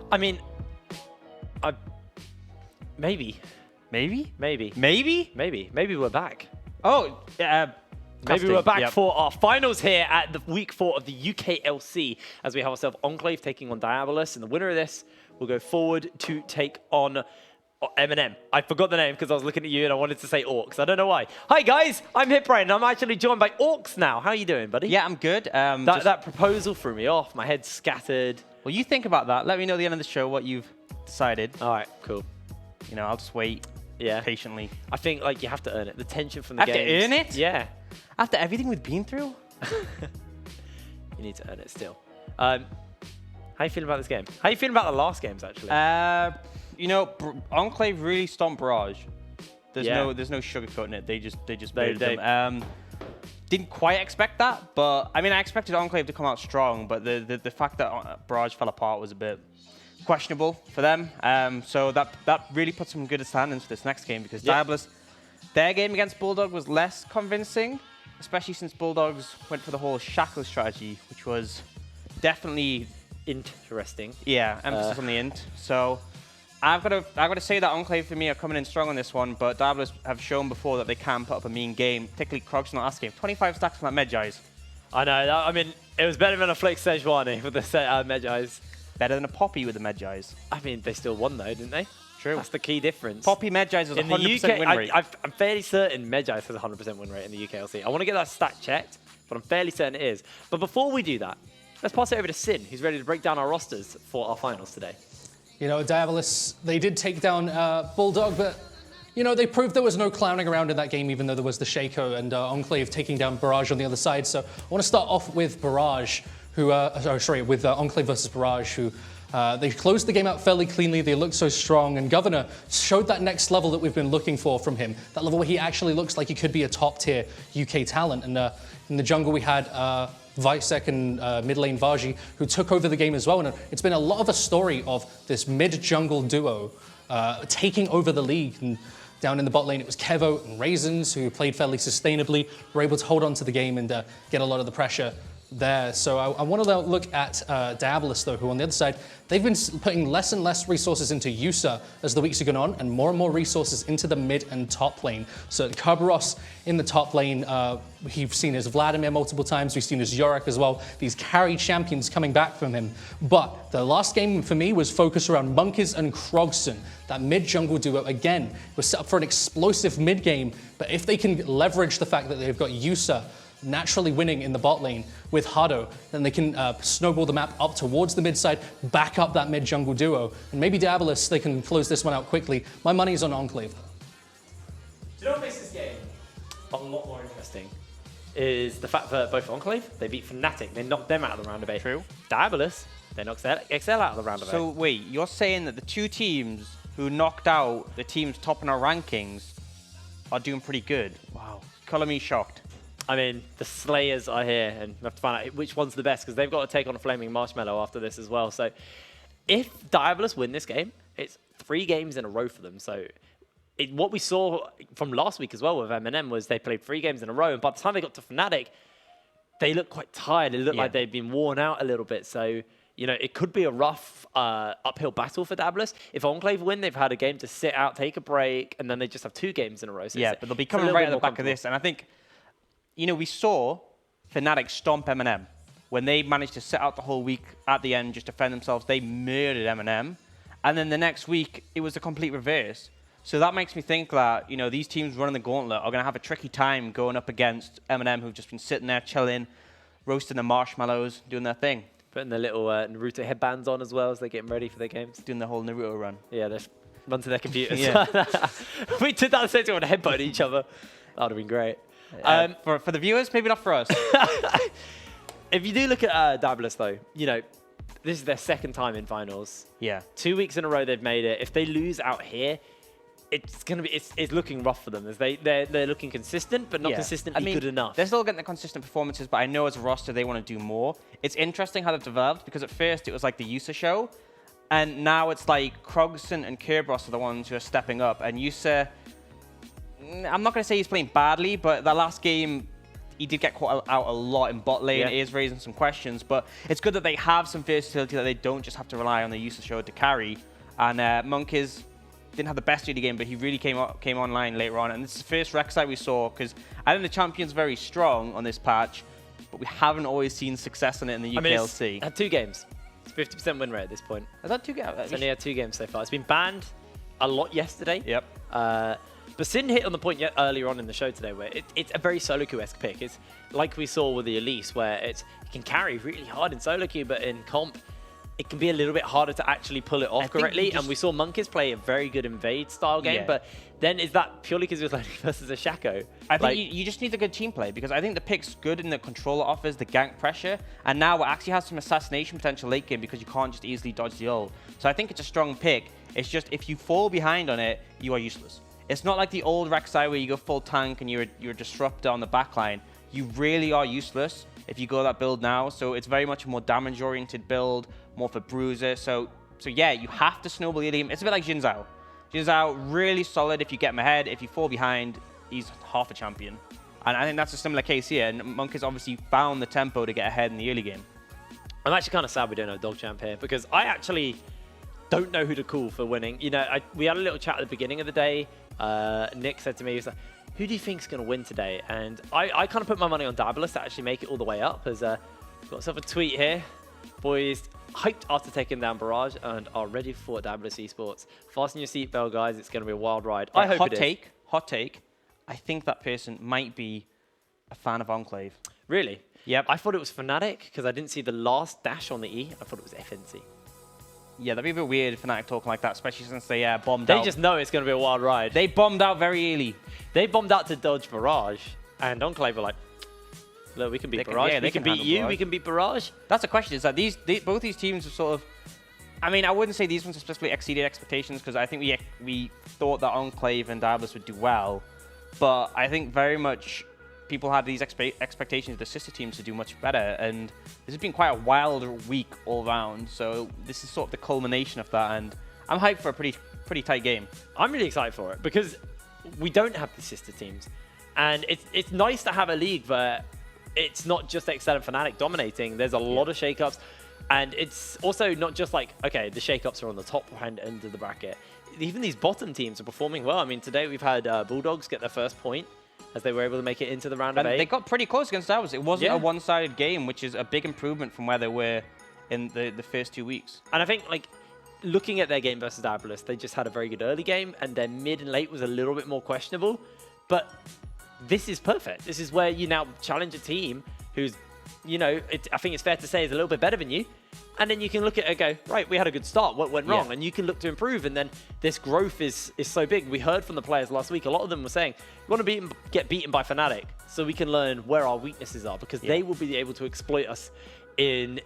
Speaker 1: I mean, maybe we're back.
Speaker 3: Oh,
Speaker 1: Maybe we're back
Speaker 3: yep.
Speaker 1: for our finals here at the week 4 of the UKLC as we have ourselves Enclave taking on Diabolus, and the winner of this will go forward to take on Eminem. I forgot the name because I was looking at you and I wanted to say Orcs. I don't know why. Hi guys, I'm Hipbrain and I'm actually joined by Orcs now. How are you doing, buddy?
Speaker 3: Yeah, I'm good.
Speaker 1: That proposal threw me off. My head's scattered.
Speaker 3: Well, you think about that. Let me know at the end of the show what you've decided.
Speaker 1: All right, cool.
Speaker 3: You know, I'll just wait patiently.
Speaker 1: I think like you have to earn it. The tension from the
Speaker 3: I have
Speaker 1: games.
Speaker 3: to earn it?
Speaker 1: Yeah.
Speaker 3: After everything we've been through?
Speaker 1: You need to earn it still. How you feeling about this game? How you feeling about the last games, actually?
Speaker 3: You know, Enclave really stomped Barrage. There's
Speaker 1: Yeah.
Speaker 3: no sugarcoating it. They just made them. Didn't quite expect that, but I mean, I expected Enclave to come out strong, but the fact that Barrage fell apart was a bit questionable for them. So that really puts some good standings for this next game, because Diabolus, their game against Bulldog was less convincing, especially since Bulldogs went for the whole Shackle strategy, which was definitely
Speaker 1: interesting.
Speaker 3: Yeah, emphasis on the int. So I've got to say that Enclave for me are coming in strong on this one, but Diabolus have shown before that they can put up a mean game, particularly Krogs in the last game. 25 stacks from that Medjai's.
Speaker 1: I know. I mean, it was better than a Flick Sejuani with the Medjai's.
Speaker 3: Better than a Poppy with the Medjai's.
Speaker 1: I mean, they still won though, didn't they?
Speaker 3: True.
Speaker 1: That's the key difference.
Speaker 3: Poppy Medjai's is a 100% win rate.
Speaker 1: I'm fairly certain Medjai's has a 100% win rate in the UKLC. I want to get that stat checked, but I'm fairly certain it is. But before we do that, let's pass it over to Sin, who's ready to break down our rosters for our finals today.
Speaker 5: You know, Diabolus, they did take down Bulldog, but, you know, they proved there was no clowning around in that game, even though there was the Shaco and Enclave taking down Barrage on the other side. So I want to start off with Barrage, with Enclave versus Barrage, who they closed the game out fairly cleanly. They looked so strong, and Governor showed that next level that we've been looking for from him. That level where he actually looks like he could be a top-tier UK talent. And in the jungle, we had Visek and mid lane Vaji, who took over the game as well. And it's been a lot of a story of this mid-jungle duo taking over the league. And down in the bot lane, it was Kevo and Raisins, who played fairly sustainably, were able to hold on to the game and get a lot of the pressure there. So I want to look at Diabolus, though, who on the other side, they've been putting less and less resources into Yusa as the weeks have gone on, and more resources into the mid and top lane. So Kerberos in the top lane, we've seen his Vladimir multiple times, we've seen his Yorick as well, these carry champions coming back from him. But the last game for me was focused around Monkeys and Krogson. That mid-jungle duo, again, was set up for an explosive mid-game, but if they can leverage the fact that they've got Yusa naturally winning in the bot lane with Hado, then they can snowball the map up towards the mid side, back up that mid-jungle duo, and maybe Diabolus, they can close this one out quickly. My money's on Enclave.
Speaker 1: Do you know what makes this game a lot more interesting? Is the fact that both Enclave, they beat Fnatic, they knocked them out of the round of 8.
Speaker 6: True.
Speaker 1: Diabolus, they knocked XL out of the round of 8.
Speaker 6: So wait, you're saying that the two teams who knocked out the teams top in our rankings are doing pretty good? Wow. Color me shocked.
Speaker 1: I mean, the Slayers are here, and we have to find out which one's the best, because they've got to take on a Flaming Marshmallow after this as well. So if Diabolus win this game, it's 3 games in a row for them. So what we saw from last week as well with M&M was they played 3 games in a row, and by the time they got to Fnatic, they looked quite tired. It looked like they'd been worn out a little bit. So, you know, it could be a rough uphill battle for Diabolus. If Enclave win, they've had a game to sit out, take a break, and then they just have 2 games in a row. So
Speaker 6: yeah, but they'll be coming right at the back of this, and I think, you know, we saw Fnatic stomp M&M. When they managed to sit out the whole week at the end, just defend themselves, they murdered M&M. And then the next week, it was a complete reverse. So that makes me think that, you know, these teams running the gauntlet are going to have a tricky time going up against M&M, who've just been sitting there chilling, roasting the marshmallows, doing their thing.
Speaker 1: Putting their little Naruto headbands on as well as they're getting ready for their games.
Speaker 6: Doing the whole Naruto run.
Speaker 1: Yeah, they run to their computers.
Speaker 6: Yeah.
Speaker 1: We did that at the same time and headbutt each other. That would have been great.
Speaker 6: For the viewers, maybe not for us.
Speaker 1: If you do look at Diabolus, though, you know, this is their 2nd time in finals.
Speaker 6: Yeah.
Speaker 1: 2 weeks in a row they've made it. If they lose out here, it's gonna be it's looking rough for them. As they're looking consistent, but not consistently good enough.
Speaker 6: They're still getting the consistent performances, but I know as a roster they want to do more. It's interesting how they've developed, because at first it was like the Yusa show, and now it's like Krogson and Kerberos are the ones who are stepping up, and Yusa, I'm not going to say he's playing badly, but that last game, he did get caught out a lot in bot lane.
Speaker 1: Yeah.
Speaker 6: It is raising some questions, but it's good that they have some versatility, that they don't just have to rely on the Yusa show to carry. And Monkeys didn't have the best early game, but he really came online later on. And this is the first Rek'Sai we saw, because I think the champion's very strong on this patch, but we haven't always seen success in it in the UKLC.
Speaker 1: I mean, it's had 2 games. It's 50% win rate at this point.
Speaker 6: Is that 2 games?
Speaker 1: It's only had 2 games so far. It's been banned a lot yesterday.
Speaker 6: Yep.
Speaker 1: But Sin hit on the point earlier on in the show today where it's a very solo queue-esque pick. It's like we saw with the Elise, where it can carry really hard in solo queue, but in comp, it can be a little bit harder to actually pull it off correctly. And we saw Monkeys play a very good invade style game, but then is that purely because it was like versus a Shaco?
Speaker 6: I think you just need a good team play, because I think the pick's good in the controller offers the gank pressure, and now it actually has some assassination potential late game because you can't just easily dodge the ult. So I think it's a strong pick. It's just if you fall behind on it, you are useless. It's not like the old Rek'Sai where you go full tank and you're a disruptor on the backline. You really are useless if you go that build now. So it's very much a more damage-oriented build, more for bruiser. So yeah, you have to snowball the game. It's a bit like Jin Zhao. Jin Zhao, really solid if you get him ahead. If you fall behind, he's half a champion. And I think that's a similar case here. And Monkeys obviously found the tempo to get ahead in the early game.
Speaker 1: I'm actually kind of sad we don't have Dog Champ here, because I actually don't know who to call for winning. You know, we had a little chat at the beginning of the day. Nick said to me, he was like, who do you think's going to win today? And I kind of put my money on Diabolus to actually make it all the way up. As got myself a tweet here. Boys hyped after taking down Barrage and are ready for Diabolus Esports. Fasten your seatbelt, guys. It's going to be a wild ride. I hope it is.
Speaker 6: Hot take. I think that person might be a fan of Enclave.
Speaker 1: Really?
Speaker 6: Yep.
Speaker 1: I thought it was Fnatic because I didn't see the last dash on the E. I thought it was FNC.
Speaker 6: Yeah, that'd be a bit weird if Fnatic talking like that, especially since they bombed out.
Speaker 1: They just know it's going to be a wild ride.
Speaker 6: They bombed out very early.
Speaker 1: They bombed out to dodge Barrage, and Enclave were like, Look, we can beat
Speaker 6: They can-
Speaker 1: Barrage.
Speaker 6: yeah, they
Speaker 1: we can
Speaker 6: can
Speaker 1: beat
Speaker 6: handle
Speaker 1: you.
Speaker 6: Barrage.
Speaker 1: We can beat Barrage.
Speaker 6: That's the question. Is that both these teams are sort of. I mean, I wouldn't say these ones have specifically exceeded expectations because I think we thought that Enclave and Diabolus would do well, but I think very much people had these expectations of the sister teams to do much better, and this has been quite a wild week all round. So this is sort of the culmination of that, and I'm hyped for a pretty tight game.
Speaker 1: I'm really excited for it because we don't have the sister teams, and it's nice to have a league where it's not just Excel and Fnatic dominating. There's a lot of shakeups. And it's also not just like, okay, the shakeups are on the top end of the bracket. Even these bottom teams are performing well. I mean, today we've had Bulldogs get their first point as they were able to make it into the round of 8.
Speaker 6: They got pretty close against ours. It wasn't
Speaker 1: Yeah.
Speaker 6: a one-sided game, which is a big improvement from where they were in the first 2 weeks.
Speaker 1: And I think, like, looking at their game versus Diabolus, they just had a very good early game, and their mid and late was a little bit more questionable. But this is perfect. This is where you now challenge a team who's, you know, I think it's fair to say is a little bit better than you. And then you can look at it and go, right, we had a good start. What went wrong?
Speaker 6: Yeah.
Speaker 1: And you can look to improve. And then this growth is so big. We heard from the players last week. A lot of them were saying, we want to get beaten by Fnatic so we can learn where our weaknesses are because they will be able to exploit us in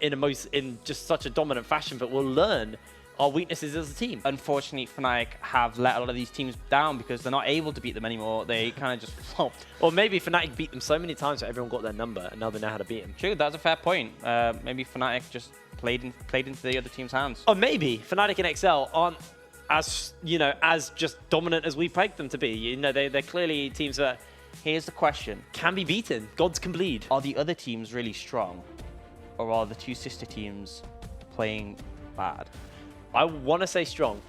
Speaker 1: just such a dominant fashion. But we'll learn our weaknesses as a team.
Speaker 6: Unfortunately, Fnatic have let a lot of these teams down because they're not able to beat them anymore. They kind of just flopped.
Speaker 1: Or maybe Fnatic beat them so many times that everyone got their number and now they know how to beat them.
Speaker 6: True, that's a fair point. Maybe Fnatic just played into the other team's hands.
Speaker 1: Or maybe Fnatic and XL aren't as, you know, as just dominant as we pegged them to be. You know, they're clearly teams that
Speaker 6: Here's the question.
Speaker 1: can be beaten. Gods can bleed.
Speaker 6: Are the other teams really strong? Or are the two sister teams playing bad?
Speaker 1: I want to say strong,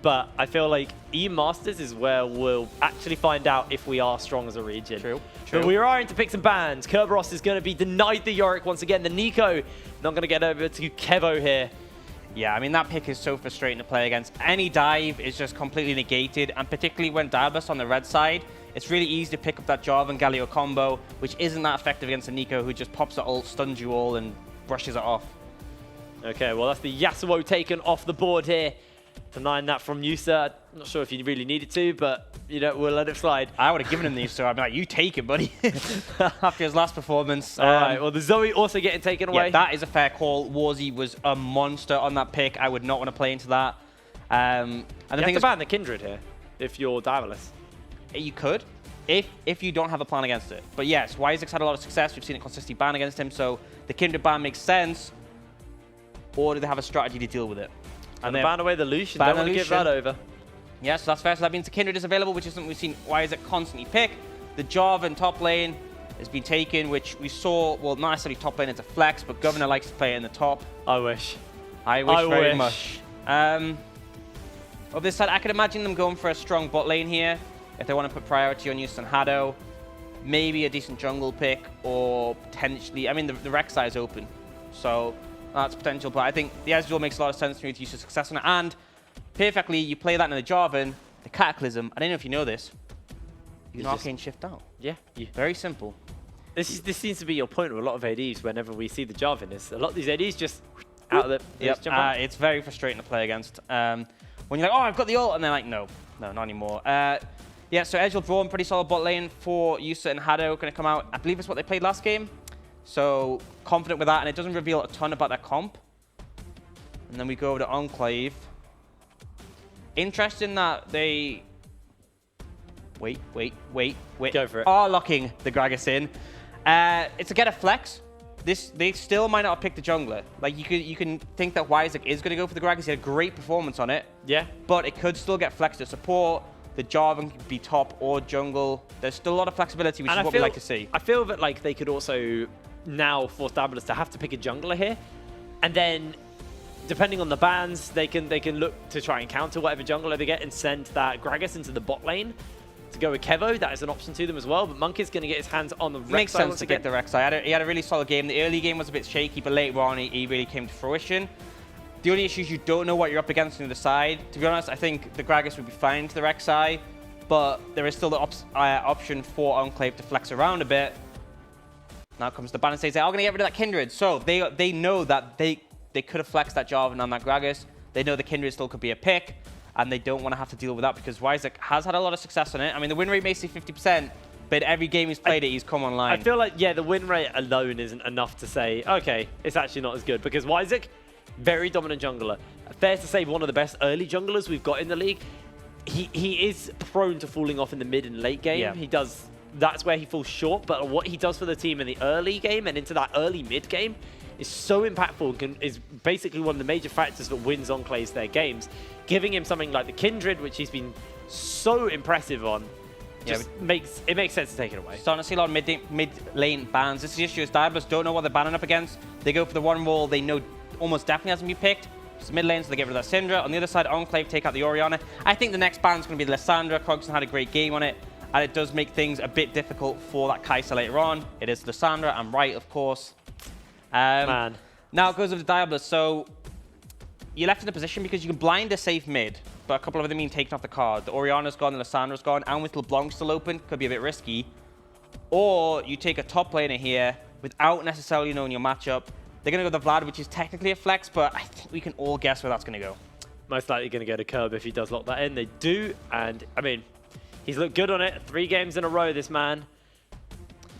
Speaker 1: but I feel like E Masters is where we'll actually find out if we are strong as a region.
Speaker 6: True.
Speaker 1: But we are into picks and bans. Kerberos is going to be denied the Yorick once again. The Nico not going to get over to Kevo here.
Speaker 6: Yeah, I mean, that pick is so frustrating to play against. Any dive is just completely negated, and particularly when Diabolus on the red side, it's really easy to pick up that Jarvan Galio combo, which isn't that effective against a Nico who just pops the ult, stuns you all, and brushes it off.
Speaker 1: Okay, well, that's the Yasuo taken off the board here. Denying that from Yusa. Not sure if you really needed to, but, you know, we'll let it slide.
Speaker 6: I would have given him these, so I'd be like, you take it, buddy. After his last performance.
Speaker 1: All right, well, the Zoe also getting taken away.
Speaker 6: Yeah, that is a fair call. Warzy was a monster on that pick. I would not want to play into that. And the
Speaker 1: You
Speaker 6: thing
Speaker 1: have to
Speaker 6: is,
Speaker 1: ban the Kindred here if you're Diabolus.
Speaker 6: you could, if you don't have a plan against it. But yes, Wisex had a lot of success. We've seen it consistently ban against him, so the Kindred ban makes sense. Or do they have a strategy to deal with it?
Speaker 1: And
Speaker 6: then
Speaker 1: ban away the Lucian.
Speaker 6: ban
Speaker 1: Don't want to give
Speaker 6: Lucian.
Speaker 1: that over.
Speaker 6: Yes, that's fair. So that means the Kindred is available, which is something we've seen Wisex constantly pick. The Jarvan top lane has been taken, which we saw, well, not necessarily top lane, it's a flex, but Governor likes to play it in the top.
Speaker 1: I wish.
Speaker 6: I wish very
Speaker 1: wish.
Speaker 6: much. On this side, I could imagine them going for a strong bot lane here if they want to put priority on Yusuf and Hado. Maybe a decent jungle pick, or potentially, I mean, the Rek'Sai is open, so that's potential. But I think the Ezreal makes a lot of sense to me to use success on it. And perfectly, you play that in the Jarvan, the Cataclysm. I don't know if you know this. You can Arcane Shift out.
Speaker 1: Yeah.
Speaker 6: Very simple.
Speaker 1: This seems to be your point with a lot of ADs whenever we see the Jarvan. Is a lot of these ADs just out of the...
Speaker 6: Yep.
Speaker 1: jump out.
Speaker 6: It's very frustrating to play against. When you're like, oh, I've got the ult, and they're like, no, not anymore. Yeah, so Ezreal drawn pretty solid bot lane for Yusa and Hado going to come out. I believe it's what they played last game. So confident with that, and it doesn't reveal a ton about their comp. And then we go over to Enclave. Interesting that they... Wait.
Speaker 1: Go for it.
Speaker 6: Are locking the Gragas in. It's to get a flex. They still might not have picked the jungler. Like, you can think that Wisex is going to go for the Gragas. He had a great performance on it.
Speaker 1: Yeah.
Speaker 6: But it could still get flex to support. The Jarvan could be top or jungle. There's still a lot of flexibility, which is what we like to see.
Speaker 1: I feel that like they could also now force Diabolus to have to pick a jungler here, and then depending on the bans, they can look to try and counter whatever jungler they get and send that Gragas into the bot lane to go with Kevo. That is an option to them as well. But Monkey's going to get his hands on the Rek'Sai.
Speaker 6: Makes sense
Speaker 1: once
Speaker 6: to
Speaker 1: again.
Speaker 6: get the Rek'Sai. He had a really solid game. The early game was a bit shaky, but later on he really came to fruition. The only issue is you don't know what you're up against on the other side. To be honest, I think the Gragas would be fine to the Rek'Sai, but there is still the option for Enclave to flex around a bit. Now comes the ban and says they are going to get rid of that Kindred. So they know that they could have flexed that Jarvan on that Gragas. They know the Kindred still could be a pick, and they don't want to have to deal with that because Wisex has had a lot of success on it. I mean, the win rate may say 50%, but every game he's played he's come online.
Speaker 1: I feel like, yeah, the win rate alone isn't enough to say, okay, it's actually not as good. Because Wyzek, very dominant jungler. Fair to say, one of the best early junglers we've got in the league. He is prone to falling off in the mid and late game.
Speaker 6: Yeah.
Speaker 1: He does. That's where he falls short. But what he does for the team in the early game and into that early mid game is so impactful and is basically one of the major factors that wins Enclaves their games. Giving him something like the Kindred, which he's been so impressive on, just makes sense to take it away.
Speaker 6: Starting to see a lot of mid lane bans. This is the issue is Diablos don't know what they're banning up against. They go for the one wall they know almost definitely hasn't been picked. It's mid lane, so they get rid of that Syndra. On the other side, Enclave take out the Orianna. I think the next ban's going to be the Lissandra. Krogson had a great game on it, and it does make things a bit difficult for that Kai'Sa later on. It is Lissandra. I'm right, of course.
Speaker 1: Man.
Speaker 6: Now it goes with the Diablos. So you're left in a position because you can blind a safe mid, but a couple of them being taken off the card. The Orianna's gone, the Lissandra's gone, and with LeBlanc still open, could be a bit risky. Or you take a top laner here without necessarily knowing your matchup. They're going to go the Vlad, which is technically a flex, but I think we can all guess where that's going to go.
Speaker 1: Most likely going to go to Curb if he does lock that in. They do, and I mean, he's looked good on it. 3 games in a row, this man.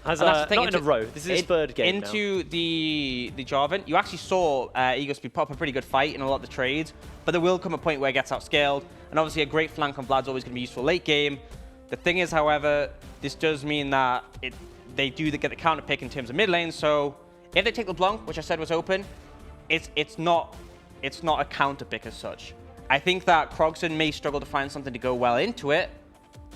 Speaker 1: Not in a row. This is his 3rd game
Speaker 6: into the Jarvan, you actually saw Eagles pop a pretty good fight in a lot of the trades, but there will come a point where it gets outscaled, and obviously a great flank on Vlad's always going to be useful late game. The thing is, however, this does mean that they do get the counter pick in terms of mid lane, so if they take LeBlanc, which I said was open, it's not a counter pick as such. I think that Krogson may struggle to find something to go well into it,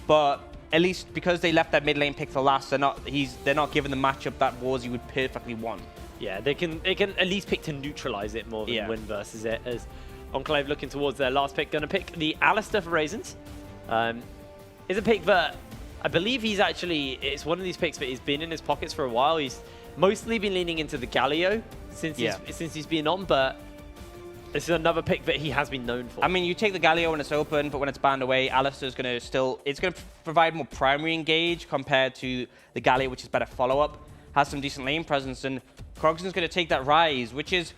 Speaker 6: but at least because they left that mid lane pick for last, they're not given the matchup that Warzy would perfectly want.
Speaker 1: Yeah, they can at least pick to neutralize it more than win versus it. As Enclave looking towards their last pick, going to pick the Alistair for Raisins. Is a pick that I believe it's one of these picks that he's been in his pockets for a while. He's mostly been leaning into the Galio since he's been on, but this is another pick that he has been known for.
Speaker 6: I mean, you take the Galio when it's open, but when it's banned away, Alistair's going to it's going to provide more primary engage compared to the Galio, which is better follow-up, has some decent lane presence, and Krogson's going to take that Rise, which is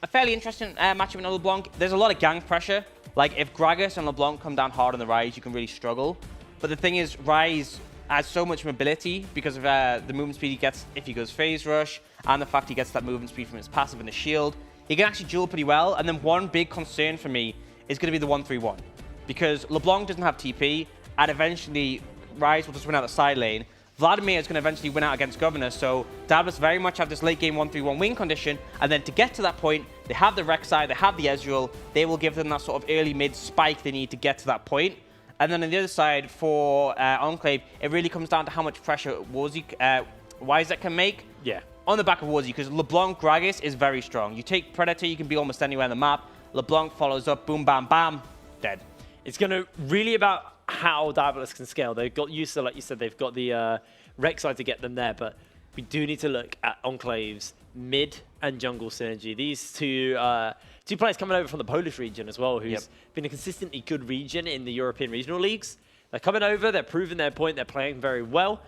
Speaker 6: a fairly interesting matchup in LeBlanc. There's a lot of gank pressure. Like, if Gragas and LeBlanc come down hard on the Rise, you can really struggle. But the thing is, Rise has so much mobility because of the movement speed he gets if he goes phase rush, and the fact he gets that movement speed from his passive and the shield. He can actually duel pretty well, and then one big concern for me is going to be the 1-3-1. Because LeBlanc doesn't have TP, and eventually Rise will just win out the side lane. Vladimir is going to eventually win out against Governor, so Diablos very much have this late game 1-3-1 win condition, and then to get to that point, they have the Rek'Sai, they have the Ezreal, they will give them that sort of early mid spike they need to get to that point. And then on the other side, for Enclave, it really comes down to how much pressure Wyzek can make.
Speaker 1: Yeah.
Speaker 6: On the back of Warzy, because LeBlanc Gragas is very strong. You take Predator, you can be almost anywhere on the map. LeBlanc follows up, boom, bam, bam, dead.
Speaker 1: It's going to really about how Diablos can scale. They've got used to, like you said, they've got the Rek'Sai to get them there, but we do need to look at Enclave's mid and jungle synergy. These two players coming over from the Polish region as well, who's been a consistently good region in the European regional leagues. They're coming over, they're proving their point, they're playing very well.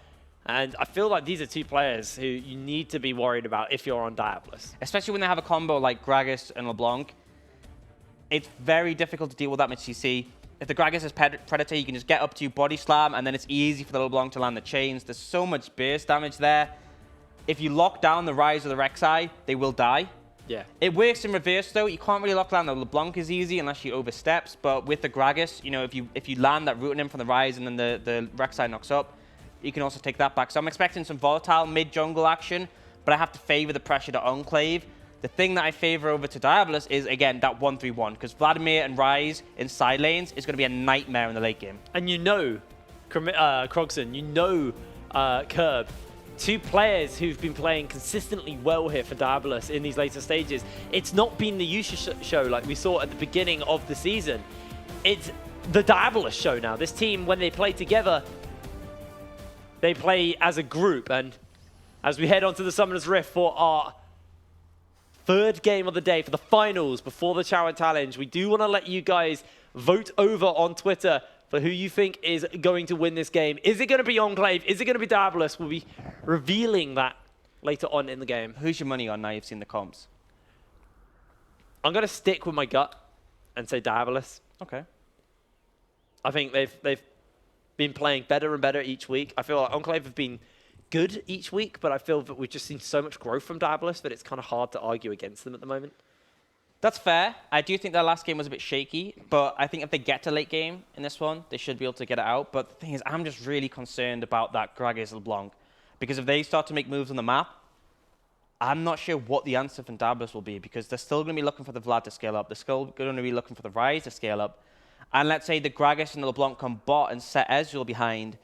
Speaker 1: And I feel like these are 2 players who you need to be worried about if you're on Diablos.
Speaker 6: Especially when they have a combo like Gragas and LeBlanc. It's very difficult to deal with that much CC. If the Gragas is Predator, you can just get up to body slam, and then it's easy for the LeBlanc to land the chains. There's so much burst damage there. If you lock down the Rise of the Rek'Sai, they will die.
Speaker 1: Yeah.
Speaker 6: It works in reverse, though. You can't really lock down the LeBlanc is easy unless you oversteps, but with the Gragas, you know, if you land that root on him from the Rise and then the Rek'Sai knocks up, you can also take that back. So I'm expecting some volatile mid-jungle action, but I have to favor the pressure to Enclave. The thing that I favor over to Diablos is, again, that 1-3-1, because Vladimir and Rise in side lanes is going to be a nightmare in the late game.
Speaker 1: And you know, Krogson, you know Curb, 2 players who've been playing consistently well here for Diablos in these later stages. It's not been the Yusha show like we saw at the beginning of the season. It's the Diablos show now. This team, when they play together, they play as a group, and as we head on to the Summoner's Rift for our 3rd game of the day, for the finals before the Challenge Challenge, we do want to let you guys vote over on Twitter for who you think is going to win this game. Is it going to be Enclave? Is it going to be Diablos? We'll be revealing that later on in the game.
Speaker 6: Who's your money on now you've seen the comps?
Speaker 1: I'm going to stick with my gut and say Diablos.
Speaker 6: Okay.
Speaker 1: I think they've been playing better and better each week. I feel like Enclave have been good each week, but I feel that we've just seen so much growth from Diabolus that it's kind of hard to argue against them at the moment.
Speaker 6: That's fair. I do think their last game was a bit shaky, but I think if they get to late game in this one, they should be able to get it out. But the thing is, I'm just really concerned about that Gragas LeBlanc, because if they start to make moves on the map, I'm not sure what the answer from Diabolus will be, because they're still going to be looking for the Vlad to scale up. They're still going to be looking for the Ryze to scale up. And let's say the Gragas and the LeBlanc come bot and set Ezreal behind,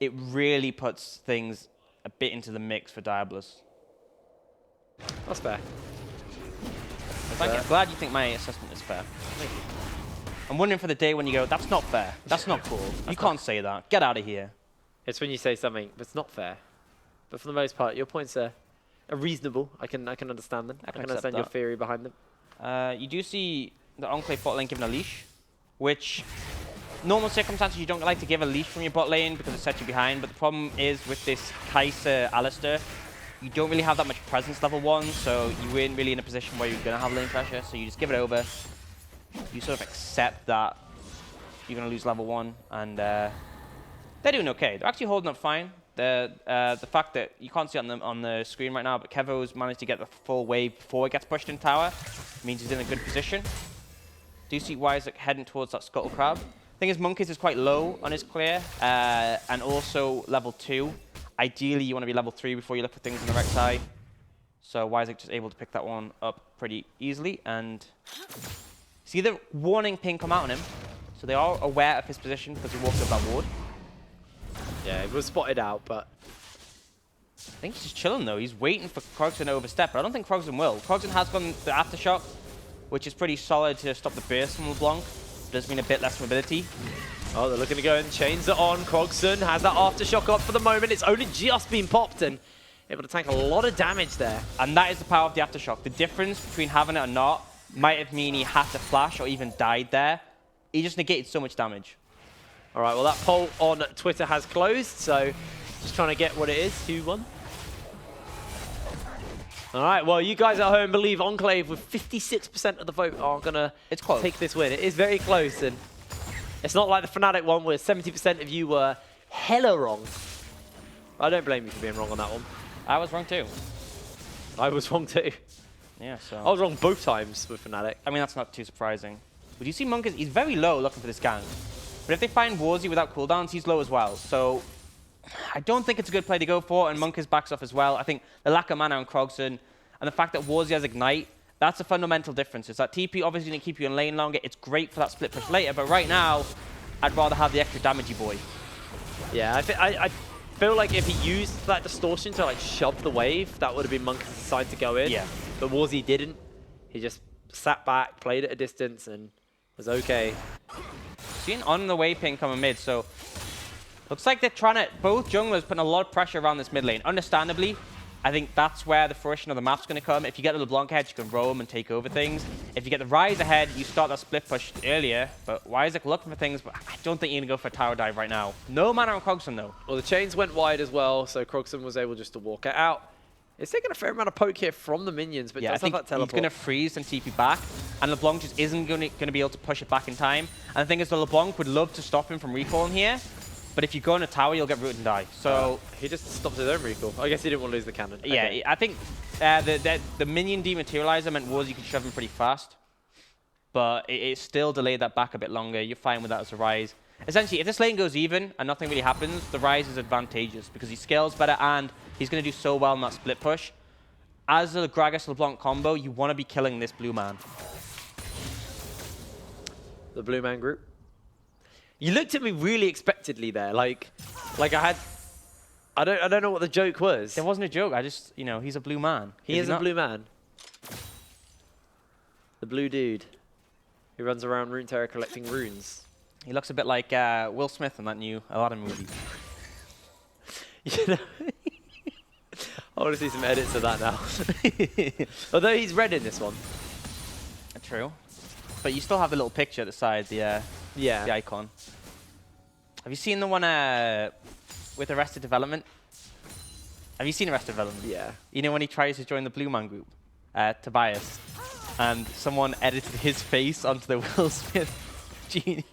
Speaker 6: it really puts things a bit into the mix for Diabolus.
Speaker 1: That's fair.
Speaker 6: Thank you. I'm glad you think my assessment is fair.
Speaker 1: Thank you.
Speaker 6: I'm wondering for the day when you go, that's not fair. That's not cool. You can't say that. Get out of here.
Speaker 1: It's when you say something that's not fair. But for the most part, your points are reasonable. I can understand them. I can
Speaker 6: accept
Speaker 1: understand your
Speaker 6: that.
Speaker 1: theory behind them.
Speaker 6: You do see the Enclave bot lane given a leash, which normal circumstances you don't like to give a leash from your bot lane because it sets you behind, but the problem is with this Kai'Sa Alistair, you don't really have that much presence level 1, so you ain't really in a position where you're going to have lane pressure, so you just give it over. You sort of accept that you're going to lose level 1, and they're doing okay. They're actually holding up fine. The fact that you can't see it on the screen right now, but Kevo's managed to get the full wave before it gets pushed in tower, means he's in a good position. Do you see Isaac heading towards that Scuttle Crab? Thing is, Monkeys is quite low on his clear, and also level 2. Ideally, you want to be level 3 before you look for things in the Rek'Sai. So Isaac just able to pick that one up pretty easily, and see the warning ping come out on him. So they are aware of his position because he walked up that ward.
Speaker 1: Yeah, it was spotted out, but
Speaker 6: I think he's just chilling though. He's waiting for Krogsdon to overstep, but I don't think Krogsdon will. Krogsdon has gone the Aftershock, which is pretty solid to stop the burst from LeBlanc. Does mean a bit less mobility.
Speaker 1: oh, they're looking to go and chains it on. Krogsdon has that Aftershock up for the moment. It's only just been popped and able to tank a lot of damage there.
Speaker 6: And that is the power of the Aftershock. The difference between having it or not might have mean he had to flash or even died there. He just negated so much damage.
Speaker 1: All right, well, that poll on Twitter has closed, so just trying to get what it is. Who won? All right, well, you guys at home believe Enclave with 56% of the vote are going to take this win. It is very close, and it's not like the Fnatic one where 70% of you were hella wrong. I don't blame you for being wrong on that one.
Speaker 6: I was wrong too.
Speaker 1: I was wrong too.
Speaker 6: Yeah, so.
Speaker 1: I was wrong both times with Fnatic.
Speaker 6: I mean, that's not too surprising. But you see Monkeys, he's very low looking for this gank. But if they find Warzy without cooldowns, he's low as well. So I don't think it's a good play to go for, and Monkeys backs off as well. I think the lack of mana on Krogsdon and the fact that Warzy has Ignite, that's a fundamental difference. It's that TP obviously going to keep you in lane longer. It's great for that split push later, but right now, I'd rather have the extra damagey boy.
Speaker 1: Yeah, I feel like if he used that distortion to like shove the wave, that would have been Monkey's side to go in.
Speaker 6: Yeah.
Speaker 1: But Warzy didn't. He just sat back, played at a distance, and was okay.
Speaker 6: Seeing on the wave ping coming mid, so looks like they're trying to, both junglers putting a lot of pressure around this mid lane. Understandably, I think that's where the fruition of the map's going to come. If you get the LeBlanc ahead, you can roam and take over things. If you get the Ryze ahead, you start that split push earlier. But Isaac looking for things, but I don't think you're going to go for a tower dive right now. No mana on Krogsdon though.
Speaker 1: Well, the chains went wide as well, so Krogsdon was able just to walk it out. It's taking a fair amount of poke here from the minions, but
Speaker 6: Yeah, I
Speaker 1: does have
Speaker 6: think
Speaker 1: that
Speaker 6: he's
Speaker 1: teleport.
Speaker 6: going to freeze and TP back, and LeBlanc just isn't going to be able to push it back in time. And the thing is, the LeBlanc would love to stop him from recalling here, but if you go in a tower, you'll get rooted and die. So
Speaker 1: he just stopped his own recall. I guess he didn't want to lose the cannon.
Speaker 6: yeah,
Speaker 1: Okay.
Speaker 6: I think the minion dematerializer meant was you could shove him pretty fast, but it still delayed that back a bit longer. You're fine with that as a Ryze. Essentially, if this lane goes even and nothing really happens, the Ryze is advantageous because he scales better and he's going to do so well in that split push. As a Gragas LeBlanc combo, you want to be killing this blue man.
Speaker 1: The blue man group. You looked at me really expectedly there, like I don't know what the joke was.
Speaker 6: There wasn't a joke. I just, you know, he's a blue man.
Speaker 1: He is a
Speaker 6: not?
Speaker 1: blue man. The blue dude who runs around Runeterra collecting runes.
Speaker 6: He looks a bit like Will Smith in that new Aladdin movie.
Speaker 1: You know, I want to see some edits of that now. Although he's red in this one.
Speaker 6: True. But you still have the little picture at the side, the
Speaker 1: Yeah.
Speaker 6: icon. Have you seen the one with Arrested Development? Have you seen Arrested Development?
Speaker 1: Yeah.
Speaker 6: You know when he tries to join the Blue Man group, Tobias, and someone edited his face onto the Will Smith genie.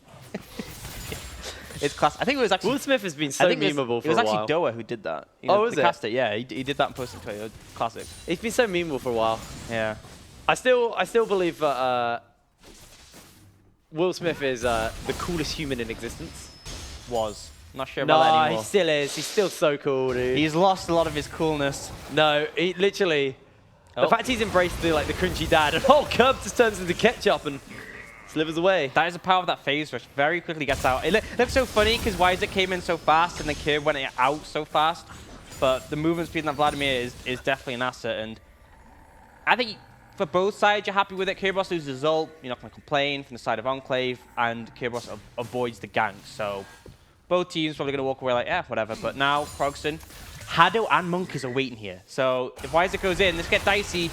Speaker 6: It's class. I think it was actually
Speaker 1: Will Smith has been so memeable for a while.
Speaker 6: It was actually Doa who did that. You
Speaker 1: Oh,
Speaker 6: know,
Speaker 1: was
Speaker 6: the
Speaker 1: it?
Speaker 6: caster, yeah, he did that in posting Twitter. Classic.
Speaker 1: He's been so memeable for a while.
Speaker 6: Yeah.
Speaker 1: I still believe that Will Smith is the coolest human in existence.
Speaker 6: Was. Not sure about that
Speaker 1: No,
Speaker 6: anymore.
Speaker 1: he still is. He's still so cool, dude.
Speaker 6: He's lost a lot of his coolness.
Speaker 1: No, he literally. The
Speaker 6: Oh.
Speaker 1: fact he's embraced the cringy dad, and Curb just turns into ketchup and slivers away.
Speaker 6: That is the power of that phase rush. Very quickly gets out. It looks so funny because Isaac came in so fast and the Curb went out so fast. But the movement speed on Vladimir is definitely an asset. And I think for both sides, you're happy with it. Kerberos loses the result. You're not going to complain from the side of Enclave. And Kerberos avoids the gank. So both teams probably going to walk away like, yeah, whatever. But now, Krogston, Hado and Monkeys are waiting here. So if Isaac goes in, this get dicey.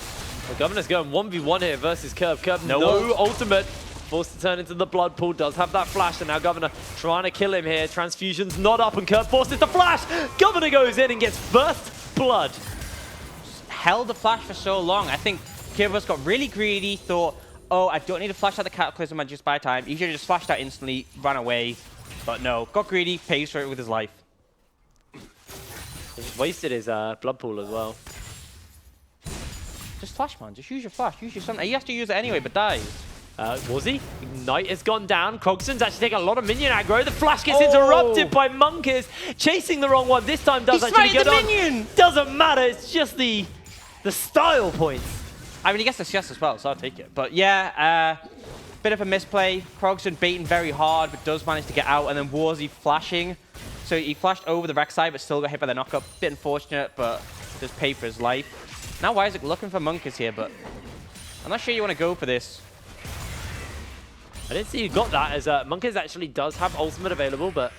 Speaker 1: The Governor's going 1v1 here versus Curb. Curb, no ultimate. Forced to turn into the blood pool, does have that flash, and now Governor trying to kill him here. Transfusion's not up, and Curb forces the flash. Governor goes in and gets first blood.
Speaker 6: Held the flash for so long. I think Kerberos got really greedy, thought, oh, I don't need to flash out the Cataclysm and just buy time. He should have just flashed out instantly, ran away. But no, got greedy, pays for it with his life.
Speaker 1: He's wasted his blood pool as well.
Speaker 6: Just flash, man. Just use your flash. Use your something. He has to use it anyway, but dies.
Speaker 1: Was he? Ignite has gone down. Krogston's actually taking a lot of minion aggro. The flash gets interrupted by Monkeys. Chasing the wrong one. This time does actually get on.
Speaker 6: Minion!
Speaker 1: Doesn't matter. It's just the style points.
Speaker 6: I mean, he gets the CS as well, so I'll take it. But yeah, bit of a misplay. Krogston baiting very hard, but does manage to get out. And then Warzy flashing. So he flashed over the Rex side, but still got hit by the knockup. Bit unfortunate, but does pay for his life. Now Isaac looking for Monkeys here, but I'm not sure you want to go for this.
Speaker 1: I didn't see you got that, as Monkeys actually does have ultimate available, but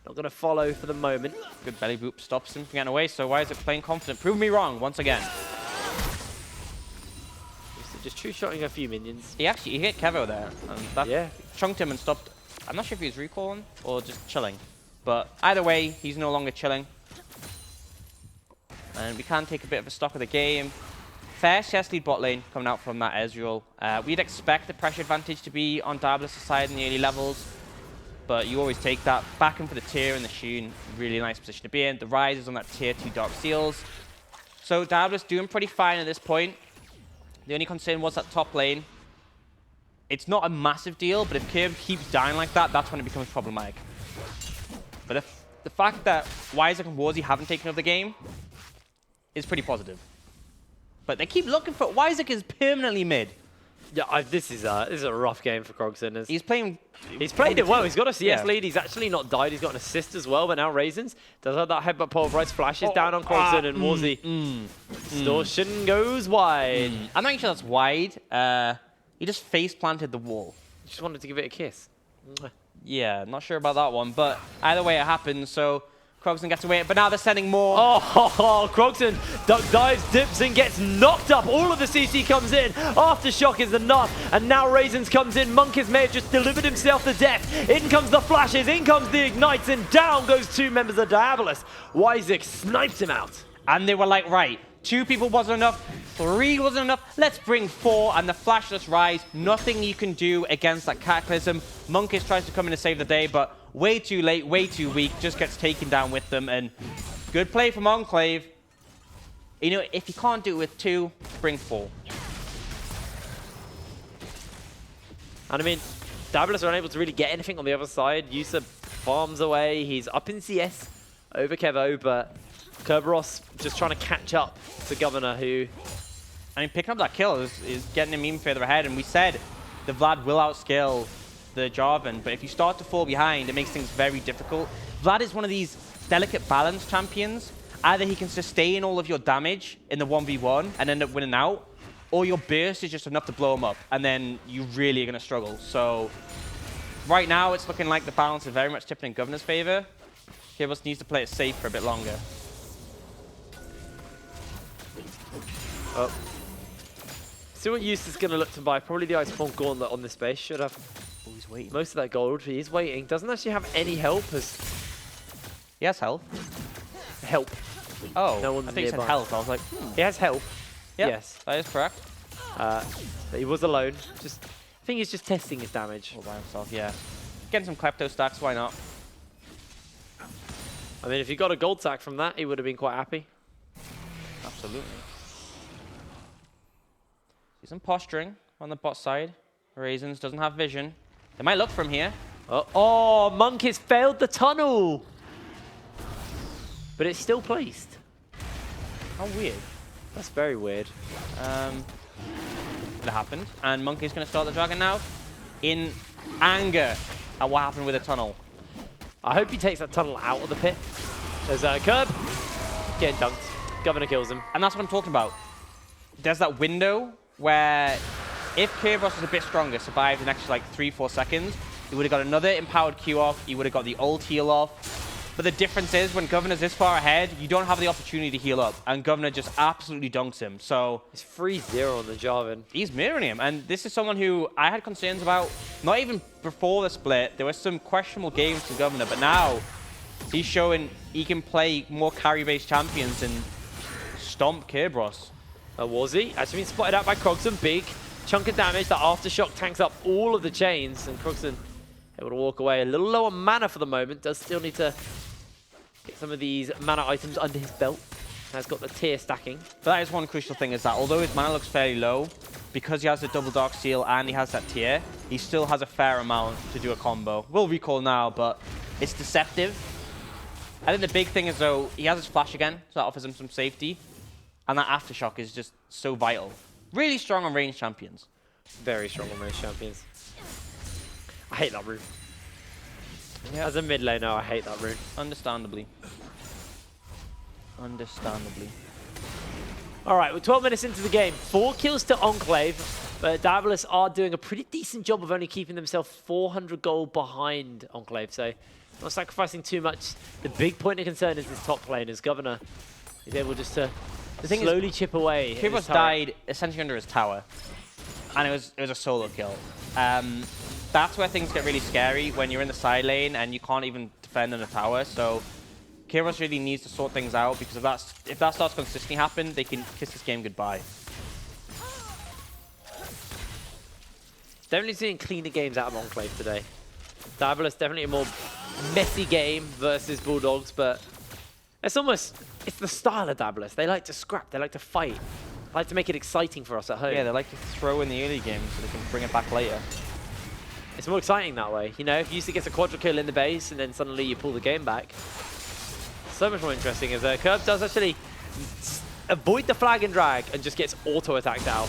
Speaker 1: not going to follow for the moment.
Speaker 6: Good belly boop stops him from getting away, so Isaac playing confident. Prove me wrong once again.
Speaker 1: Just true-shotting a few minions.
Speaker 6: He hit Kevo there, and that
Speaker 1: Yeah.
Speaker 6: chunked him and stopped. I'm not sure if he was recalling or just chilling, but either way, he's no longer chilling. And we can take a bit of a stock of the game. Fair CS lead bot lane coming out from that Ezreal. We'd expect the pressure advantage to be on Diablos' side in the early levels, but you always take that. Back in for the tier and the Shun, really nice position to be in. The Rise is on that tier 2 Dark Seals. So Diablos doing pretty fine at this point. The only concern was that top lane. It's not a massive deal, but if Curb keeps dying like that, that's when it becomes problematic. But if the fact that Isaac and Warzy haven't taken over the game is pretty positive. But they keep looking for... Isaac is permanently mid.
Speaker 1: Yeah, this is a rough game for Krogston.
Speaker 6: He's playing...
Speaker 1: He's played it well. He's got a CS
Speaker 6: Yeah.
Speaker 1: lead. He's actually not died. He's got an assist as well. But now Raisins does have that headbutt pulverize. Flashes down on Krogston and Warzy. Distortion goes wide.
Speaker 6: I'm not sure that's wide. He just face planted the wall.
Speaker 1: Just wanted to give it a kiss.
Speaker 6: Yeah, not sure about that one. But either way, it happens. So Krogston gets away. But now they're sending more.
Speaker 1: Oh, Krogston duck dives, dips, and gets knocked up. All of the CC comes in. Aftershock is enough. And now Raisins comes in. Monkeys may have just delivered himself to death. In comes the flashes. In comes the ignites. And down goes two members of Diabolus. Wyzik sniped him out.
Speaker 6: And they were like, right, 2 people wasn't enough, 3 wasn't enough, let's bring 4, and the flashless Rise, nothing you can do against that Cataclysm. Monkeys tries to come in to save the day, but way too late, way too weak, just gets taken down with them, and good play from Enclave. You know, if you can't do it with 2, bring 4.
Speaker 1: And I mean, Diabolus are unable to really get anything on the other side. Yusa farms away. He's up in CS over Kevo, but Kerberos just trying to catch up to Governor, who...
Speaker 6: I mean, picking up that kill is getting him even further ahead, and we said the Vlad will outscale the Jarvan, but if you start to fall behind, it makes things very difficult. Vlad is one of these delicate balance champions. Either he can sustain all of your damage in the 1v1 and end up winning out, or your burst is just enough to blow him up, and then you really are going to struggle. So right now, it's looking like the balance is very much tipping in Governor's favor. Kerberos needs to play it safe for a bit longer.
Speaker 1: Oh. See what use is going to look to buy. Probably the Iceborne Gauntlet on this base. Should have
Speaker 6: He's waiting.
Speaker 1: most of that gold. He's waiting. Doesn't actually have any help as
Speaker 6: He has health.
Speaker 1: help.
Speaker 6: Oh,
Speaker 1: No one's
Speaker 6: I think he said
Speaker 1: nearby.
Speaker 6: health. I was like,
Speaker 1: He has help.
Speaker 6: yeah,
Speaker 1: Yes.
Speaker 6: that is correct.
Speaker 1: But he was alone. I think he's just testing his damage.
Speaker 6: All by himself, yeah. Getting some Klepto stacks, why not?
Speaker 1: I mean, if he got a gold sack from that, he would have been quite happy.
Speaker 6: Absolutely. See some posturing on the bot side. Raisins doesn't have vision. They might look from here.
Speaker 1: Oh, Monk has failed the tunnel. But it's still placed.
Speaker 6: How weird.
Speaker 1: That's very weird.
Speaker 6: That happened. And Monkey's going to start the dragon now in anger at what happened with the tunnel.
Speaker 1: I hope he takes that tunnel out of the pit. There's a curb. Getting dunked. Governor kills him.
Speaker 6: And that's what I'm talking about. There's that window where if Kerberos was a bit stronger, survived an extra like 3-4 seconds, he would have got another empowered Q off, he would have got the ult heal off. But the difference is when Governor's this far ahead, you don't have the opportunity to heal up. And Governor just absolutely dunks him. So
Speaker 1: It's 3-0 on the Jarvan.
Speaker 6: he's mirroring him. And this is someone who I had concerns about, not even before the split. There were some questionable games to Governor, but now he's showing he can play more carry-based champions and stomp Kerberos.
Speaker 1: Was he? Actually been spotted out by Crogston. Big chunk of damage. That Aftershock tanks up all of the chains. And Crogston able to walk away. A little low on mana for the moment. Does still need to get some of these mana items under his belt. Has got the tier stacking.
Speaker 6: But that is one crucial thing, is that although his mana looks fairly low, because he has the double Dark Seal and he has that tier, he still has a fair amount to do a combo. We'll recall now, but it's deceptive. I think the big thing is, though, he has his flash again, so that offers him some safety. And that Aftershock is just so vital. Really strong on range champions.
Speaker 1: Very strong on range champions. I hate that rune.
Speaker 6: Yeah.
Speaker 1: As a mid laner, I hate that rune.
Speaker 6: Understandably. Understandably.
Speaker 1: All right, we're 12 minutes into the game. 4 kills to Enclave, but Diabolus are doing a pretty decent job of only keeping themselves 400 gold behind Enclave, so not sacrificing too much. The big point of concern is this top lane, as Governor is able just to slowly chip away.
Speaker 6: Kerberos died essentially under his tower, and it was a solo kill. That's where things get really scary when you're in the side lane and you can't even defend in a tower. So Kerberos really needs to sort things out, because if that starts consistently happen, they can kiss this game goodbye.
Speaker 1: Definitely seeing cleaner games out of Enclave today. Diabolus definitely a more messy game versus Bulldogs, but it's the style of Diabolus. They like to scrap, they like to fight. They like to make it exciting for us at home.
Speaker 6: Yeah, they like to throw in the early game so they can bring it back later.
Speaker 1: It's more exciting that way. You know, if you used to get a quadra kill in the base and then suddenly you pull the game back, so much more interesting. As Curb does actually avoid the flag and drag and just gets auto-attacked out.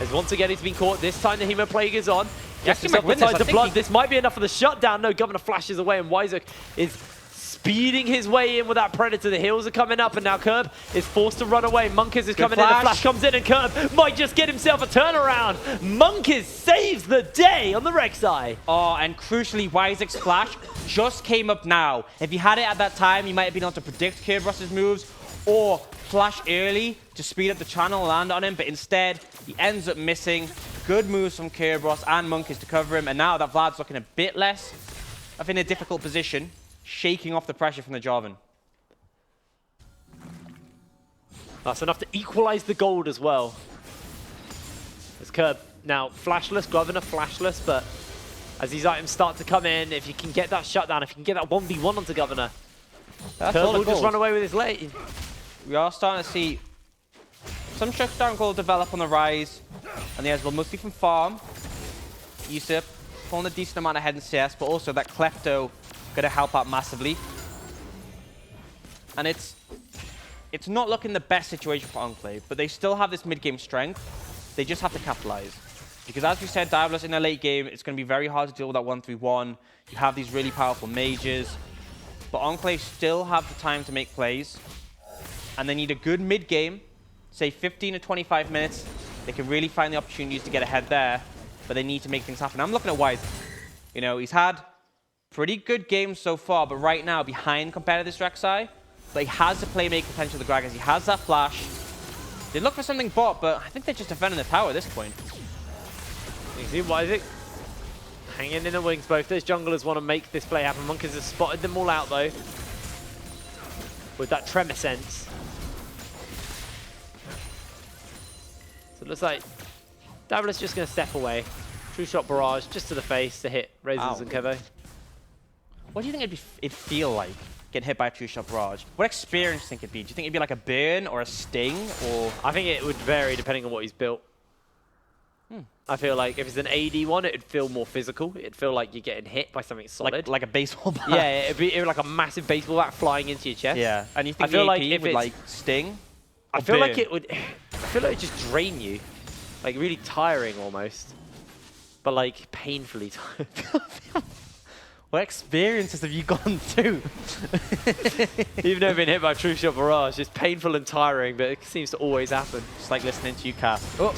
Speaker 1: As once again he's been caught. This time the Hemo Plague is on. Gets himself the Tides of Blood. This might be enough for the shutdown. No, Governor flashes away and Wyzerk is speeding his way in with that Predator. The heals are coming up and now Curb is forced to run away. Monkiz is coming in. The flash comes in and Curb might just get himself a turnaround. Monkiz saves the day on the Rek'Sai.
Speaker 6: Oh, and crucially, Wyzerk's flash just came up now. If he had it at that time, he might have been able to predict Kerberos' moves or flash early to speed up the channel and land on him, but instead, he ends up missing. Good moves from Kerberos and Monkiz to cover him, and now that Vlad's looking a bit less in a difficult position, shaking off the pressure from the Jarvan.
Speaker 1: That's enough to equalize the gold as well. As Curb now flashless, Governor flashless, but as these items start to come in, if you can get that shutdown, if you can get that 1v1 onto Governor, Curb will just run away with his lane.
Speaker 6: We are starting to see some shutdown gold develop on the rise, and the Ezreal mostly from farm. Yusuf pulling a decent amount ahead in CS, but also that Klepto going to help out massively. And it's not looking the best situation for Enclave, but they still have this mid-game strength. They just have to capitalize. Because as we said, Diabolus in the late game, it's going to be very hard to deal with that 1-3-1. You have these really powerful mages. But Enclave still have the time to make plays. And they need a good mid-game, say 15 to 25 minutes. They can really find the opportunities to get ahead there, but they need to make things happen. I'm looking at Wise. You know, he's had pretty good games so far, but right now behind compared to this Rek'Sai. But he has the playmaking potential of the Gragas. He has that flash. They look for something bot, but I think they're just defending the tower at this point.
Speaker 1: You see Wyzerk hanging in the wings. Both those junglers want to make this play happen. Monkiz has spotted them all out though, with that tremor sense. So it looks like Diabolus just going to step away. True shot barrage just to the face to hit Razors and Kevo.
Speaker 6: What do you think it'd feel like getting hit by a two-shot barrage. What experience do you think it'd be? Do you think it'd be like a burn or a sting or?
Speaker 1: I think it would vary depending on what he's built. I feel like if it's an AD one, it'd feel more physical. It'd feel like you're getting hit by something solid.
Speaker 6: Like a baseball bat?
Speaker 1: Yeah, it'd be like a massive baseball bat flying into your chest.
Speaker 6: Yeah. And you think
Speaker 1: I feel
Speaker 6: the
Speaker 1: like
Speaker 6: AP
Speaker 1: if
Speaker 6: would
Speaker 1: it's-
Speaker 6: like sting?
Speaker 1: I
Speaker 6: or
Speaker 1: feel like
Speaker 6: burn?
Speaker 1: it would. I feel like it would just drain you, like really tiring almost, but like painfully tiring.
Speaker 6: What experiences have you gone through?
Speaker 1: You've never been hit by a true shot barrage. It's painful and tiring, but it seems to always happen.
Speaker 6: It's like listening to you cast. Oh.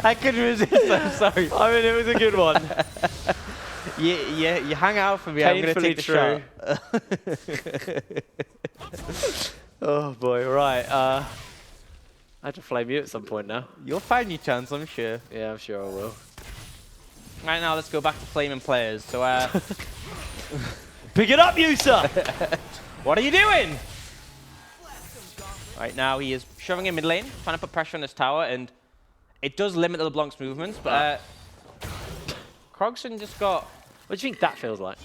Speaker 6: I couldn't resist. I'm sorry.
Speaker 1: I mean, it was a good one.
Speaker 6: You hang out for me. I'm gonna
Speaker 1: Painfully
Speaker 6: take the
Speaker 1: true.
Speaker 6: shot.
Speaker 1: Oh boy, right. I have to flame you at some point now.
Speaker 6: You'll find your chance, I'm sure.
Speaker 1: Yeah, I'm sure I will.
Speaker 6: Right now, let's go back to flaming players. So,
Speaker 1: Pick it up, Yusa!
Speaker 6: what are you doing? Right now, he is shoving in mid lane, trying to put pressure on this tower, and it does limit the LeBlanc's movements, but Krogson just got...
Speaker 1: What do you think that feels like?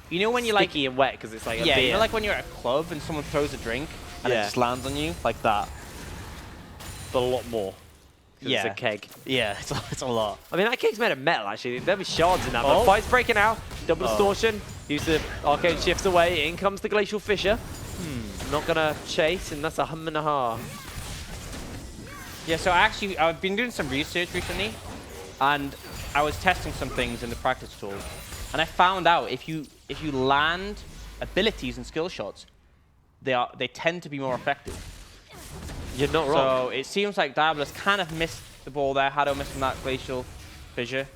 Speaker 6: You know when you're like...
Speaker 1: Sticky and wet because it's like a
Speaker 6: Yeah,
Speaker 1: beer.
Speaker 6: you know like when you're at a club and someone throws a drink and it
Speaker 1: Yeah.
Speaker 6: just lands on you? Like that.
Speaker 1: but a lot more. 'Cause
Speaker 6: Yeah.
Speaker 1: It's a keg.
Speaker 6: Yeah, it's a lot.
Speaker 1: I mean, that keg's made of metal, actually. There'll be shards in that.
Speaker 6: Oh.
Speaker 1: But fight's breaking out. Double distortion. Use the arcade shifts away. In comes the Glacial Fissure. Not going to chase, and that's a hum and a ha.
Speaker 6: Yeah, so I've been doing some research recently, and I was testing some things in the practice tool, and I found out if you land abilities and skill shots, they tend to be more effective.
Speaker 1: You're not wrong.
Speaker 6: So it seems like Diabolus kind of missed the ball there. Hado missed from that Glacial Fissure.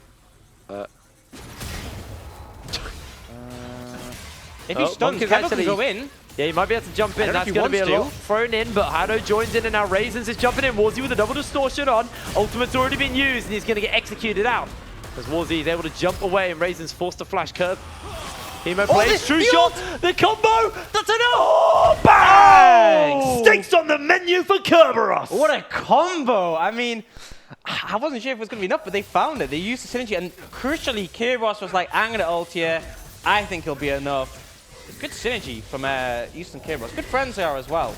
Speaker 6: If he
Speaker 1: Oh,
Speaker 6: stuns,
Speaker 1: Monk is
Speaker 6: Kevin can
Speaker 1: actually-
Speaker 6: go in.
Speaker 1: Yeah, he might be able to jump
Speaker 6: I
Speaker 1: in.
Speaker 6: don't know if
Speaker 1: That's
Speaker 6: he
Speaker 1: going to be a
Speaker 6: wants
Speaker 1: lot
Speaker 6: to.
Speaker 1: thrown in, but Hado joins in, and now Raisins is jumping in. Warzy with a double distortion on. Ultimate's already been used, and he's going to get executed out. As Warzy is able to jump away, and Raisins forced to flash curve. Hemo plays,
Speaker 6: this-
Speaker 1: true
Speaker 6: the
Speaker 1: shot, the combo, that's enough! Oh, bang!
Speaker 6: Oh!
Speaker 1: Stakes on the menu for Kerberos!
Speaker 6: What a combo! I mean, I wasn't sure if it was going to be enough, but they found it. They used the synergy, and crucially, Kyrros was like, I'm going to ult here. I think it'll be enough. It's good synergy from Easton Kyrros. Good friends they are as well.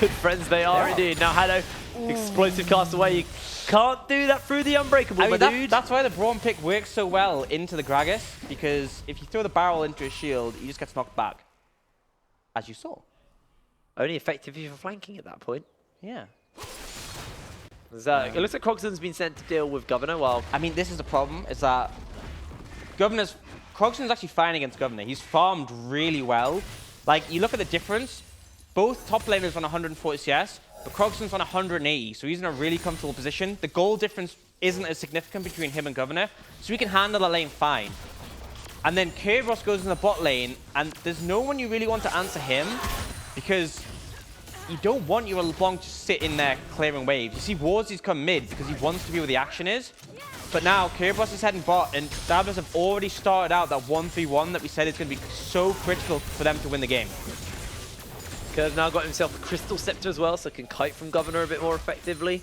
Speaker 1: Good friends they are indeed. Now Hado, explosive cast away. You can't do that through the Unbreakable,
Speaker 6: I mean,
Speaker 1: my dude.
Speaker 6: that's why the Braum pick works so well into the Gragas, because if you throw the barrel into a shield, he just gets knocked back, as you saw.
Speaker 1: Only effective if you're flanking at that point.
Speaker 6: Yeah.
Speaker 1: It looks like Crogson's been sent to deal with Governor while...
Speaker 6: I mean, this is the problem, is that Krogson's actually fine against Governor. He's farmed really well. Like, you look at the difference, both top laners on 140 CS, but Krogson's on 180, so he's in a really comfortable position. The goal difference isn't as significant between him and Governor, so he can handle the lane fine. And then Kyrros goes in the bot lane, and there's no one you really want to answer him, because you don't want your LeBlanc to sit in there clearing waves. You see Warzy's come mid because he wants to be where the action is. But now Kyrros is heading bot, and Diabolus have already started out that 1-3-1 that we said is going to be so critical for them to win the game.
Speaker 1: Curve now got himself a Crystal Scepter as well, so can kite from Governor a bit more effectively.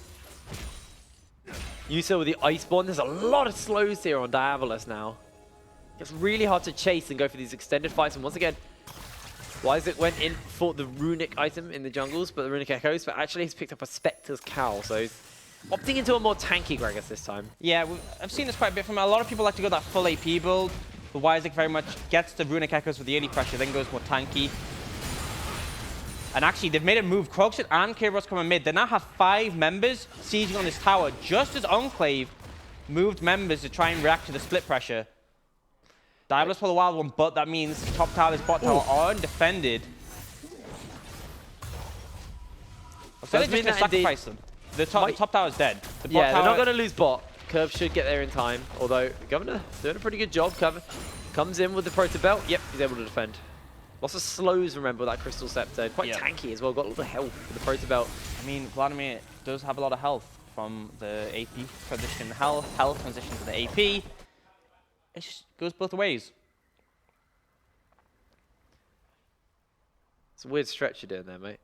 Speaker 1: Yusa with the Ice Bond. There's a lot of slows here on Diabolus now. It's really hard to chase and go for these extended fights. And once again, Isaac went in for the Runic item in the jungles, but the Runic Echoes, but actually he's picked up a Spectre's Cowl, so he's opting into a more tanky Gragas this time.
Speaker 6: Yeah, I've seen this quite a bit from a lot of people like to go that full AP build, but Isaac very much gets the Runic Echoes with the early pressure, then goes more tanky. And actually, they've made a move. Krogson and Kyrros coming mid. They now have 5 members sieging on this tower, just as Enclave moved members to try and react to the split pressure. Diabolus for the wild one, but that means top tower, this bot tower are undefended. So they're just going to sacrifice them. The top tower is dead. The bot
Speaker 1: Yeah, they're not
Speaker 6: tower-
Speaker 1: going to lose bot. Curve should get there in time, although Governor doing a pretty good job. Curve comes in with the Proto Belt. Yep, he's able to defend. Lots of slows, remember, with that Crystal Scepter. Quite tanky as well. Got a lot of health with the Proto Belt.
Speaker 6: I mean, Vladimir does have a lot of health from the AP transition, health transition to the AP. It just goes both ways.
Speaker 1: It's a weird stretch you're doing there, mate.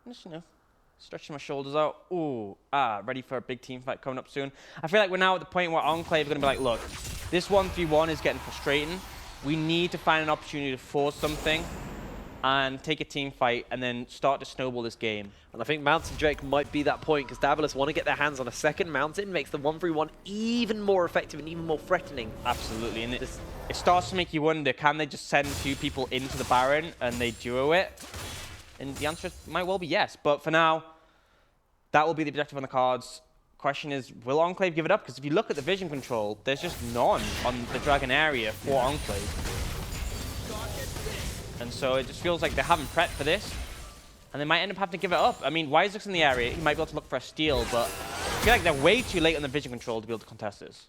Speaker 6: Just, you know, Stretching my shoulders out. Ooh, ready for a big team fight coming up soon. I feel like we're now at the point where Enclave are going to be like, look, this 1v1 is getting frustrating. We need to find an opportunity to force something and take a team fight and then start to snowball this game.
Speaker 1: And I think Mountain Drake might be that point because Davilis want to get their hands on a second Mountain, makes the 1v1 even more effective and even more threatening.
Speaker 6: Absolutely, and it starts to make you wonder, can they just send 2 people into the Baron and they duo it? And the answer might well be yes, but for now, that will be the objective on the cards. Question is, will Enclave give it up? Because if you look at the vision control, there's just none on the Dragon area for Enclave. And so it just feels like they haven't prepped for this, and they might end up having to give it up. I mean, Wiselook's in the area. He might be able to look for a steal, but I feel like they're way too late on the vision control to be able to contest this.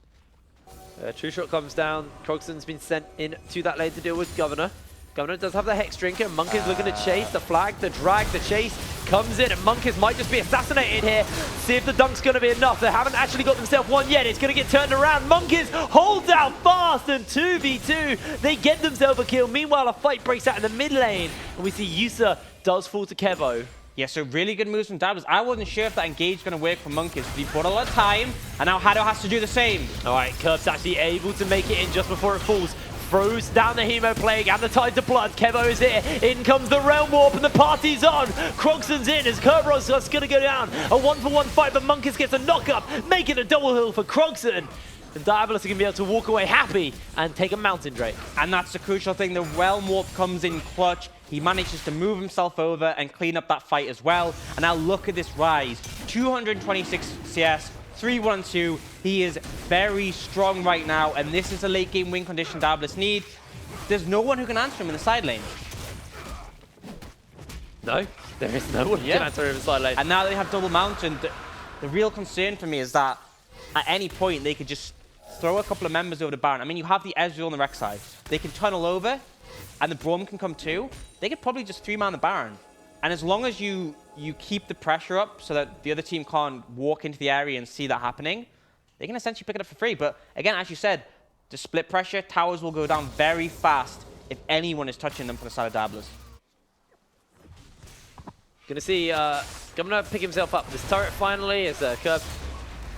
Speaker 1: True Shot comes down. Krogson's been sent in to that lane to deal with Governor. Governor does have the Hex Drinker. Monk is looking to chase. The flag, the drag, the chase comes in, and Monk might just be assassinated here. See if the dunk's going to be enough. They haven't actually got themselves one yet. It's going to get turned around. Monk holds out fast, and 2v2. They get themselves a kill. Meanwhile, a fight breaks out in the mid lane, and we see Yusa does fall to Kevo.
Speaker 6: Yeah, so really good moves from Dabbers. I wasn't sure if that engage is going to work for Monkeys, but he bought a lot of time, and now Hado has to do the same.
Speaker 1: All right, Curb's actually able to make it in just before it falls. Throws down the Hemo Plague and the Tides of Blood. Kevo is here. In comes the Realm Warp and the party's on. Krogson's in as Kerberos is going to go down. A 1-for-1 fight, but Monkeys gets a knock-up, making a double hill for Krogson. And Diabolus are going to be able to walk away happy and take a Mountain Drake.
Speaker 6: And that's the crucial thing. The Realm Warp comes in clutch. He manages to move himself over and clean up that fight as well. And now look at this rise. 226 CS. 3-1-2. He is very strong right now, and this is a late game win condition Dabblis need. There's no one who can answer him in the side lane.
Speaker 1: No, there is no one who can answer him in the side lane.
Speaker 6: And now they have double Mountain. The real concern for me is that at any point they could just throw a couple of members over the Baron. I mean, you have the Ezreal on the Rek'Sai. They can tunnel over, and the Braum can come too. They could probably just 3-man the Baron. And as long as you keep the pressure up so that the other team can't walk into the area and see that happening, they can essentially pick it up for free. But again, as you said, the split pressure, towers will go down very fast if anyone is touching them from the side of Dabblis.
Speaker 1: Gonna see Governor pick himself up this turret finally as Curb.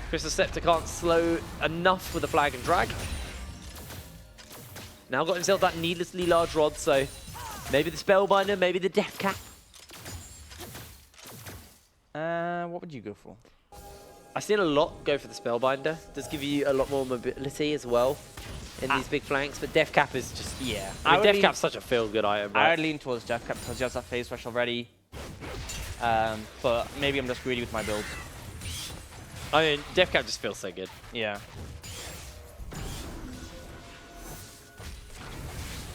Speaker 1: Crystal Scepter can't slow enough with the flag and drag. Now got himself that needlessly large rod, so maybe the Spellbinder, maybe the Death Cap.
Speaker 6: What would you go for?
Speaker 1: I've seen a lot go for the Spellbinder. Does give you a lot more mobility as well in these big flanks, but Death Cap is just, yeah. I mean, Death Cap's such a feel-good item, right?
Speaker 6: I would lean towards Death Cap because he has that phase rush already. But maybe I'm just greedy with my build.
Speaker 1: I mean, Death Cap just feels so good.
Speaker 6: Yeah.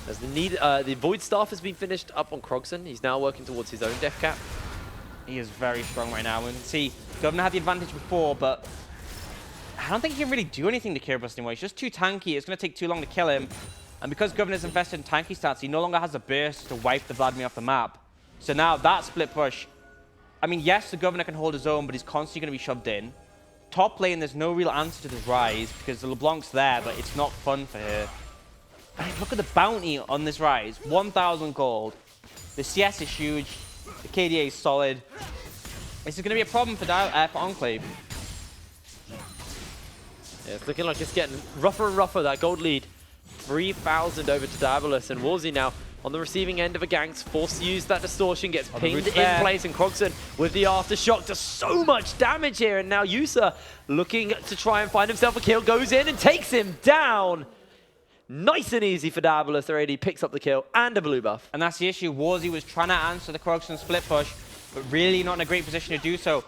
Speaker 1: As the Void Staff has been finished up on Krogson. He's now working towards his own Death Cap.
Speaker 6: He is very strong right now. We can see Governor had the advantage before, but I don't think he can really do anything to Kerberos anymore. He's just too tanky. It's going to take too long to kill him. And because Governor's invested in tanky stats, he no longer has a burst to wipe the Vladimir off the map. So now that split push, I mean, yes, the Governor can hold his own, but he's constantly going to be shoved in. Top lane, there's no real answer to this Rise because the LeBlanc's there, but it's not fun for her. I mean, look at the bounty on this Rise. 1,000 gold. The CS is huge. The KDA is solid. This is going to be a problem for Enclave.
Speaker 1: Yeah, it's looking like it's getting rougher and rougher, that gold lead. 3,000 over to Dabolus, and Warzy now on the receiving end of a ganks, forced to use that distortion, gets pinged in place, and Krogson with the aftershock does so much damage here, and now Yusa looking to try and find himself a kill, goes in and takes him down. Nice and easy for Dabolus already, picks up the kill and a blue buff.
Speaker 6: And that's the issue. Warzy was trying to answer the Krogson split push, but really not in a great position to do so.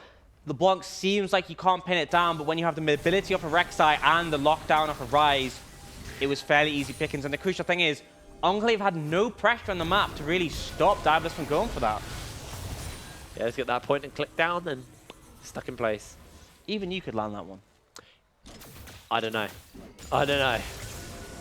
Speaker 6: LeBlanc seems like he can't pin it down, but when you have the mobility of a Rek'Sai and the lockdown of a Rise, it was fairly easy pickings. And the crucial thing is, Enclave had no pressure on the map to really stop Dabolus from going for that.
Speaker 1: Yeah, let's get that point and click down and stuck in place.
Speaker 6: Even you could land that one.
Speaker 1: I don't know. I don't know.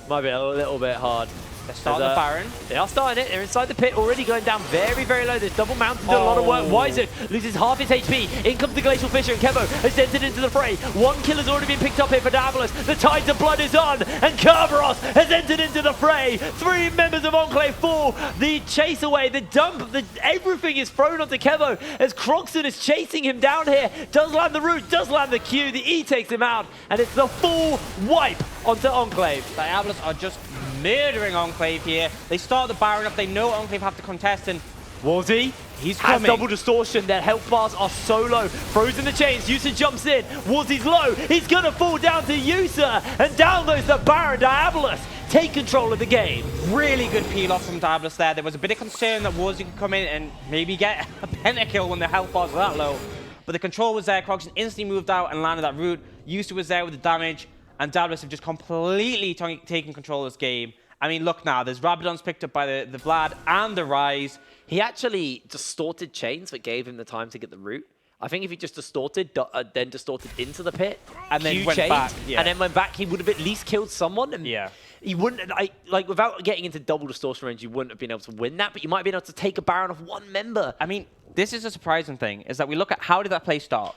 Speaker 1: Might be a little bit hard.
Speaker 6: They're starting the Baron.
Speaker 1: They are starting it. They're inside the pit, already going down very, very low. There's double mountain doing a lot of work. Wiser loses half his HP. In comes the Glacial Fissure, and Kevo has entered into the fray. One kill has already been picked up here for Diabolus. The Tides of Blood is on, and Kerberos has entered into the fray. 3 members of Enclave fall. The chase away, the dump, everything is thrown onto Kevo as Croxon is chasing him down here. Does land the root, does land the Q. The E takes him out, and it's the full wipe onto Enclave.
Speaker 6: Diabolus are just murdering Enclave here. They start the Baron up. They know Enclave have to contest, and
Speaker 1: Warzy,
Speaker 6: he's
Speaker 1: has
Speaker 6: coming.
Speaker 1: double distortion. Their health bars are so low. Frozen the chains. Yusa jumps in. Warzy's low. He's going to fall down to Yusa. And down goes the Baron. Diabolus take control of the game.
Speaker 6: Really good peel off from Diabolus there. There was a bit of concern that Warzy could come in and maybe get a pentakill when the health bars were that low. But the control was there. Croxon instantly moved out and landed that root. Yusa was there with the damage. And Diabolus have just completely taken control of this game. I mean, look now. There's Rabadon's picked up by the Vlad and the Rise.
Speaker 1: He actually distorted chains that gave him the time to get the root. I think if he just distorted, then distorted into the pit,
Speaker 6: and then
Speaker 1: Q
Speaker 6: went
Speaker 1: chained,
Speaker 6: back,
Speaker 1: and then went back, he would have at least killed someone. And
Speaker 6: Yeah.
Speaker 1: he wouldn't, like, without getting into double distortion range, you wouldn't have been able to win that, but you might have been able to take a Baron of 1 member.
Speaker 6: I mean, this is a surprising thing, is that we look at how did that play start.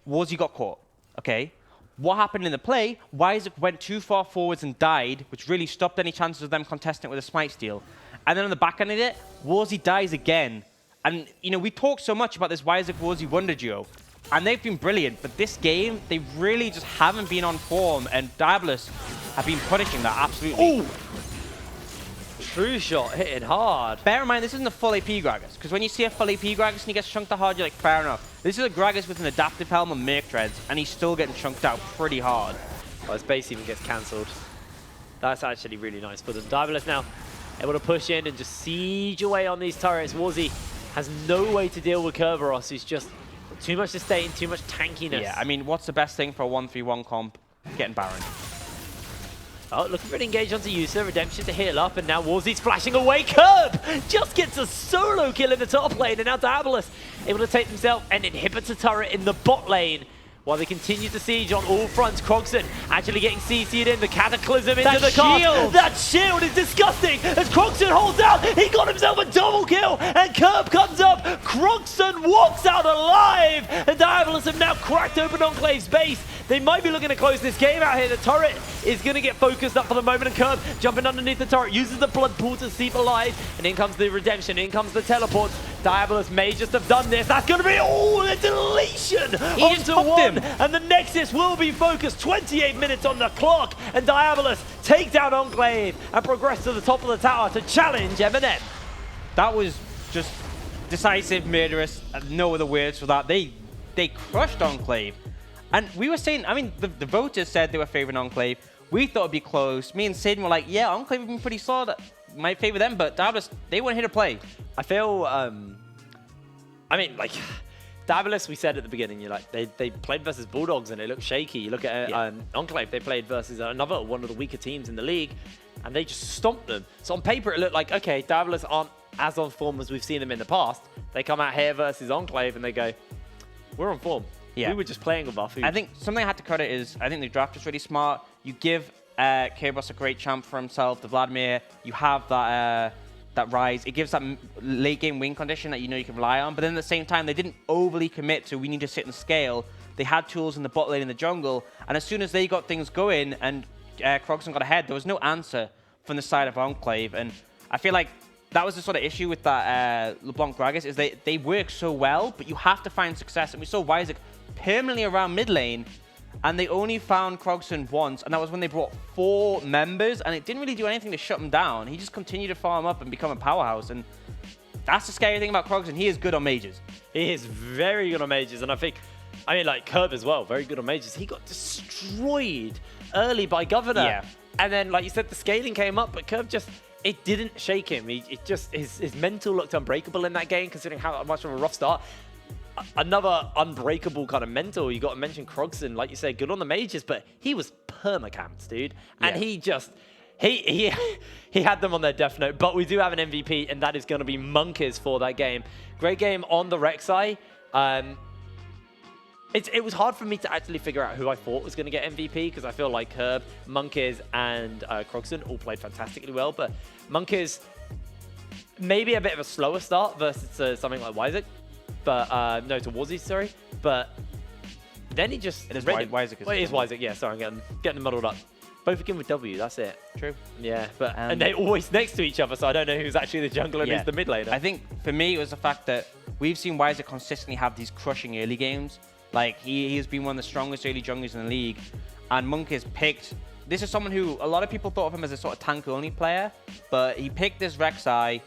Speaker 6: Warzy got caught, okay? What happened in the play? Isaac went too far forwards and died, which really stopped any chances of them contesting it with a smite steal. And then on the back end of it, Warzy dies again. And, you know, we talked so much about this Isaac Warzy Wonder duo, and they've been brilliant, but this game, they really just haven't been on form, and Diabolus have been punishing that absolutely.
Speaker 1: Ooh! True shot, hitting hard.
Speaker 6: Bear in mind, this isn't a full AP Gragas, because when you see a full AP Gragas and he gets chunked to hard, you're like, fair enough. This is a Gragas with an adaptive helm and Merc Dreads, and he's still getting chunked out pretty hard.
Speaker 1: Oh, his base even gets cancelled. That's actually really nice for them. Diabolus now able to push in and just siege away on these turrets. Warzy has no way to deal with Kerberos, who's just too much sustain, too much tankiness.
Speaker 6: Yeah, I mean, what's the best thing for a 1-3-1 comp? Getting Baron.
Speaker 1: Oh, looking for an engage onto Yusa. Redemption to heal up, and now Warzy's flashing away. Curb just gets a solo kill in the top lane, and now Diabolus able to take himself an inhibitor turret in the bot lane. While they continue to siege on all fronts, Croxon actually getting CC'd in. The Cataclysm into the cast. That shield is disgusting as Croxon holds out. He got himself a double kill, and Curb comes up. Croxon walks out alive, and Diabolus have now cracked open Enclave's base. They might be looking to close this game out here. The turret is going to get focused up for the moment, and Curb jumping underneath the turret, uses the blood pool to seep alive, and in comes the redemption, in comes the teleports. Diabolus may just have done this. That's going to be the deletion onto 1, and the Nexus will be focused. 28 minutes on the clock, and Diabolus take down Enclave and progress to the top of the tower to challenge Eminem.
Speaker 6: That was just decisive, murderous, and no other words for that. They crushed Enclave. And we were saying, I mean, the voters said they were favoring Enclave. We thought it'd be close. Me and Sid were like, yeah, Enclave have been pretty solid. Might favor them, but Diabolus, they weren't here to play.
Speaker 1: I feel, I mean, like, Diabolus, we said at the beginning, you're like, they played versus Bulldogs and they looked shaky. You look at Enclave, they played versus another one of the weaker teams in the league, and they just stomped them. So on paper, it looked like, okay, Diabolus aren't as on form as we've seen them in the past. They come out here versus Enclave and they go, we're on form.
Speaker 6: Yeah.
Speaker 1: We were just playing with our food.
Speaker 6: I think something I had to credit is, I think the draft is really smart. You give Kerberos a great champ for himself, the Vladimir. You have that Rise. It gives that late game win condition that you know you can rely on. But then at the same time, they didn't overly commit to we need to sit and scale. They had tools in the bot lane in the jungle. And as soon as they got things going and Croxon got ahead, there was no answer from the side of Enclave. And I feel like that was the sort of issue with that LeBlanc Gragas, is they work so well, but you have to find success. And we saw Isaac permanently around mid lane, and they only found Croxon once, and that was when they brought 4 members, and it didn't really do anything to shut him down. He just continued to farm up and become a powerhouse, and that's the scary thing about Croxon. He is good on mages.
Speaker 1: He is very good on mages, and I think, I mean, like, Curb as well, very good on mages. He got destroyed early by Governor.
Speaker 6: Yeah.
Speaker 1: And then, like you said, the scaling came up, but Curb just, it didn't shake him. His mental looked unbreakable in that game, considering how much of a rough start. Another unbreakable kind of mental, you got to mention Croxon, like you said, good on the mages, but he was permacamped, dude. And he just, he had them on their death note, but we do have an MVP, and that is going to be Monkeys for that game. Great game on the Rek'Sai. it was hard for me to actually figure out who I thought was going to get MVP because I feel like Herb, Monkeys, and Croxon all played fantastically well, but Monkeys maybe a bit of a slower start versus something like Wyzek, but no, to Warzy, sorry, but then he just
Speaker 6: It is
Speaker 1: read him.
Speaker 6: Wyzek.
Speaker 1: Well, it is Wyzek, yeah, sorry, I'm getting them muddled up. Both begin with W, that's it.
Speaker 6: True.
Speaker 1: Yeah, but and they're always next to each other, so I don't know who's actually the jungler and who's the mid laner.
Speaker 6: I think for me, it was the fact that we've seen Wyzek consistently have these crushing early games. Like, he has been one of the strongest early junglers in the league. And Monkeys picked... This is someone who a lot of people thought of him as a sort of tank-only player, but he picked this Rek'Sai,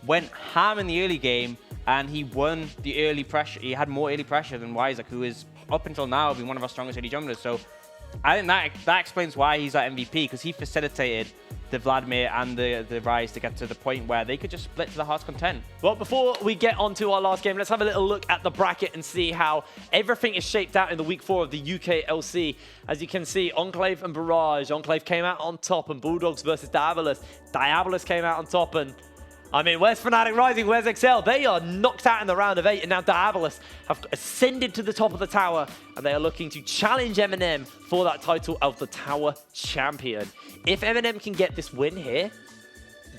Speaker 6: went ham in the early game, and he won the early pressure. He had more early pressure than Wyzek, who is, up until now, been one of our strongest early junglers. So I think that explains why he's at MVP, because he facilitated the Vladimir and the Rise to get to the point where they could just split to the heart's content.
Speaker 1: Well, before we get on to our last game, let's have a little look at the bracket and see how everything is shaped out in the week 4 of the UKLC. As you can see, Enclave and Barrage. Enclave came out on top, and Bulldogs versus Diabolus. Diabolus came out on top, and I mean, where's Fnatic Rising? Where's Excel? They are knocked out in the round of 8, and now Diabolus have ascended to the top of the tower, and they are looking to challenge Eminem for that title of the Tower Champion. If Eminem can get this win here,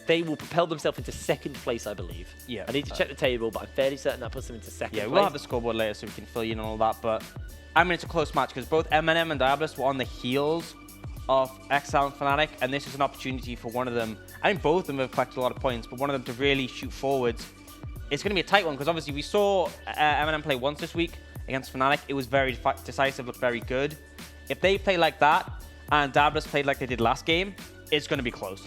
Speaker 1: they will propel themselves into 2nd place, I believe.
Speaker 6: Yeah.
Speaker 1: I need to check the table, but I'm fairly certain that puts them into 2nd
Speaker 6: Yeah,
Speaker 1: place.
Speaker 6: we'll have the scoreboard later so we can fill you in on all that, but I mean, it's a close match because both Eminem and Diabolus were on the heels of Excel and Fnatic, and this is an opportunity for one of them. I think both of them have collected a lot of points, but one of them to really shoot forwards. It's going to be a tight one because obviously we saw Eminem play once this week against Fnatic. It was very decisive, looked very good. If they play like that and Diabolus played like they did last game, it's going to be close.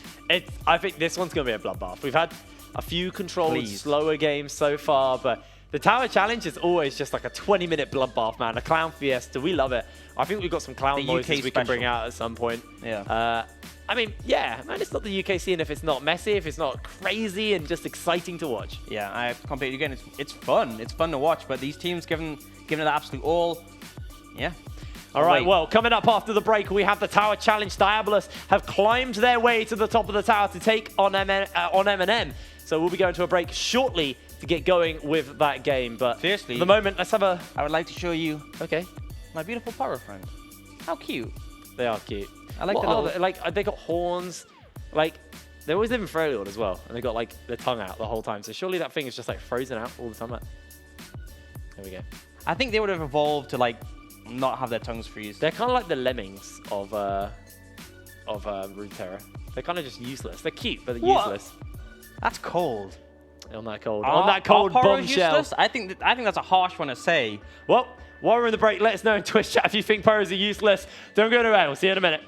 Speaker 1: I think this one's going to be a bloodbath. We've had a few controlled, slower games so far, but the Tower Challenge is always just like a 20-minute bloodbath, man. A clown fiesta. We love it. I think we've got some clown noises we can bring out at some point.
Speaker 6: Yeah.
Speaker 1: I mean, yeah, man, it's not the UK scene if it's not messy, if it's not crazy and just exciting to watch.
Speaker 6: Yeah, I completely agree. It's fun. It's fun to watch, but these teams giving it the absolute all, yeah.
Speaker 1: All right, well, coming up after the break, we have the Tower Challenge. Diabolus have climbed their way to the top of the tower to take on Eminem. So we'll be going to a break shortly to get going with that game. But
Speaker 6: seriously,
Speaker 1: for the moment, let's have a...
Speaker 6: I would like to show you
Speaker 1: okay,
Speaker 6: my beautiful power friend. How cute.
Speaker 1: They are cute.
Speaker 6: I like the little...
Speaker 1: they got horns. Like, they always live in Freljord as well. And they got, like, their tongue out the whole time. So surely that thing is just, like, frozen out all the time. Like, there we go.
Speaker 6: I think they would have evolved to, like, not have their tongues freeze.
Speaker 1: They're kind of like the lemmings of Runeterra. They're kind of just useless. They're cute, but they're useless.
Speaker 6: That's cold.
Speaker 1: On that cold bombshell.
Speaker 6: Useless? I think that's a harsh one to say.
Speaker 1: Well, while we're in the break, let us know in Twitch chat if you think Pyros are useless. Don't go away. We'll see you in a minute.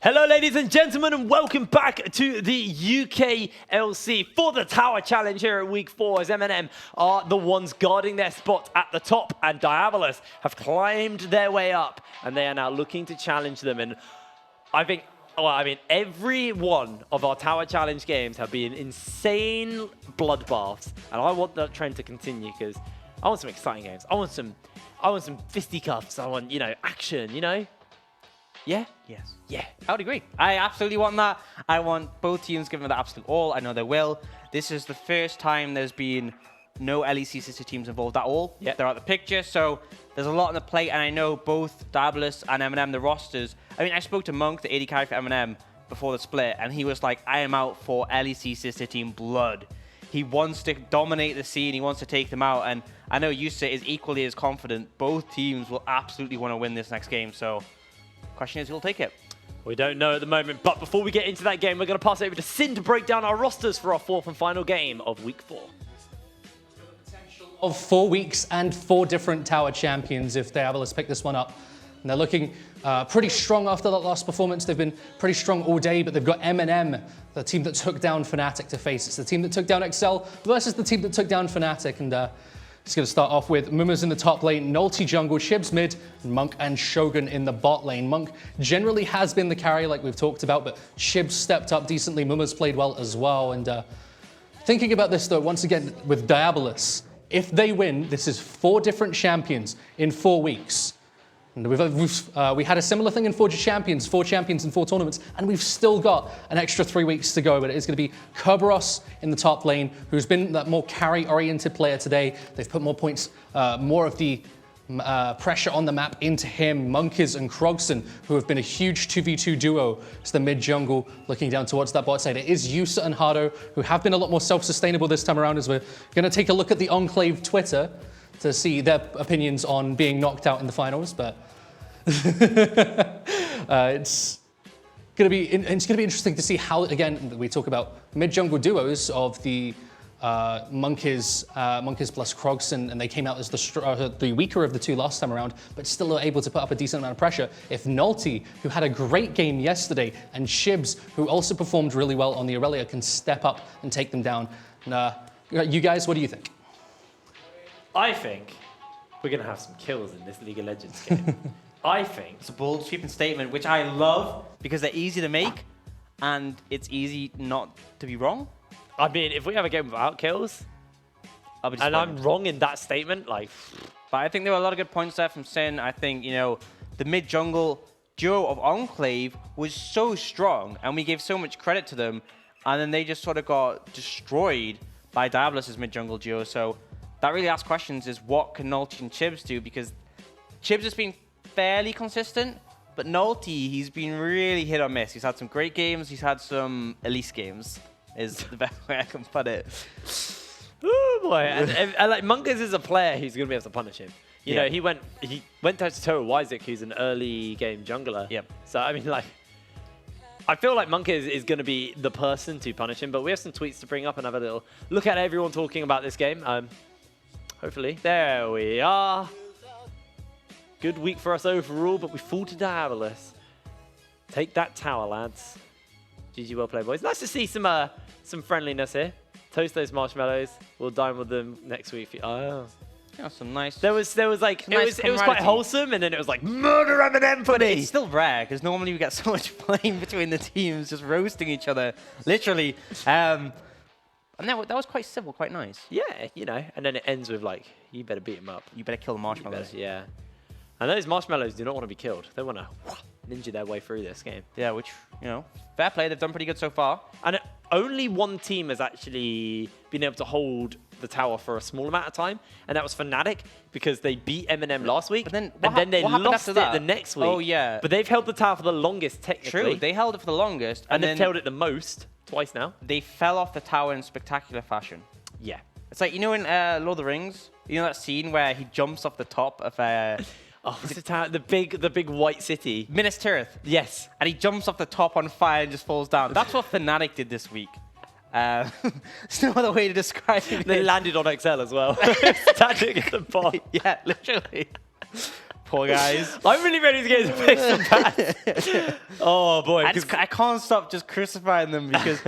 Speaker 1: Hello, ladies and gentlemen, and welcome back to the UKLC for the Tower Challenge here at Week 4, as M&M are the ones guarding their spot at the top, and Diabolus have climbed their way up, and they are now looking to challenge them. And I think, well, I mean, every one of our Tower Challenge games have been insane bloodbaths, and I want that trend to continue because I want some exciting games. I want some fisticuffs. I want, action, Yeah?
Speaker 6: Yes.
Speaker 1: Yeah.
Speaker 6: I would agree. I absolutely want that. I want both teams giving it the absolute all. I know they will. This is the first time there's been no LEC sister teams involved at all.
Speaker 1: Yep.
Speaker 6: They're out the picture, so there's a lot on the plate, and I know both Diabolus and M&M, the rosters. I mean, I spoke to Monk, the AD carry for M&M, before the split, and he was like, I am out for LEC sister team blood. He wants to dominate the scene. He wants to take them out, and I know Yusa is equally as confident. Both teams will absolutely want to win this next game, so question is, who'll take it?
Speaker 1: We don't know at the moment, but before we get into that game, we're going to pass it over to Sin to break down our rosters for our fourth and final game of Week 4.
Speaker 5: Of 4 weeks and 4 different tower champions if Diabolus pick this one up. And they're looking pretty strong after that last performance. They've been pretty strong all day, but they've got M&M, the team that took down Fnatic, to face. It's the team that took down Excel versus the team that took down Fnatic. And it's going to start off with Mummers in the top lane, Nulty jungle, Shibs mid, and Monk and Shogun in the bot lane. Monk generally has been the carry like we've talked about, but Shibs stepped up decently. Mummers played well as well. And thinking about this though, once again with Diabolus, if they win, this is 4 different champions in 4 weeks. And we had a similar thing in 4 champions in 4 tournaments, and we've still got an extra 3 weeks to go. But it is going to be Kerberos in the top lane, who's been that more carry-oriented player today. They've put more points, more of the pressure on the map into him. Monkiz and Krogson, who have been a huge 2v2 duo. It's the mid-jungle looking down towards that bot side. It is Yusa and Hardo, who have been a lot more self-sustainable this time around, as we're going to take a look at the Enclave Twitter to see their opinions on being knocked out in the finals, but it's going to be interesting to see how, again, we talk about mid-jungle duos of the Monkeys plus Krogson, and they came out as the weaker of the two last time around, but still are able to put up a decent amount of pressure. If Nalty, who had a great game yesterday, and Shibs, who also performed really well on the Aurelia, can step up and take them down. You guys, what do you think?
Speaker 1: I think we're going to have some kills in this League of Legends game. I think.
Speaker 6: It's a bold, sweeping statement, which I love because they're easy to make and it's easy not to be wrong.
Speaker 1: I mean, if we have a game without kills,
Speaker 6: I'll be
Speaker 1: and I'm
Speaker 6: disappointed.
Speaker 1: wrong in that statement, like...
Speaker 6: But I think there were a lot of good points there from Sin. I think, you know, the mid-jungle duo of Enclave was so strong and we gave so much credit to them. And then they just sort of got destroyed by Diabolus' mid-jungle duo. So that really asks questions is what can Nalty and Chibs do? Because Chibs has been fairly consistent, but Nalty, he's been really hit or miss. He's had some great games. He's had some Elise games, is the best way I can put it.
Speaker 1: Oh boy, and like Monkeys is a player who's going to be able to punish him. You know, he went toe to toe with Wyzik, who's an early game jungler.
Speaker 6: Yep.
Speaker 1: So I mean, like, I feel like Monkeys is going to be the person to punish him. But we have some tweets to bring up and have a little look at everyone talking about this game. Hopefully, there we are. Good week for us overall, but we fall to Diabolus. Take that tower, lads. GG, well played, boys. Nice to see some friendliness here. Toast those marshmallows. We'll dine with them next week. Oh,
Speaker 6: Yeah, some nice...
Speaker 1: there was like it
Speaker 6: nice
Speaker 1: was quite
Speaker 6: camaraderie.
Speaker 1: wholesome, and then it was like murder Eminem for me.
Speaker 6: It's still rare because normally we get so much flame between the teams, just roasting each other, literally. And that was quite civil, quite nice.
Speaker 1: Yeah, you know, and then it ends with like, you better beat him up.
Speaker 6: You better kill the marshmallows.
Speaker 1: Yeah. And those marshmallows do not want to be killed. They want to ninja their way through this game.
Speaker 6: Yeah, which, you know, fair play. They've done pretty good so far.
Speaker 1: And only one team has actually been able to hold the tower for a small amount of time, and that was Fnatic, because they beat Eminem last week,
Speaker 6: But then
Speaker 1: and then they
Speaker 6: what happened
Speaker 1: lost
Speaker 6: after
Speaker 1: it
Speaker 6: that?
Speaker 1: the next week.
Speaker 6: Oh, yeah.
Speaker 1: But they've held the tower for the longest, technically.
Speaker 6: True, they held it for the longest.
Speaker 1: and they've
Speaker 6: then
Speaker 1: held it the most, twice now.
Speaker 6: they fell off the tower in spectacular fashion.
Speaker 1: Yeah.
Speaker 6: It's like, you know in Lord of the Rings, you know that scene where he jumps off the top of
Speaker 1: Oh, what's the tower? The big white city.
Speaker 6: Minas Tirith,
Speaker 1: Yes.
Speaker 6: and he jumps off the top on fire and just falls down. That's what Fnatic did this week. There's no other way to describe it.
Speaker 1: They landed on XL as well. Standing at the bottom.
Speaker 6: Yeah, literally. Poor guys.
Speaker 1: I'm really ready to get into picks and bats. Oh boy.
Speaker 6: I can't stop just crucifying them because,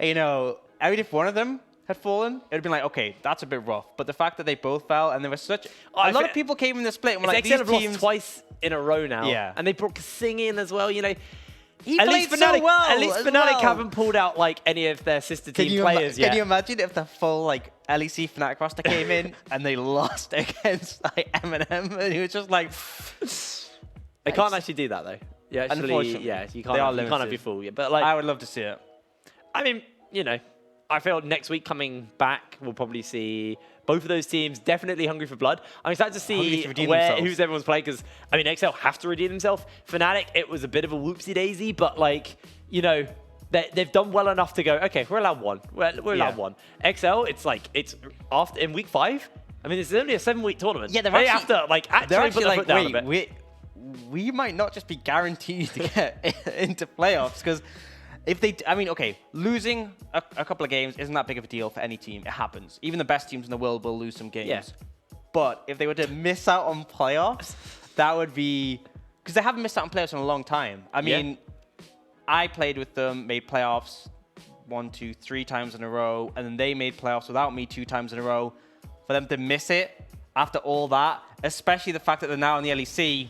Speaker 6: you know, I mean, if one of them had fallen, it would have been like, okay, that's a bit rough. But the fact that they both fell and there was such... a lot of people came in the split and were like,
Speaker 1: XL
Speaker 6: these
Speaker 1: have lost
Speaker 6: teams...
Speaker 1: twice in a row now.
Speaker 6: Yeah.
Speaker 1: And they brought Sing in as well, you know.
Speaker 6: He
Speaker 1: At
Speaker 6: played
Speaker 1: least
Speaker 6: so
Speaker 1: Fnatic,
Speaker 6: well
Speaker 1: at least
Speaker 6: as
Speaker 1: Fnatic
Speaker 6: well.
Speaker 1: haven't pulled out like any of their sister team players yet.
Speaker 6: Can you imagine if the full like LEC Fnatic roster came in and they lost against like Eminem and he was just like...
Speaker 1: They can't actually do that though. Yeah, actually,
Speaker 6: Unfortunately.
Speaker 1: yeah, you
Speaker 6: They
Speaker 1: can't.
Speaker 6: are
Speaker 1: You can't have
Speaker 6: limited.
Speaker 1: your full. Yeah, but like,
Speaker 6: I would love to see it.
Speaker 1: I mean, you know, I feel next week coming back, we'll probably see both of those teams definitely hungry for blood. I'm excited to
Speaker 6: Hungry
Speaker 1: see
Speaker 6: to redeem themselves.
Speaker 1: who's everyone's playing, because, I mean, XL have to redeem themselves. Fnatic, it was a bit of a whoopsie-daisy, but, like, you know, they've done well enough to go, okay, we're allowed one. We're allowed one. XL, it's like, it's after in week 5. I mean, it's only a 7-week tournament.
Speaker 6: Yeah,
Speaker 1: they have to, like, actually put their foot down a bit.
Speaker 6: wait, we might not just be guaranteed to get into playoffs because if they, I mean, okay, losing a couple of games isn't that big of a deal for any team. It happens. Even the best teams in the world will lose some games.
Speaker 1: Yeah.
Speaker 6: But if they were to miss out on playoffs, that would be, because they haven't missed out on playoffs in a long time. I mean, I played with them, made playoffs 1, 2, 3 times in a row, and then they made playoffs without me 2 times in a row. For them to miss it after all that, especially the fact that they're now in the LEC,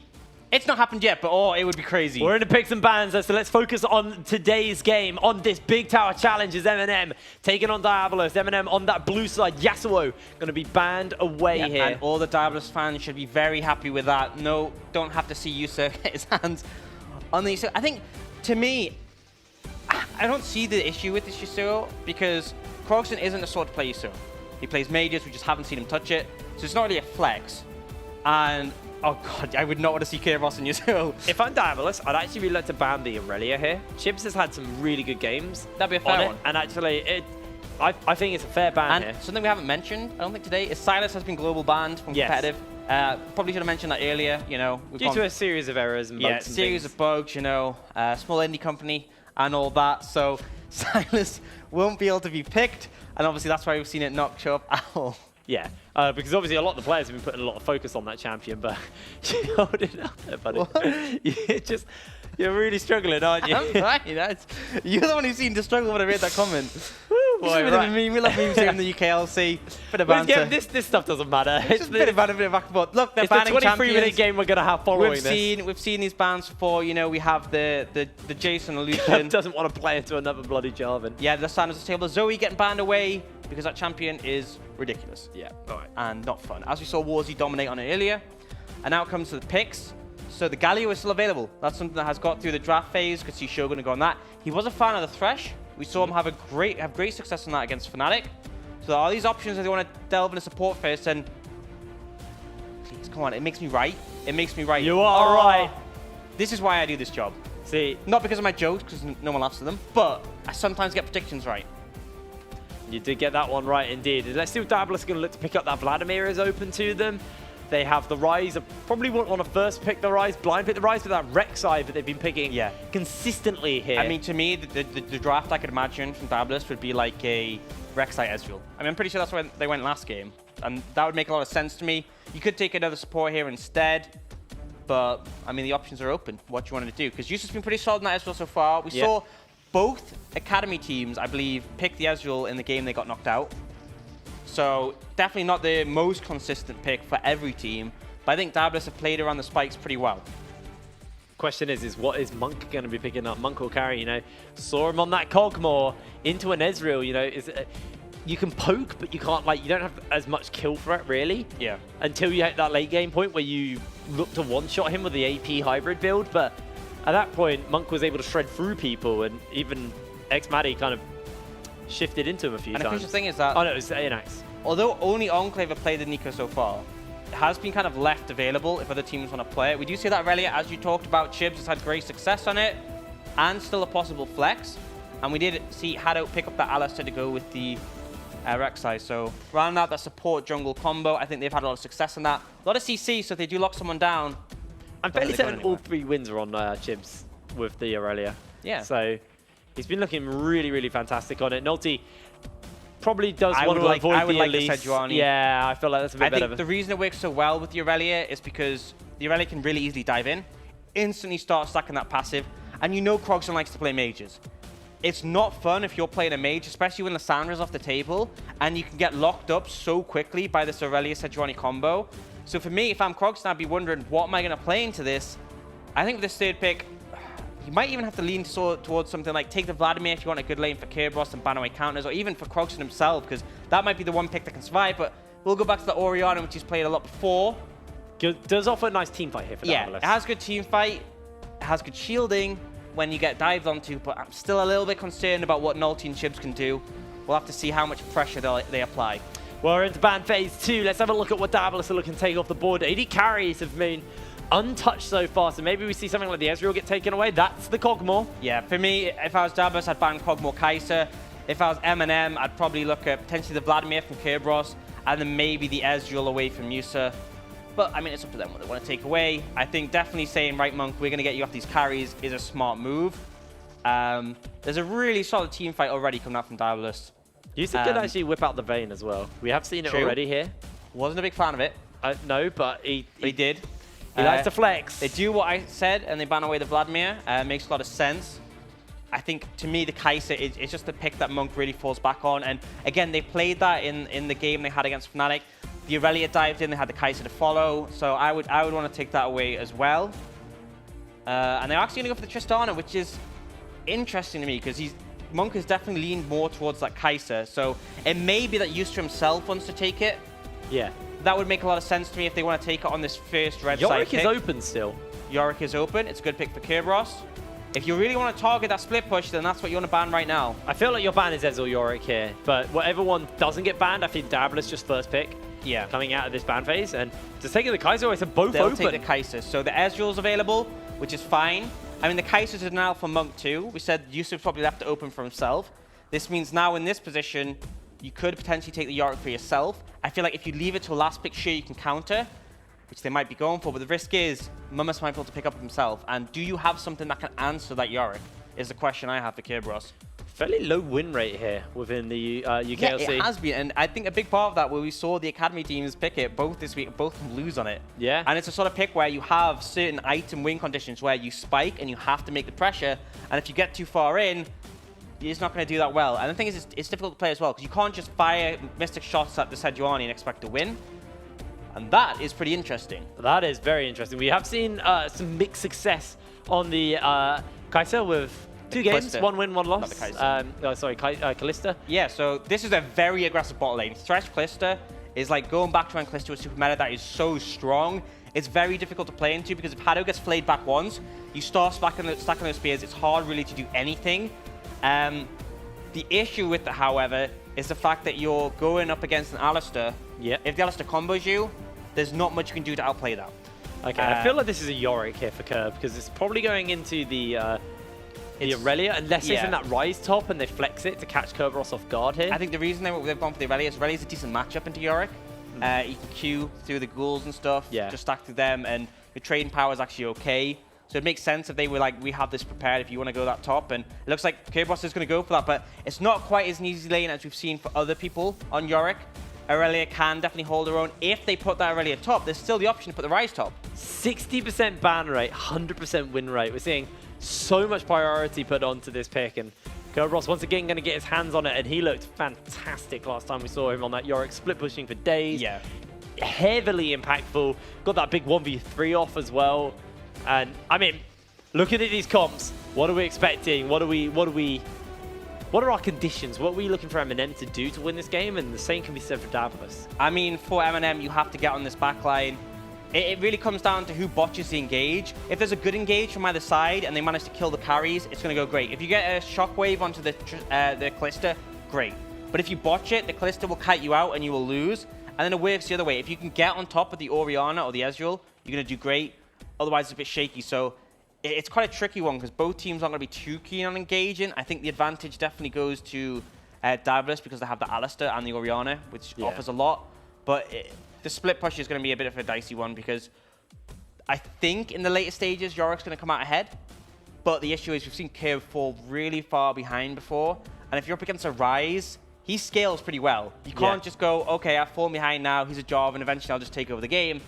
Speaker 6: it's not happened yet, but oh, it would be crazy.
Speaker 1: We're in the picks and bans, so let's focus on today's game. On this big tower challenge is Eminem taking on Diabolus. Eminem on that blue side. Yasuo going to be banned away here.
Speaker 6: And all the Diabolus fans should be very happy with that. No, don't have to see Yusa get his hands on the Yasuo. I think, to me, I don't see the issue with this Yasuo because Krogson isn't the sort to play Yasuo. He plays mages, we just haven't seen him touch it. So it's not really a flex. And oh god, I would not want to see Kairos and Yasuo.
Speaker 1: If I'm Diabolus, I'd actually really like to ban the Aurelia here. Chibs has had some really good games.
Speaker 6: That'd be a fair
Speaker 1: on
Speaker 6: one.
Speaker 1: it, and actually, I think it's a fair ban
Speaker 6: And
Speaker 1: here.
Speaker 6: something we haven't mentioned, I don't think today, is Silas has been global banned from
Speaker 1: Yes.
Speaker 6: competitive. Probably should have mentioned that earlier, you know. we've
Speaker 1: Due
Speaker 6: gone-
Speaker 1: to a series of errors and bugs
Speaker 6: Yeah,
Speaker 1: and
Speaker 6: series
Speaker 1: things.
Speaker 6: of bugs, you know, small indie company and all that. So Silas won't be able to be picked, and obviously that's why we've seen it not show up at all.
Speaker 1: Yeah, because obviously a lot of the players have been putting a lot of focus on that champion, but you hold it up there, buddy. You're really struggling, aren't you?
Speaker 6: I'm fine. You're the one who seemed to struggle when I read that comment.
Speaker 1: Boy,
Speaker 6: Right. We love memes here in the UKLC. Bit of banter.
Speaker 1: Yeah, this stuff doesn't matter.
Speaker 6: It's just a bit of banter, bit of back and forth. Look, they're
Speaker 1: It's the
Speaker 6: banning
Speaker 1: 23-minute
Speaker 6: champions.
Speaker 1: game we're going to have following this.
Speaker 6: We've seen these bans before. You know, we have the Jason illusion.
Speaker 1: Doesn't want to play into another bloody Jarvan.
Speaker 6: Yeah, the Sanders at the table. Zoe getting banned away because that champion is ridiculous.
Speaker 1: Yeah, all right.
Speaker 6: And not fun. As we saw Warzy dominate on it earlier. And now it comes to the picks. So the Galio is still available. That's something that has got through the draft phase. Could see Shogun to go on that. He was a fan of the Thresh. We saw him have great success on that against Fnatic. So there are these options if they want to delve into support first. And please, come on, it makes me right. It makes me right.
Speaker 1: You are right.
Speaker 6: This is why I do this job.
Speaker 1: See,
Speaker 6: Not because of my jokes, because no one laughs at them, but I sometimes get predictions right.
Speaker 1: you did get that one right indeed. Let's see if Diabolus going to look to pick up that Vladimir is open to them. They have the Rise. I probably wouldn't want to first pick the Rise, blind pick the Rise, but that Rek'Sai that they've been picking consistently here.
Speaker 6: I mean, to me, the draft I could imagine from Diabolus would be like a Rek'Sai Ezreal. I mean, I'm pretty sure that's where they went last game, and that would make a lot of sense to me. You could take another support here instead, but I mean, the options are open. What you wanted to do, because Yusuf's been pretty solid in that Ezreal so far. We saw both Academy teams, I believe, pick the Ezreal in the game they got knocked out. So definitely not the most consistent pick for every team, but I think Diabolus have played around the spikes pretty well.
Speaker 1: Question is what is Monk going to be picking up? Monk or carry, you know? Saw him on that Cogmore into an Ezreal, you know? You can poke, but you can't, like, you don't have as much kill threat, really.
Speaker 6: Yeah.
Speaker 1: Until you hit that late game point where you look to one-shot him with the AP hybrid build, but at that point, Monk was able to shred through people, and even X-Maddie kind of shifted into him a few
Speaker 6: And
Speaker 1: times.
Speaker 6: the crucial thing is that,
Speaker 1: Oh, no, it was Anax.
Speaker 6: although only Enclave have played the Nico so far, it has been kind of left available if other teams want to play it. We do see that Relia, as you talked about, Chibs has had great success on it, and still a possible flex. And we did see Haddow pick up that Alistair to go with the Rek'Sai. So round out that support jungle combo, I think they've had a lot of success in that. A lot of CC, so if they do lock someone down.
Speaker 1: I'm fairly
Speaker 6: they're going
Speaker 1: certain all
Speaker 6: anywhere.
Speaker 1: 3 wins are on Chibs with the Aurelia.
Speaker 6: Yeah.
Speaker 1: So he's been looking really, really fantastic on it. Nolty probably does
Speaker 6: I
Speaker 1: want
Speaker 6: would
Speaker 1: to
Speaker 6: like-
Speaker 1: avoid
Speaker 6: I would
Speaker 1: the
Speaker 6: like the
Speaker 1: Elise.
Speaker 6: Sejuani.
Speaker 1: Yeah, I feel like that's a bit
Speaker 6: I
Speaker 1: better.
Speaker 6: think the reason it works so well with the Aurelia is because the Aurelia can really easily dive in, instantly start stacking that passive, and you know Krogson likes to play mages. It's not fun if you're playing a mage, especially when Lissandra's off the table, and you can get locked up so quickly by this Aurelia Sejuani combo. So for me, if I'm Krogson, I'd be wondering, what am I going to play into this? I think with this third pick, you might even have to lean towards something like take the Vladimir if you want a good lane for Kerberos and ban away counters, or even for Krogson himself, because that might be the one pick that can survive. But we'll go back to the Orianna, which he's played a lot before.
Speaker 1: does offer a nice team fight here for
Speaker 6: Yeah,
Speaker 1: Diabolus.
Speaker 6: it has good team fight, it has good shielding when you get dived onto, but I'm still a little bit concerned about what Nolty and Chibs can do. We'll have to see how much pressure they apply.
Speaker 1: Well, we're into ban phase 2. Let's have a look at what Diabolus are looking to take off the board. 80 carries have been untouched so far, so maybe we see something like the Ezreal get taken away. That's the Cogmore.
Speaker 6: Yeah, for me, if I was Diabolus, I'd ban Cogmore Kai'Sa. If I was M&M, I'd probably look at potentially the Vladimir from Kerberos, and then maybe the Ezreal away from Musa. But, I mean, it's up to them what they want to take away. I think definitely saying, right, Monk, we're going to get you off these carries is a smart move. There's a really solid team fight already coming out from Diabolus.
Speaker 1: Yusuf did actually whip out the Vayne as well. We have seen it
Speaker 6: True.
Speaker 1: already here.
Speaker 6: Wasn't a big fan of it,
Speaker 1: No, but he
Speaker 6: but he did.
Speaker 1: He likes to flex.
Speaker 6: They do what I said, and they ban away the Vladimir. Makes a lot of sense. I think, to me, the Kai'Sa is just a pick that Monk really falls back on. And again, they played that in the game they had against Fnatic. The Aurelia dived in, they had the Kai'Sa to follow. So I would want to take that away as well. And they're actually going to go for the Tristana, which is interesting to me, because Monk has definitely leaned more towards that Kai'Sa. So it may be that Yusuf himself wants to take it.
Speaker 1: Yeah.
Speaker 6: That would make a lot of sense to me if they want to take it on this first red side
Speaker 1: Yorick
Speaker 6: pick.
Speaker 1: is open still.
Speaker 6: Yorick is open. It's a good pick for Kerberos. If you really want to target that split push, then that's what you want to ban right now.
Speaker 1: I feel like your ban is Ezreal Yorick here, but whatever one doesn't get banned, I think Diabolus just first pick.
Speaker 6: Yeah.
Speaker 1: Coming out of this ban phase, and just taking the Kai'Sa, it's both
Speaker 6: They'll
Speaker 1: open.
Speaker 6: take the Kai'Sa. So the Ezreal's available, which is fine. I mean, the Kai'Sa's are now for Monk too. We said Yusuf probably left it open for himself. This means now in this position, you could potentially take the Yorick for yourself. I feel like if you leave it to a last pick, sure, you can counter, which they might be going for, but the risk is Mummus might be able to pick up himself. And do you have something that can answer that Yorick? Is the question I have for Kerberos.
Speaker 1: Fairly low win rate here within the UKLC.
Speaker 6: Yeah, it has been, and I think a big part of that where we saw the academy teams pick it both this week, both lose on it.
Speaker 1: Yeah.
Speaker 6: And it's a sort of pick where you have certain item win conditions where you spike and you have to make the pressure, and if you get too far in, you're just not going to do that well. And the thing is, it's difficult to play as well because you can't just fire mystic shots at the Sejuani and expect to win. And that is pretty interesting.
Speaker 1: That is very interesting. We have seen some mixed success on the Kaiser with 2 games,
Speaker 6: Kalista.
Speaker 1: 1 win, 1 loss.
Speaker 6: Not the Kaiser.
Speaker 1: Sorry, Kalista.
Speaker 6: Yeah, so this is a very aggressive bot lane. Thresh Kalista is like going back to when Kalista was super meta that is so strong. It's very difficult to play into because if Hado gets flayed back once, you start stacking those spears, it's hard really to do anything. The issue with it, however, is the fact that you're going up against an Alistar.
Speaker 1: Yeah.
Speaker 6: If the Alistar combos you, there's not much you can do to outplay that.
Speaker 1: Okay, I feel like this is a Yorick here for Curve because it's probably going into the Aurelia, unless it's in that Rise top and they flex it to catch Kerberos off guard here.
Speaker 6: I think the reason they've gone for the Aurelia is Aurelia's a decent matchup into Yorick. You can Q through the ghouls and stuff, just stack through them, and your trading power is actually okay. So it makes sense if they were like, we have this prepared if you want to go that top, and it looks like Kerberos is going to go for that, but it's not quite as an easy lane as we've seen for other people on Yorick. Aurelia can definitely hold her own. If they put that Aurelia top, there's still the option to put the Rise top.
Speaker 1: 60% ban rate, 100% win rate. We're seeing so much priority put onto this pick, and Kerberos once again going to get his hands on it, and he looked fantastic last time we saw him on that Yorick, split pushing for days.
Speaker 6: Yeah.
Speaker 1: Heavily impactful. Got that big 1v3 off as well. And I mean, looking at these comps, what are we expecting? What are our conditions? What are we looking for Eminem to do to win this game? And the same can be said for Daedalus.
Speaker 6: I mean, for Eminem, you have to get on this backline. It really comes down to who botches the engage. If there's a good engage from either side and they manage to kill the carries, it's going to go great. If you get a shockwave onto the Kalista, great. But if you botch it, the Kalista will kite you out and you will lose. And then it works the other way. If you can get on top of the Orianna or the Ezreal, you're going to do great. Otherwise, it's a bit shaky. So it's quite a tricky one because both teams aren't going to be too keen on engaging. I think the advantage definitely goes to Daedalus because they have the Alistar and the Orianna, which offers a lot. But the split push is going to be a bit of a dicey one because I think in the later stages, Yorick's going to come out ahead. But the issue is we've seen Curve fall really far behind before. And if you're up against a Rise, he scales pretty well. You can't just go, okay, I've fallen behind now, he's a Jarvan, and eventually I'll just take over the game.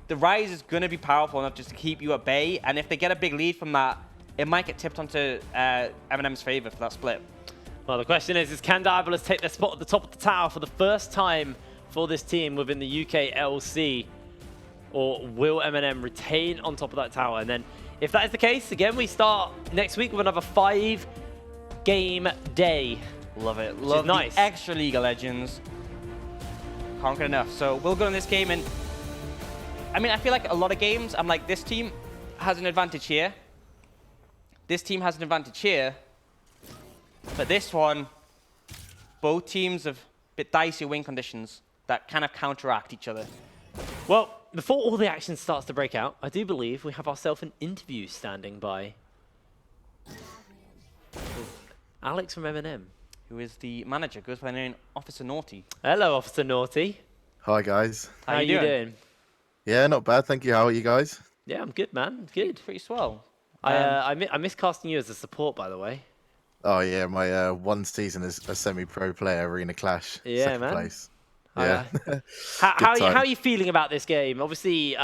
Speaker 6: The Rise is going to be powerful enough just to keep you at bay, and if they get a big lead from that, it might get tipped onto Eminem's favor for that split.
Speaker 1: Well, the question is can Daedalus take their spot at the top of the tower for the first time for this team within the UKLC, or will Eminem retain on top of that tower? And then if that is the case, again, we start next week with another 5-game day.
Speaker 6: Love it.
Speaker 1: Which
Speaker 6: Love
Speaker 1: is nice.
Speaker 6: The extra League of Legends. Can't get enough. So we'll go in this game, and I mean, I feel like a lot of games, I'm like, this team has an advantage here. This team has an advantage here. But this one, both teams have a bit dicey win conditions that kind of counteract each other.
Speaker 1: Well, before all the action starts to break out, I do believe we have ourselves an interview standing by. Alex from Eminem.
Speaker 6: Who is the manager, goes by the name Officer Naughty.
Speaker 1: Hello, Officer Naughty.
Speaker 7: Hi, guys.
Speaker 1: How you doing?
Speaker 7: Yeah, not bad, thank you. How are you guys?
Speaker 1: Yeah, I'm good, man. Good.
Speaker 6: Pretty swell.
Speaker 1: I miss casting you as a support, by the way.
Speaker 7: Oh, yeah, my one season as a semi-pro player, Arena Clash,
Speaker 1: Yeah,
Speaker 7: second
Speaker 1: man.
Speaker 7: place. Yeah.
Speaker 1: How
Speaker 7: time.
Speaker 1: are you feeling about this game? Obviously,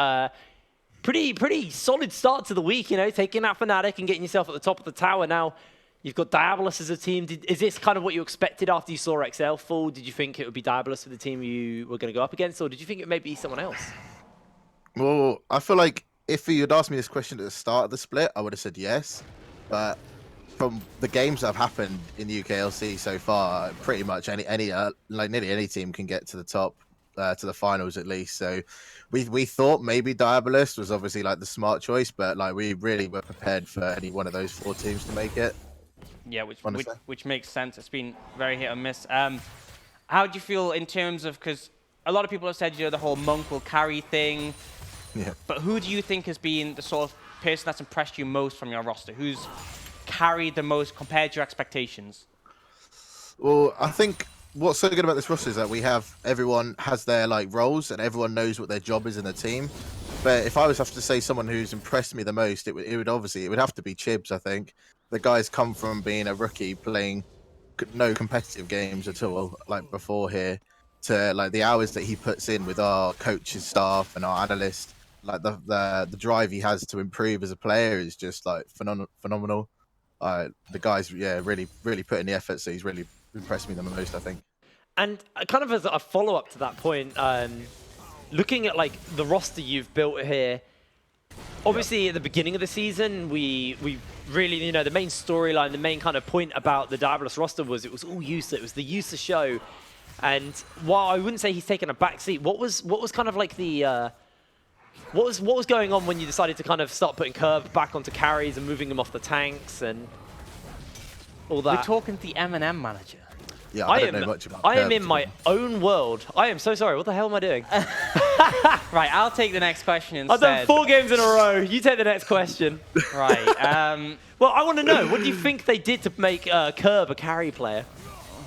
Speaker 1: pretty solid start to the week, you know, taking out Fnatic and getting yourself at the top of the tower. Now, you've got Daedalus as a team. Is this kind of what you expected after you saw XL fall? Did you think it would be Daedalus for the team you were going to go up against, or did you think it may be someone else?
Speaker 7: Well, I feel like if you'd asked me this question at the start of the split, I would have said yes. But from the games that have happened in the UKLC so far, pretty much nearly any team can get to the top, to the finals at least. So we thought maybe Daedalus was obviously like the smart choice, but like we really were prepared for any one of those 4 teams to make it.
Speaker 6: Yeah, which makes sense. It's been very hit or miss. How do you feel in terms of, because a lot of people have said, you know, the whole Monk will carry thing.
Speaker 7: Yeah.
Speaker 6: But who do you think has been the sort of person that's impressed you most from your roster? Who's carried the most compared to your expectations?
Speaker 7: Well, I think what's so good about this roster is that everyone has their like roles and everyone knows what their job is in the team. But if I was to have to say someone who's impressed me the most, it would have to be Chibs, I think. The guy's come from being a rookie playing no competitive games at all, like before here, to like the hours that he puts in with our coaches, staff, and our analysts, like the drive he has to improve as a player is just like phenomenal. The guy's really putting the effort, so he's really impressed me the most, I think.
Speaker 1: And kind of as a follow-up to that point, looking at like the roster you've built here, obviously at the beginning of the season, we really, you know, the main storyline, the main kind of point about the Diabolus roster was it was all Yusa. It was the Yusa show. And while I wouldn't say he's taken a backseat, what was kind of like the what was going on when you decided to kind of start putting Curb back onto carries and moving him off the tanks and all that?
Speaker 6: We're talking to the M&M manager.
Speaker 7: Yeah, I don't know much about
Speaker 1: I am
Speaker 7: Curb,
Speaker 1: in
Speaker 7: to
Speaker 1: my
Speaker 7: be
Speaker 1: own world. I am so sorry. What the hell am I doing?
Speaker 6: Right, I'll take the next question
Speaker 1: I've
Speaker 6: instead.
Speaker 1: done 4 games in a row. You take the next question.
Speaker 6: Right.
Speaker 1: Well, I want to know, what do you think they did to make Curb a carry player?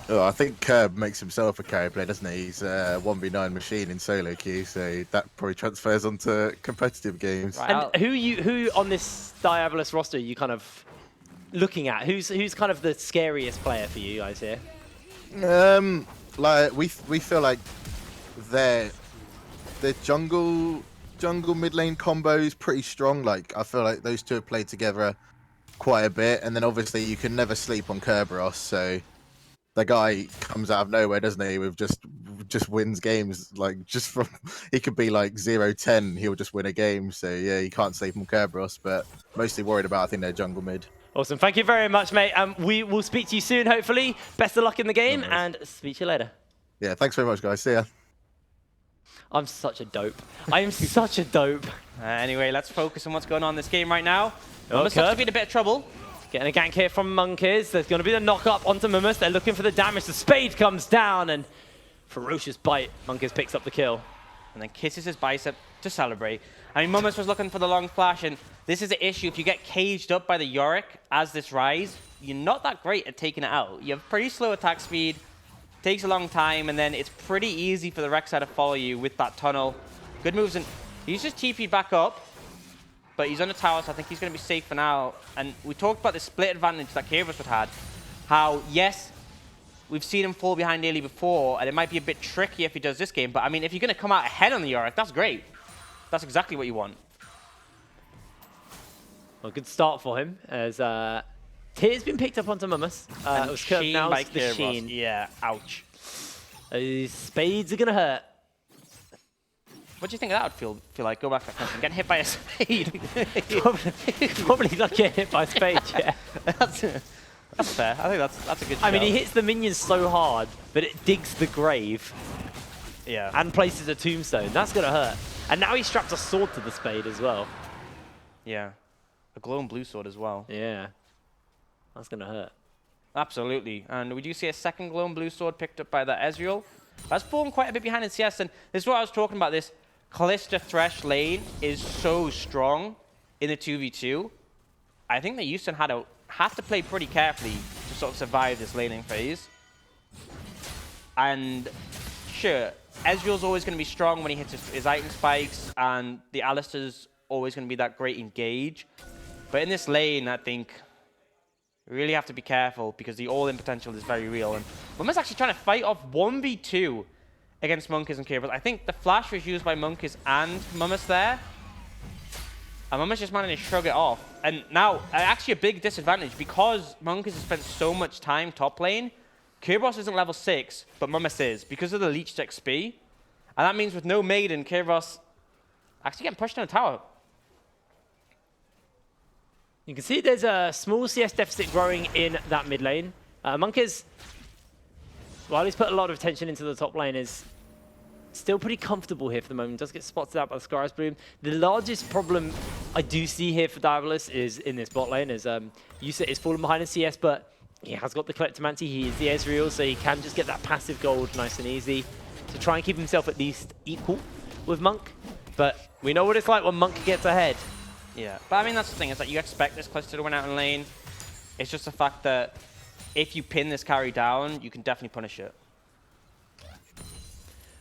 Speaker 7: Oh, I think Curb makes himself a carry player, doesn't he? He's a 1v9 machine in solo queue, so that probably transfers onto competitive games.
Speaker 6: Right.
Speaker 1: And who on this Diabolus roster are you kind of looking at? Who's kind of the scariest player for you guys here?
Speaker 7: Like we feel like their jungle mid lane combo is pretty strong. Like I feel like those two have played together quite a bit, and then obviously you can never sleep on Kerberos, so the guy comes out of nowhere, doesn't he? With just wins games, like just from he could be like 0-10, he'll just win a game. So yeah, you can't sleep on Kerberos, but mostly worried about I think their jungle mid.
Speaker 1: Awesome. Thank you very much, mate. We will speak to you soon, hopefully. Best of luck in the game, and speak to you later.
Speaker 7: Yeah, thanks very much, guys. See ya.
Speaker 1: I'm such a dope. I am such a dope.
Speaker 6: Anyway, let's focus on what's going on in this game right now.
Speaker 1: Oh,
Speaker 6: Mumus looks to be in a bit of trouble.
Speaker 1: Getting a gank here from Monkeys. There's going to be the knock-up onto Mumus. They're looking for the damage. The Spade comes down, and ferocious bite. Monkeys picks up the kill.
Speaker 6: And then kisses his bicep to celebrate. I mean, Mumus was looking for the long flash, and this is the issue. If you get caged up by the Yorick as this rise, you're not that great at taking it out. You have pretty slow attack speed, takes a long time, and then it's pretty easy for the Rek'Sai to follow you with that tunnel. Good moves, and he's just TP'd back up, but he's on the tower, so I think he's going to be safe for now. And we talked about the split advantage that Kerberos would had. How, yes, we've seen him fall behind early before, and it might be a bit tricky if he does this game, but I mean, if you're going to come out ahead on the Yorick, that's great. That's exactly what you want.
Speaker 1: Well, good start for him, as Tear's been picked up onto Mumus. It was Curb, now
Speaker 6: by
Speaker 1: it's the
Speaker 6: Kerberos.
Speaker 1: Sheen.
Speaker 6: Yeah, ouch.
Speaker 1: These spades are going to hurt.
Speaker 6: What do you think that would feel like? Go back to that question. Getting hit by a spade.
Speaker 1: Probably not getting hit by a spade, yeah.
Speaker 6: That's fair. I think that's a good show.
Speaker 1: I mean, he hits the minions so hard, but it digs the grave.
Speaker 6: Yeah.
Speaker 1: And places a tombstone. That's going to hurt. And now he straps a sword to the spade as well.
Speaker 6: Yeah. A glowing blue sword as well.
Speaker 1: Yeah. That's going to hurt.
Speaker 6: Absolutely. And we do see a second glowing blue sword picked up by the Ezreal. That's fallen quite a bit behind in CS, and this is what I was talking about. This Kalista Thresh lane is so strong in the 2v2. I think that Houston had to play pretty carefully to sort of survive this laning phase. And sure, Ezreal's always going to be strong when he hits his item spikes, and the Alistar's always going to be that great engage. But in this lane, I think you really have to be careful because the all-in potential is very real. And Mumus actually trying to fight off 1v2 against Monkeys and Kerberos. I think the flash was used by Monkeys and Mumus there. And Mumus just managed to shrug it off. And now, actually a big disadvantage because Monkeys has spent so much time top lane. Kerberos isn't level 6, but Mumus is because of the leeched XP. And that means with no Maiden, Kerberos actually getting pushed in the tower.
Speaker 1: You can see there's a small CS deficit growing in that mid lane. Monkeys, while he's put a lot of attention into the top lane, is still pretty comfortable here for the moment. Does get spotted out by the Scar's Bloom. The largest problem I do see here for Diabolus is in this bot lane, as Yusa is falling behind in CS, but he has got the Collectomancy. He is the Ezreal, so he can just get that passive gold nice and easy to try and keep himself at least equal with Monk. But we know what it's like when Monk gets ahead.
Speaker 6: Yeah, but I mean, that's the thing, is that you expect this cluster to win out in lane. It's just the fact that if you pin this carry down, you can definitely punish it.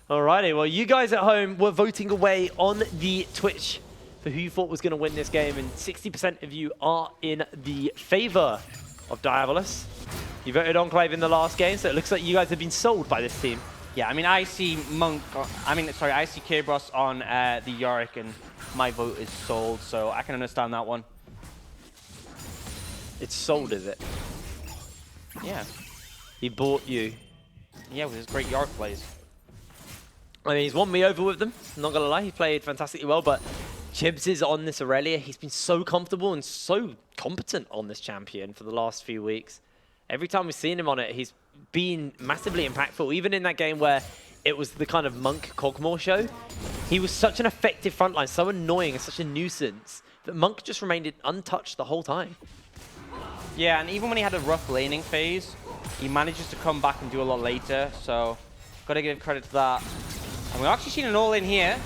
Speaker 1: Alrighty, well, you guys at home were voting away on the Twitch for who you thought was going to win this game, and 60% of you are in the favor of Diabolus. You voted Enclave in the last game, so it looks like you guys have been sold by this team.
Speaker 6: Yeah, I mean, I see I see Kerberos on the Yorick, and my vote is sold, so I can understand that one.
Speaker 1: It's sold, is it?
Speaker 6: Yeah.
Speaker 1: He bought you.
Speaker 6: Yeah, with his great Yorick plays.
Speaker 1: I mean, he's won me over with them. Not gonna lie, he played fantastically well, but Chibs is on this Aurelia. He's been so comfortable and so competent on this champion for the last few weeks. Every time we've seen him on it, he's been massively impactful. Even in that game where it was the kind of Monk Cogmore show, he was such an effective frontline, so annoying and such a nuisance that Monk just remained untouched the whole time.
Speaker 6: Yeah, and even when he had a rough laning phase, he manages to come back and do a lot later, so gotta give credit to that. And we've actually seen an all-in here.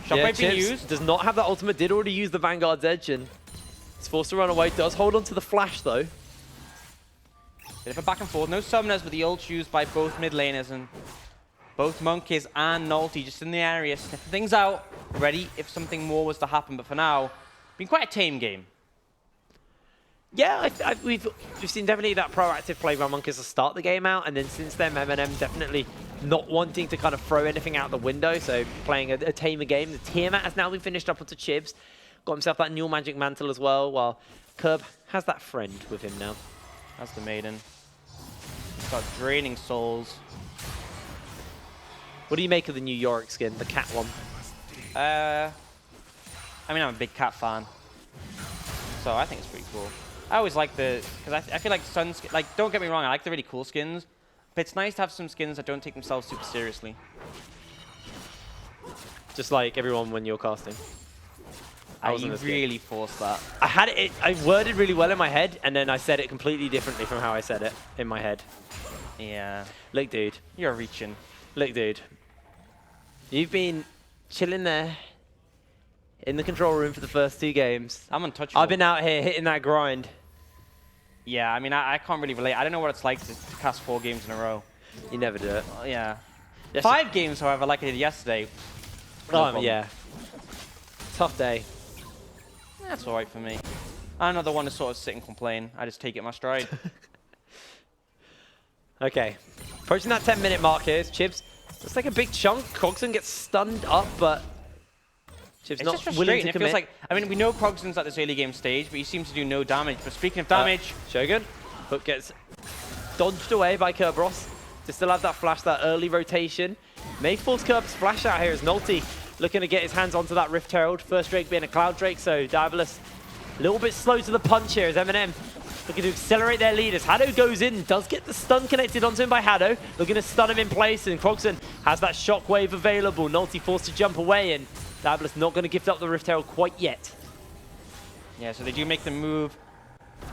Speaker 6: Shockwave being used.
Speaker 1: Does not have that ultimate, did already use the Vanguard's Edge, and it's forced to run away. Does hold on to the flash, though.
Speaker 6: Bit of a back and forth. No summoners, but the ult used by both mid laners, and both Monkeys and Nolty just in the area, sniffing things out, ready if something more was to happen. But for now, been quite a tame game.
Speaker 1: Yeah, we've seen definitely that proactive play by Monkeys to start the game out, and then since then, M&M definitely not wanting to kind of throw anything out the window, so playing a tamer game. The Tiamat has now been finished up onto Chibs, got himself that new Magic Mantle as well, while Curb has that friend with him now.
Speaker 6: That's the Maiden. Start draining souls.
Speaker 1: What do you make of the new Yorick skin, the cat one?
Speaker 6: I mean, I'm a big cat fan, so I think it's pretty cool. I always like because I feel like like, don't get me wrong, I like the really cool skins, but it's nice to have some skins that don't take themselves super seriously.
Speaker 1: Just like everyone when you're casting.
Speaker 6: I really forced that.
Speaker 1: I had it, I worded really well in my head, and then I said it completely differently from how I said it in my head.
Speaker 6: Yeah.
Speaker 1: Look, dude.
Speaker 6: You're reaching.
Speaker 1: Look, dude. You've been chilling there in the control room for the first 2 games.
Speaker 6: I'm untouchable.
Speaker 1: I've been out here hitting that grind.
Speaker 6: Yeah, I mean, I can't really relate. I don't know what it's like to cast 4 games in a row.
Speaker 1: You never do it.
Speaker 6: Yeah.
Speaker 1: Yes.
Speaker 6: 5 games, however, like I did yesterday. No
Speaker 1: yeah. Tough day.
Speaker 6: That's all right for me. I'm not the one to sort of sit and complain. I just take it in my stride.
Speaker 1: Okay. Approaching that 10-minute mark here is Chibs. Looks like a big chunk. Cogson gets stunned up, but Chibs
Speaker 6: It's
Speaker 1: not
Speaker 6: just
Speaker 1: willing
Speaker 6: frustrating.
Speaker 1: to
Speaker 6: It
Speaker 1: commit.
Speaker 6: feels like, I mean, we know Cogson's at this early game stage, but he seems to do no damage. But speaking of damage,
Speaker 1: Shogun. Hook gets dodged away by Kerberos. To still have that flash, that early rotation. May force Kerb's flash out here as Nolty looking to get his hands onto that Rift Herald. First Drake being a Cloud Drake, so Diabolus a little bit slow to the punch here as M&M looking to accelerate their lead as Haddo goes in, does get the stun connected onto him by Haddo, looking to stun him in place, and Crogson has that shockwave available. Nolty forced to jump away, and Diabolus not going to gift up the Rift Herald quite yet.
Speaker 6: yeah, so they do make the move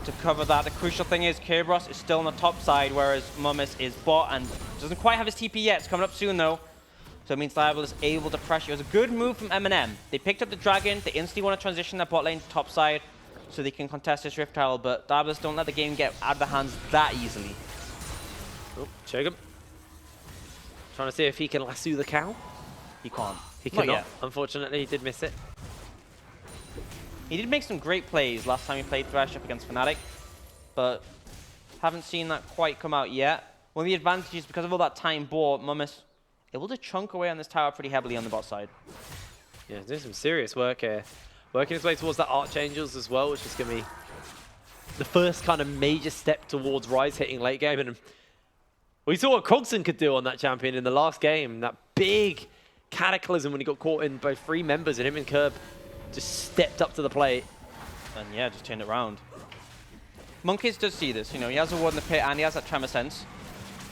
Speaker 6: to cover that. The crucial thing is Kerberos is still on the top side, whereas Mummis is bot and doesn't quite have his TP yet. It's coming up soon, though. So it means Diabolus is able to pressure. It was a good move from M&M. They picked up the Dragon. They instantly want to transition their bot lane to top side so they can contest this Rift Herald, but Diabolus don't let the game get out of their hands that easily.
Speaker 1: Oh, Shogun. Trying to see if he can lasso the cow.
Speaker 6: He can't.
Speaker 1: He
Speaker 6: Not
Speaker 1: cannot.
Speaker 6: yet.
Speaker 1: Unfortunately, he did miss it.
Speaker 6: He did make some great plays last time he played Thresh up against Fnatic, but haven't seen that quite come out yet. One of the advantages, because of all that time bought, Mummis able to chunk away on this tower pretty heavily on the bot side.
Speaker 1: Yeah, doing some serious work here. Working his way towards that Archangels as well, which is going to be the first kind of major step towards Rise hitting late game. And we saw what Cogson could do on that champion in the last game. That big cataclysm when he got caught in by 3 members, and him and Curb just stepped up to the plate.
Speaker 6: And yeah, just turned it around. Monkeys does see this, you know, he has a ward in the pit and he has that tremor sense.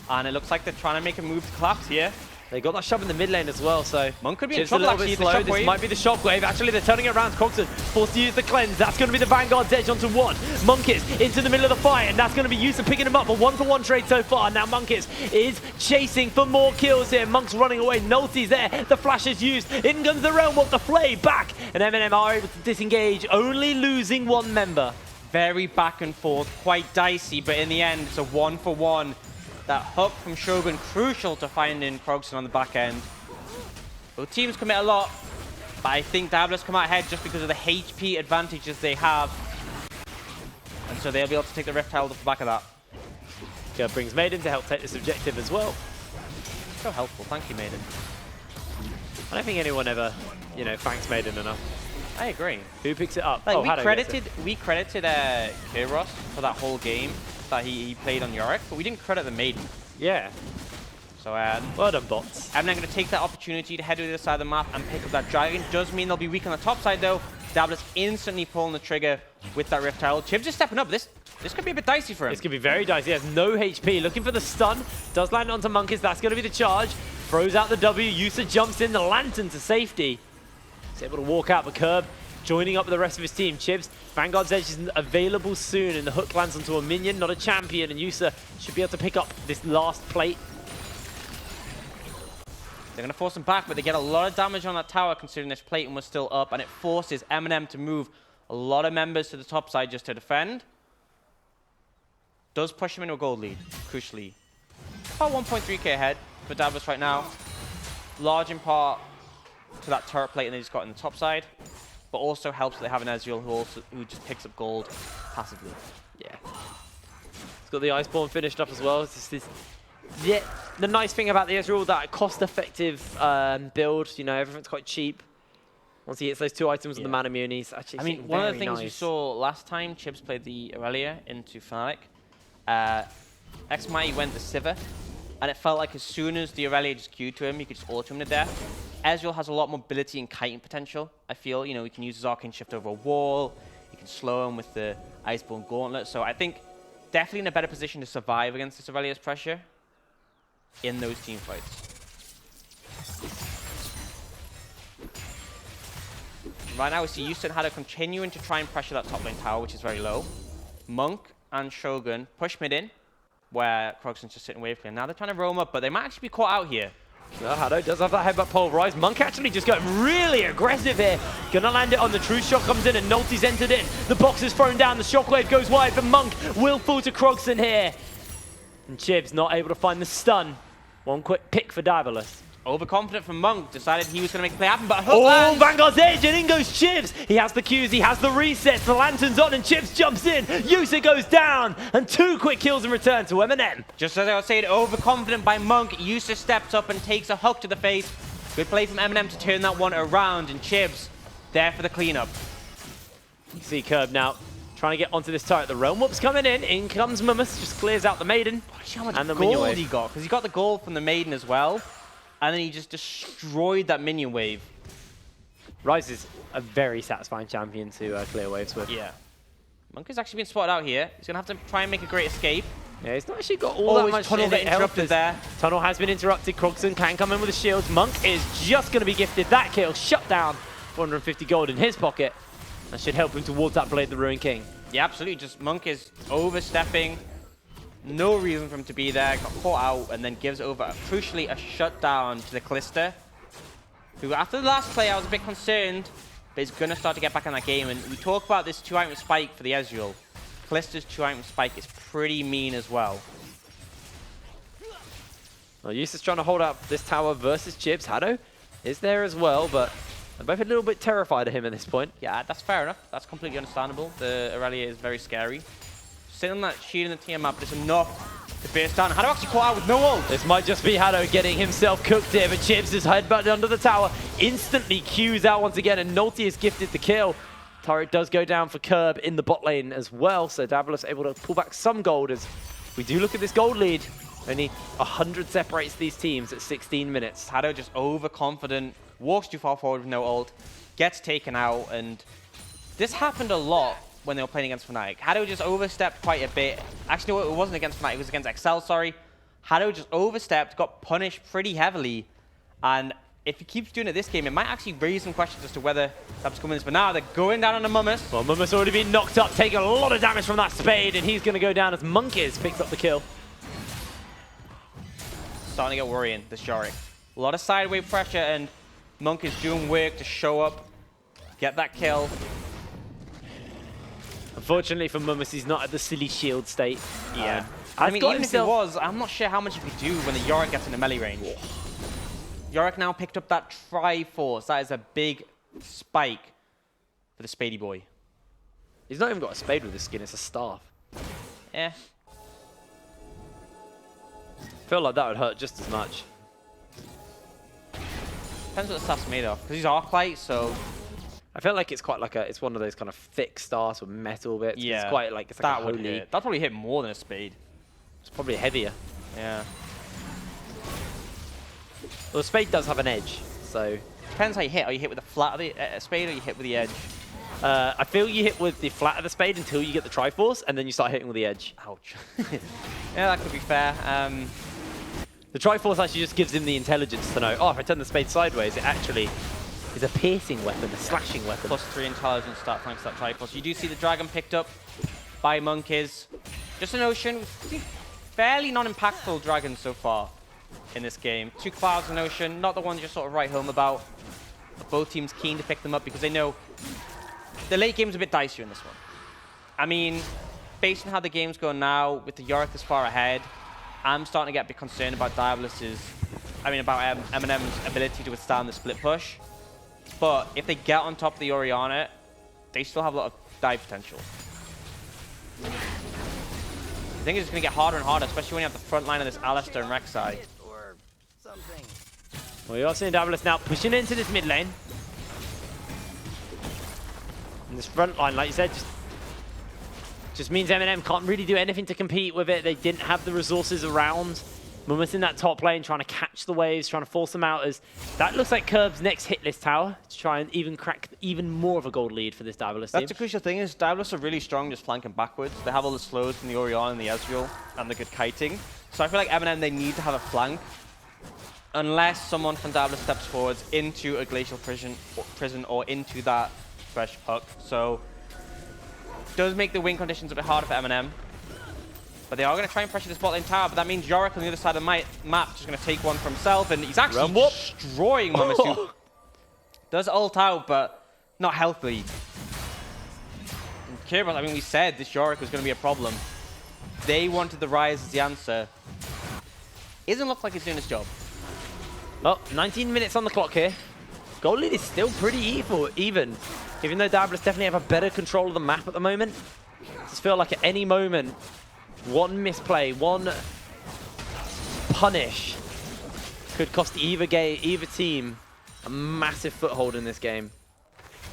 Speaker 6: And it looks like they're trying to make a move to collapse here.
Speaker 1: They got that shove in the mid lane as well, so
Speaker 6: Monk could be in
Speaker 1: Chib's
Speaker 6: trouble
Speaker 1: a little
Speaker 6: actually,
Speaker 1: bit
Speaker 6: the
Speaker 1: slow.
Speaker 6: shockwave.
Speaker 1: This might be the shockwave. Actually, they're turning it around. Cogson forced to use the cleanse. That's going to be the Vanguard's Edge onto 1. Monkeys into the middle of the fight, and that's going to be used to picking him up. A 1-for-1 trade so far. Now Monkeys is chasing for more kills here. Monk's running away. Nolty's there. The flash is used. In comes the Realm of the Flay back, and M&M are able to disengage, only losing 1 member.
Speaker 6: Very back and forth, quite dicey, but in the end, it's a 1-for-1. That hook from Shogun, crucial to finding Crogson on the back end. Both teams commit a lot, but I think Diabolus come out ahead just because of the HP advantages they have. And so they'll be able to take the Rift Herald off the back of that.
Speaker 8: Curb brings Maiden to help take this objective as well.
Speaker 6: So helpful. Thank you, Maiden.
Speaker 8: I don't think anyone ever, you know, thanks Maiden enough.
Speaker 6: I agree.
Speaker 8: Who picks it up?
Speaker 6: Like,
Speaker 8: oh,
Speaker 6: we
Speaker 8: Hado gets it.
Speaker 6: credited Kairos for that whole game that he played on Yorick, but we didn't credit the Maiden.
Speaker 8: Yeah.
Speaker 6: So
Speaker 8: Well done, bots.
Speaker 6: I'm now going to take that opportunity to head to the other side of the map and pick up that dragon. Does mean they'll be weak on the top side though. Dabbler's instantly pulling the trigger with that Rift Tile. Chibs is stepping up. This could be a bit dicey for him.
Speaker 8: This could be very dicey. He has no HP. Looking for the stun. Does land onto Monkeys. That's going to be the charge. Throws out the W. Yusa jumps in the Lantern to safety. He's able to walk out the Curb. Joining up with the rest of his team. Chibs, Vanguard's Edge is available soon, and the hook lands onto a minion, not a champion, and Yusa should be able to pick up this last plate.
Speaker 6: They're going to force him back, but they get a lot of damage on that tower considering this plate was still up, and it forces Eminem to move a lot of members to the top side just to defend. Does push him into a gold lead, crucially. About 1.3k ahead for Davos right now. Large in part to that turret plate and they just got in the top side. But also helps that they have an Ezreal who just picks up gold passively.
Speaker 8: Yeah. He's got the Iceborne finished up as well. It's just yeah, the nice thing about the Ezreal, that cost-effective build, you know, everything's quite cheap. Once he hits those 2 items with the mana munis, actually,
Speaker 6: I mean, one of the things we saw last time Chibs played the Aurelia into Fnatic, X-Mighty went to Sivir, and it felt like as soon as the Aurelia just queued to him, you could just auto him to death. Ezreal has a lot more mobility and kiting potential, I feel. You know, he can use his Arcane Shift over a wall, he can slow him with the Iceborne Gauntlet, so I think definitely in a better position to survive against this Aurelia's pressure in those team fights. Right now we see Yusa and Hado continuing to try and pressure that top lane tower, which is very low. Monk and Shogun push mid in, where Krogson's just sitting wave clear. Now they're trying to roam up, but they might actually be caught out here.
Speaker 8: No, Hado does have that headbutt pulverize. Monk actually just going really aggressive here. Gonna land it on the Truth Shot, comes in and Nolty's entered in. The box is thrown down, the shockwave goes wide, but Monk will fall to Krogson here. And Chibs not able to find the stun. One quick pick for Daedalus.
Speaker 6: Overconfident from Monk, decided he was going to make the play happen, but
Speaker 8: oh, Vanguard's Edge, and in goes Chibs. He has the Qs, he has the resets, the Lantern's on, and Chibs jumps in. Yusa goes down, and 2 quick kills in return to Eminem.
Speaker 6: Just as I was saying, overconfident by Monk, Yusa steps up and takes a hook to the face. Good play from Eminem to turn that one around, and Chibs there for the cleanup.
Speaker 8: You see Curb now trying to get onto this turret. The Realm Whoop's coming in comes Mumus, just clears out the Maiden.
Speaker 6: How much
Speaker 8: and the
Speaker 6: gold
Speaker 8: minion wave.
Speaker 6: he got, because he got the gold from the Maiden as well. And then he just destroyed that minion wave.
Speaker 8: Ryze is a very satisfying champion to clear waves with.
Speaker 6: Yeah. Monk has actually been spotted out here. He's going to have to try and make a great escape.
Speaker 8: Yeah, he's not actually got all that much
Speaker 6: tunnel get interrupted there.
Speaker 8: Tunnel has been interrupted. Krogson can come in with a shield. Monk is just going to be gifted that kill. Shut down. 450 gold in his pocket. That should help him towards that Blade the Ruin King.
Speaker 6: Yeah, absolutely. Just Monk is overstepping. No reason for him to be there, got caught out, and then gives over, crucially, a shutdown to the Calista, who, after the last play, I was a bit concerned, but he's going to start to get back in that game. And we talk about this 2-item spike for the Ezreal. Calista's 2-item spike is pretty mean as well.
Speaker 8: Well, Yusa's trying to hold out this tower versus Chibs. Hado is there as well, but they're both a little bit terrified of him at this point.
Speaker 6: Yeah, that's fair enough. That's completely understandable. The Aurelia is very scary. Sitting on that shield in the TM map, but it's enough to burst down. Hado actually caught out with no ult.
Speaker 8: This might just be Hado getting himself cooked here, but Chibs is headbutted under the tower. Instantly Qs out once again, and Nolty is gifted the kill. Turret does go down for Curb in the bot lane as well, so Daedalus able to pull back some gold as we do look at this gold lead. Only 100 separates these teams at 16 minutes.
Speaker 6: Hado just overconfident, walks too far forward with no ult, gets taken out, and this happened a lot when they were playing against Fnatic. Hado just overstepped quite a bit. Actually, no, it wasn't against Fnatic, it was against XL, sorry. Hado just overstepped, got punished pretty heavily, and if he keeps doing it this game, it might actually raise some questions as to whether that's coming. But now they're going down on the Mumus.
Speaker 8: Well, Mumus already been knocked up, taking a lot of damage from that spade, and he's going to go down as Monkeys picks up the kill.
Speaker 6: Starting to get worrying, this Yorick. A lot of sideway pressure, and Monk is doing work to show up, get that kill.
Speaker 8: Unfortunately for Mumus, he's not at the silly shield state.
Speaker 6: Yeah. I mean, even if he was, I'm not sure how much he could do when the Yorick gets into melee range. Yorick now picked up that Triforce. That is a big spike for the Spadey boy.
Speaker 8: He's not even got a spade with his skin, it's a staff.
Speaker 6: Yeah.
Speaker 8: feel like that would hurt just as much.
Speaker 6: Depends what the staff's made of. Because he's Arclight, so...
Speaker 8: I feel like it's quite like it's one of those kind of thick stars with metal bits.
Speaker 6: Yeah.
Speaker 8: It's quite like, it's like
Speaker 6: that
Speaker 8: a
Speaker 6: would
Speaker 8: holy.
Speaker 6: hit. That'd probably hit more than a spade.
Speaker 8: It's probably heavier.
Speaker 6: Yeah.
Speaker 8: Well, the spade does have an edge, so...
Speaker 6: Depends how you hit. Are you hit with the flat of the spade or you hit with the edge?
Speaker 8: I feel you hit with the flat of the spade until you get the Triforce, and then you start hitting with the edge.
Speaker 6: Ouch. Yeah, that could be fair.
Speaker 8: The Triforce actually just gives him the intelligence to know, oh, if I turn the spade sideways, it actually is a piercing weapon, a slashing weapon.
Speaker 6: +3 intelligence start thanks to that Triforce. You do see the dragon picked up by Monkeys. Just an Ocean. Fairly non-impactful dragons so far in this game. 2 clouds in Ocean, not the ones you sort of write home about. But both teams keen to pick them up because they know the late game's a bit dicier in this one. I mean, based on how the game's going now, with the Yorick this far ahead, I'm starting to get a bit concerned about about Eminem's ability to withstand the split push. But if they get on top of the Orianna, they still have a lot of dive potential. I think it's going to get harder and harder, especially when you have the front line of this Alistar and Rek'Sai.
Speaker 8: Well, you're seeing Diabolus now pushing into this mid lane. And this front line, like you said, just means Eminem can't really do anything to compete with it. They didn't have the resources around. Mummus in that top lane trying to catch the waves, trying to force them out. As that looks like Curb's next hit list tower to try and even crack even more of a gold lead for this Diabolus team.
Speaker 6: That's the crucial thing is Diabolus are really strong just flanking backwards. They have all the slows from the Orianna and the Ezreal and the good kiting. So I feel like Eminem, they need to have a flank. Unless someone from Diabolus steps forwards into a Glacial Prison or into that Fresh Puck. So does make the win conditions a bit harder for Eminem. But they are going to try and pressure this bot lane tower, but that means Yorick on the other side of the map just going to take one for himself, and he's actually destroying Mummus, who does ult out, but not healthily. And Kyrros, I mean, we said this Yorick was going to be a problem. They wanted the Rise as the answer. Doesn't look like he's doing his job.
Speaker 8: Oh, 19 minutes on the clock here. Gold lead is still pretty even though Diabolus definitely have a better control of the map at the moment. I just feel like at any moment, one misplay, one punish could cost either team a massive foothold in this game.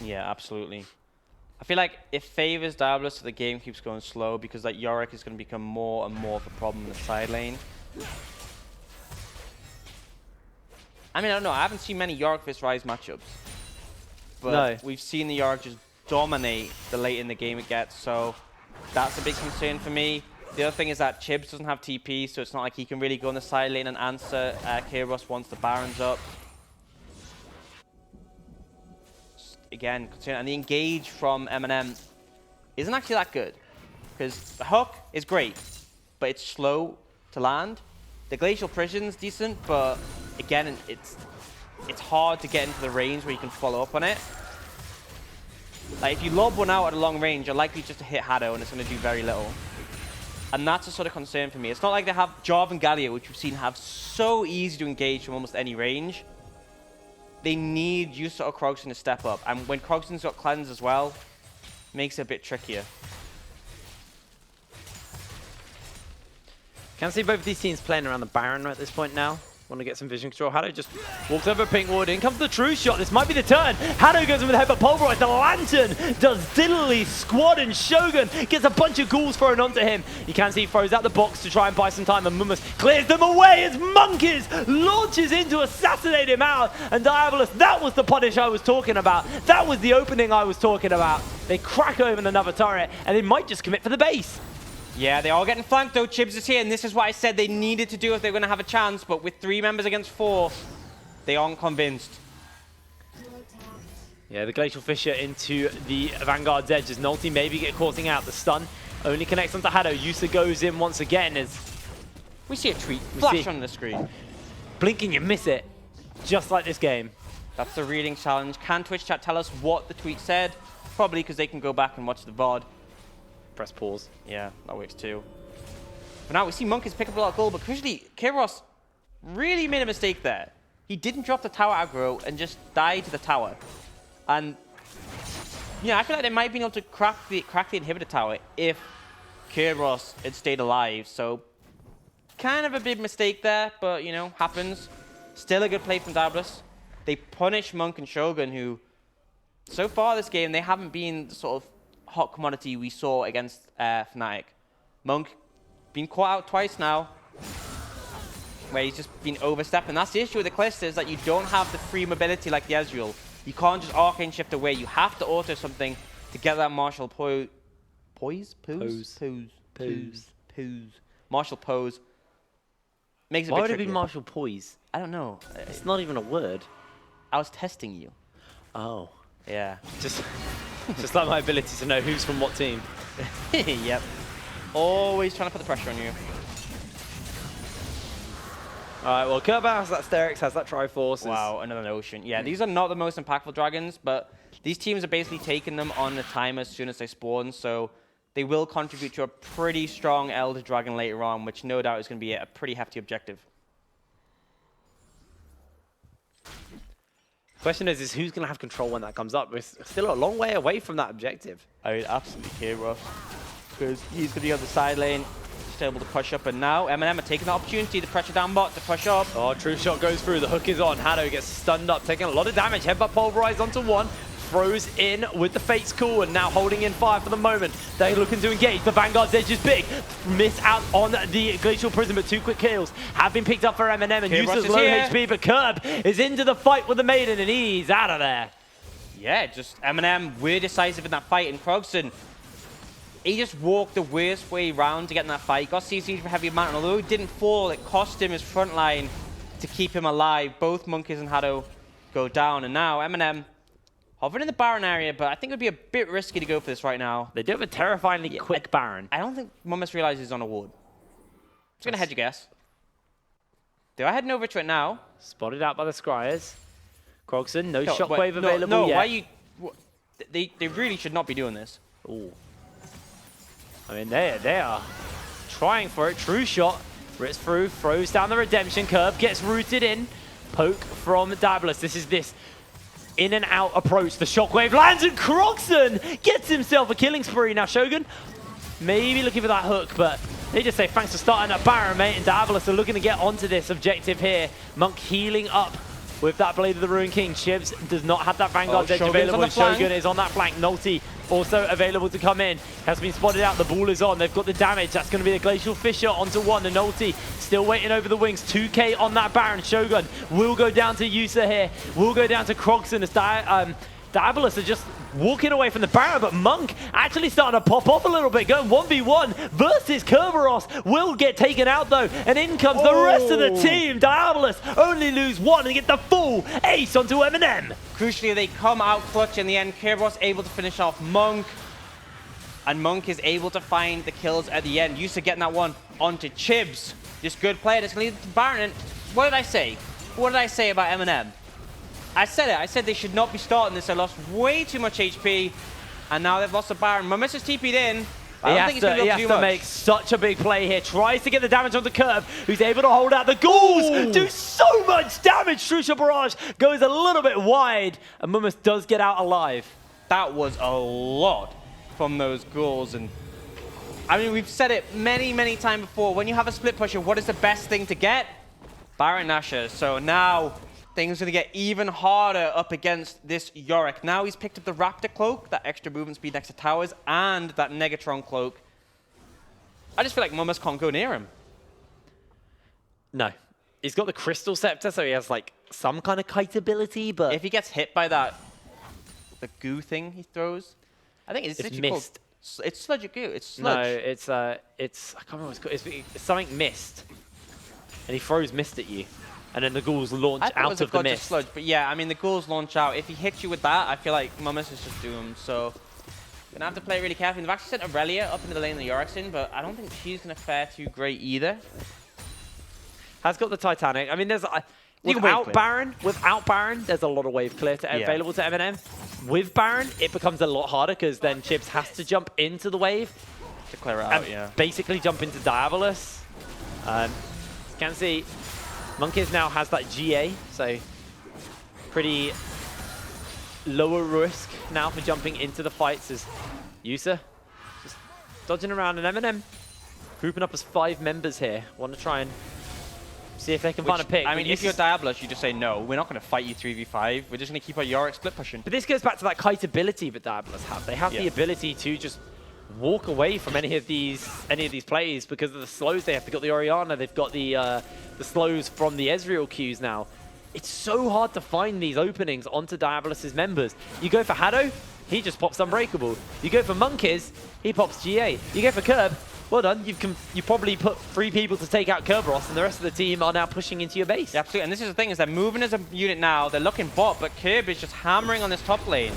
Speaker 6: Yeah, absolutely. I feel like it favors Diabolus if the game keeps going slow because that Yorick is going to become more and more of a problem in the side lane. I mean, I don't know. I haven't seen many Yorick vs Rise matchups. But we've seen the Yorick just dominate the late in the game it gets, so that's a big concern for me. The other thing is that Chibs doesn't have TP, so it's not like he can really go on the side lane and answer Kyrros once the Baron's up. Again, concern. And the engage from Eminem isn't actually that good. Because the hook is great, but it's slow to land. The Glacial Prison's decent, but again, it's hard to get into the range where you can follow up on it. Like, if you lob one out at a long range, you're likely just to hit Haddo, and it's going to do very little. And that's a sort of concern for me. It's not like they have Jarv and Galio, which we've seen have so easy to engage from almost any range. They need Yusa or Krogston to step up. And when Krogston's got Cleanse as well, makes it a bit trickier.
Speaker 8: Can see both of these teams playing around the Baron at this point now. Want to get some vision control. Haddo just walks over Pinkwood. In comes the true shot. This might be the turn. Haddo goes in with the head, but Pulverize. The Lantern does diddly. Squad and Shogun gets a bunch of ghouls thrown onto him. You can see he throws out the box to try and buy some time, and Mummus clears them away as Monkeys launches in to assassinate him out. And Diabolus, that was the punish I was talking about. That was the opening I was talking about. They crack open another turret, and they might just commit for the base.
Speaker 6: Yeah, they are getting flanked though. Chibs is here, and this is what I said they needed to do if they were going to have a chance. But with 3 members against 4, they aren't convinced.
Speaker 8: Yeah, the Glacial Fissure into the Vanguard's edge as Nolty maybe get causing out. The stun only connects onto Haddo. Yusa goes in once again as
Speaker 6: we see a tweet flash on the screen.
Speaker 8: Blink and you miss it, just like this game.
Speaker 6: That's the reading challenge. Can Twitch chat tell us what the tweet said? Probably because they can go back and watch the VOD.
Speaker 8: Press pause.
Speaker 6: Yeah, that works too. But now we see Monkeys pick up a lot of gold, but crucially, Kyrros really made a mistake there. He didn't drop the tower aggro and just died to the tower. And yeah, I feel like they might have been able to crack the inhibitor tower if Kyrros had stayed alive. So Kind of a big mistake there, but, you know, happens. Still a good play from Diabolus. They punish Monk and Shogun, who, so far this game, they haven't been the sort of hot commodity we saw against Fnatic. Monk been caught out twice now, where he's just been overstepping. That's the issue with the Calista, is that you don't have the free mobility like the Ezreal. You can't just arcane shift away. You have to auto something to get that martial poise. Martial pose. Makes it a
Speaker 8: Why
Speaker 6: bit
Speaker 8: would it be
Speaker 6: trickier.
Speaker 8: martial poise?
Speaker 6: I don't know.
Speaker 8: It's not even a word.
Speaker 6: I was testing you.
Speaker 8: Oh.
Speaker 6: Yeah.
Speaker 8: Just like my ability to know who's from what team.
Speaker 6: Yep. Always trying to put the pressure on you.
Speaker 8: All right, well, Kerber has that Sterix, has that Triforce.
Speaker 6: Wow, another Ocean. Yeah, these are not the most impactful dragons, but these teams are basically taking them on the timer as soon as they spawn, so they will contribute to a pretty strong Elder Dragon later on, which no doubt is going to be a pretty hefty objective.
Speaker 8: Question is who's going to have control when that comes up? We're still a long way away from that objective.
Speaker 6: I mean, absolutely hero. Because he's going to be on the side lane, just able to push up, and now M&M are taking the opportunity to pressure down bot to push up.
Speaker 8: Oh, true shot goes through. The hook is on. Hado gets stunned up, taking a lot of damage. Headbutt pulverized onto one. Throws in with the Fate's Call and now holding in fire for the moment. They're looking to engage. The Vanguard's edge is big. Miss out on the Glacial Prison, but 2 quick kills have been picked up for M&M, and Yusa's low HP, but Curb is into the fight with the Maiden, and he's out of there.
Speaker 6: Yeah, just M&M, we're decisive in that fight, and Krogson, he just walked the worst way round to get in that fight. Got CC for Heavy Mountain, although he didn't fall, it cost him his front line to keep him alive. Both Monkeys and Hado go down, and now M&M hovering in the Baron area, but I think it would be a bit risky to go for this right now.
Speaker 8: They do have a terrifyingly quick Baron.
Speaker 6: I don't think Mummus realizes he's on a ward. Just gonna hedge a guess. They are heading over to it now.
Speaker 8: Spotted out by the Scryers. Krogson, no
Speaker 6: wait,
Speaker 8: shockwave available
Speaker 6: no,
Speaker 8: yet.
Speaker 6: why you... They really should not be doing this.
Speaker 8: Ooh. I mean, they are trying for it. True shot. Rips through, throws down the redemption curve, gets rooted in. Poke from Diabolus. This is this in and out approach. The shockwave lands, and Krogson gets himself a killing spree. Now Shogun maybe looking for that hook, but they just say thanks for starting that Baron, mate. And Diabolus are looking to get onto this objective here. Monk healing up with that Blade of the Ruined King. Chibs does not have that Vanguard's edge available. Shogun is on that flank. Nolty also available to come in. Has been spotted out. The ball is on. They've got the damage. That's going to be the Glacial Fissure onto one. And Nolty still waiting over the wings. 2k on that Baron. Shogun will go down to Yusa here. Will go down to Krogson as Diabolus are just walking away from the Baron, but Monk actually starting to pop off a little bit, going 1v1 versus Kerberos. Will get taken out though, and in comes the rest of the team. Diabolus only lose one and get the full ace onto M&M.
Speaker 6: Crucially, they come out clutch in the end. Kerberos able to finish off Monk, and Monk is able to find the kills at the end. Yusa getting that one onto Chibs. Just good play. That's going to lead to Baron. And what did I say? What did I say about M&M? I said it. I said they should not be starting this. They lost way too much HP, and now they've lost the Baron. Mummus has TP'd in. I don't think he's going to be able to do much.
Speaker 8: Make such a big play here. Tries to get the damage on the curve. Who's able to hold out the ghouls. Do so much damage. Trusha Barrage goes a little bit wide, and Mummus does get out alive.
Speaker 6: That was a lot from those ghouls, and I mean, we've said it many, many times before. When you have a split pusher, what is the best thing to get? Baron Nashor. So now things are going to get even harder up against this Yorick. Now he's picked up the Raptor Cloak, that extra movement speed next to towers, and that Negatron Cloak. I just feel like Mummus can't go near him.
Speaker 8: No. He's got the Crystal Scepter, so he has like some kind of kite ability, but
Speaker 6: if he gets hit by that, the goo thing he throws, I think it's
Speaker 8: mist.
Speaker 6: It's sludge goo. It's sludge.
Speaker 8: No, it's I can't remember what it's called. It's something mist. And he throws mist at you. And then the ghouls launch out of the mist.
Speaker 6: Sludge, but yeah, I mean, the ghouls launch out. If he hits you with that, I feel like Mummus is just doomed. So, gonna have to play really carefully. They've actually sent Aurelia up into the lane that Yorick's in, but I don't think she's gonna fare too great either.
Speaker 8: Has got the Titanic. I mean, there's without Baron, there's a lot of wave clear available to M&M. With Baron, it becomes a lot harder because then Chibs has to jump into the wave
Speaker 6: to clear it out. Yeah,
Speaker 8: basically jump into Diabolus. You can see Monkeys now has that GA, so pretty lower risk now for jumping into the fights as Yusa just dodging around, and M&M grouping up as 5 members here. Want to try and see if they can find a pick.
Speaker 6: I mean, if you're Diabolus, you just say, no, we're not going to fight you 3v5. We're just going to keep our Yorick split pushing.
Speaker 8: But this goes back to that kite ability that Diabolus have. They have the ability to just walk away from any of these plays because of the slows they have. They've got the Orianna, they've got the slows from the Ezreal Qs now. It's so hard to find these openings onto Diabolus's members. You go for Haddo, he just pops Unbreakable. You go for Monkeys, he pops GA. You go for Curb, well done. You probably put 3 people to take out Kerberos, and the rest of the team are now pushing into your base.
Speaker 6: Yeah, absolutely. And this is the thing, is they're moving as a unit now. They're looking bot, but Kerb is just hammering on this top lane.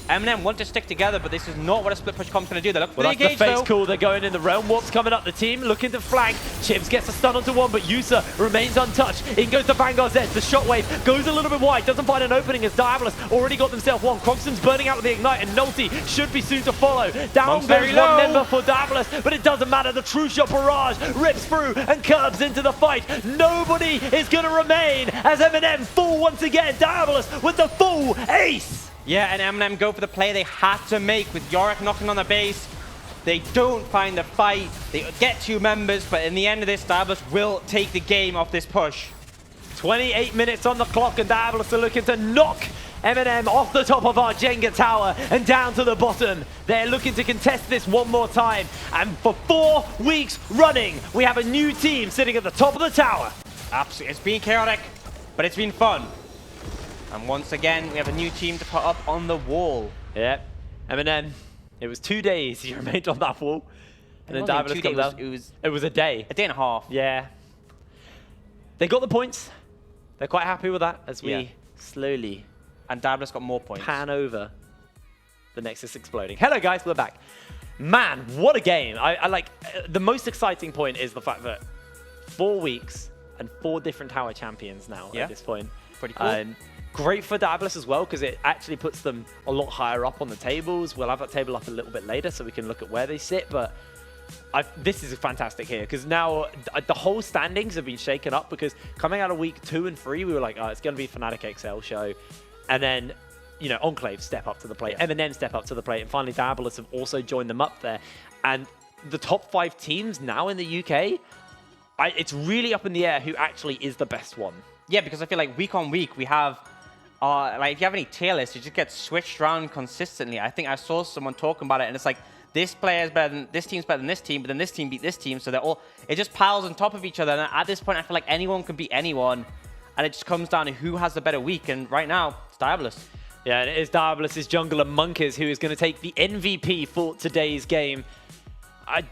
Speaker 6: Eminem want to stick together, but this is not what a split push comp's going to do. They're looking for the engage,
Speaker 8: face
Speaker 6: though.
Speaker 8: call. They're going in. The Realm Warp's coming up. The team looking to flank. Chibs gets a stun onto one, but Yusa remains untouched. In goes the Vanguard's edge. The Shockwave goes a little bit wide. Doesn't find an opening as Diabolus already got themselves one. Crogson's burning out with the Ignite, and Nulty should be soon to follow. Down goes one member for Diabolus, but it doesn't matter. The True Shot Barrage rips through and curbs into the fight. Nobody is going to remain as Eminem full once again. Diabolus with the full ace.
Speaker 6: Yeah, and Eminem go for the play they had to make with Yorick knocking on the base. They don't find the fight. They get 2 members, but in the end of this, Diabolus will take the game off this push.
Speaker 8: 28 minutes on the clock, and Diabolus are looking to knock Eminem off the top of our Jenga tower and down to the bottom. They're looking to contest this one more time. And for 4 weeks running, we have a new team sitting at the top of the tower.
Speaker 6: Absolutely. It's been chaotic, but it's been fun. And once again, we have a new team to put up on the wall.
Speaker 8: Yep. Eminem, it was 2 days he remained on that wall. And then Diabolus comes out. It was a day.
Speaker 6: A day and a half.
Speaker 8: Yeah. They got the points. They're quite happy with that as we slowly
Speaker 6: and Diabolus got more points.
Speaker 8: Pan over the Nexus exploding. Hello guys, we're back. Man, what a game. I like, the most exciting point is the fact that 4 weeks and 4 different tower champions now at this point.
Speaker 6: Pretty cool.
Speaker 8: Great for Diabolus as well, because it actually puts them a lot higher up on the tables. We'll have that table up a little bit later so we can look at where they sit, but this is fantastic here, because now the whole standings have been shaken up, because coming out of week 2 and 3, we were like, oh, it's going to be Fnatic XL show. And then, you know, Enclave step up to the plate, Eminem step up to the plate, and finally Diabolus have also joined them up there. And the top 5 teams now in the UK, it's really up in the air who actually is the best one.
Speaker 6: Yeah, because I feel like week on week, we have like if you have any tier lists, it just gets switched around consistently. I think I saw someone talking about it, and it's like this player is better than this team's better than this team, but then this team beat this team, so they're all it just piles on top of each other. And at this point, I feel like anyone can beat anyone, and it just comes down to who has the better week. And right now, it's Diabolus.
Speaker 8: Yeah, and it is Diabolus' jungler Monkeys who is going to take the MVP for today's game.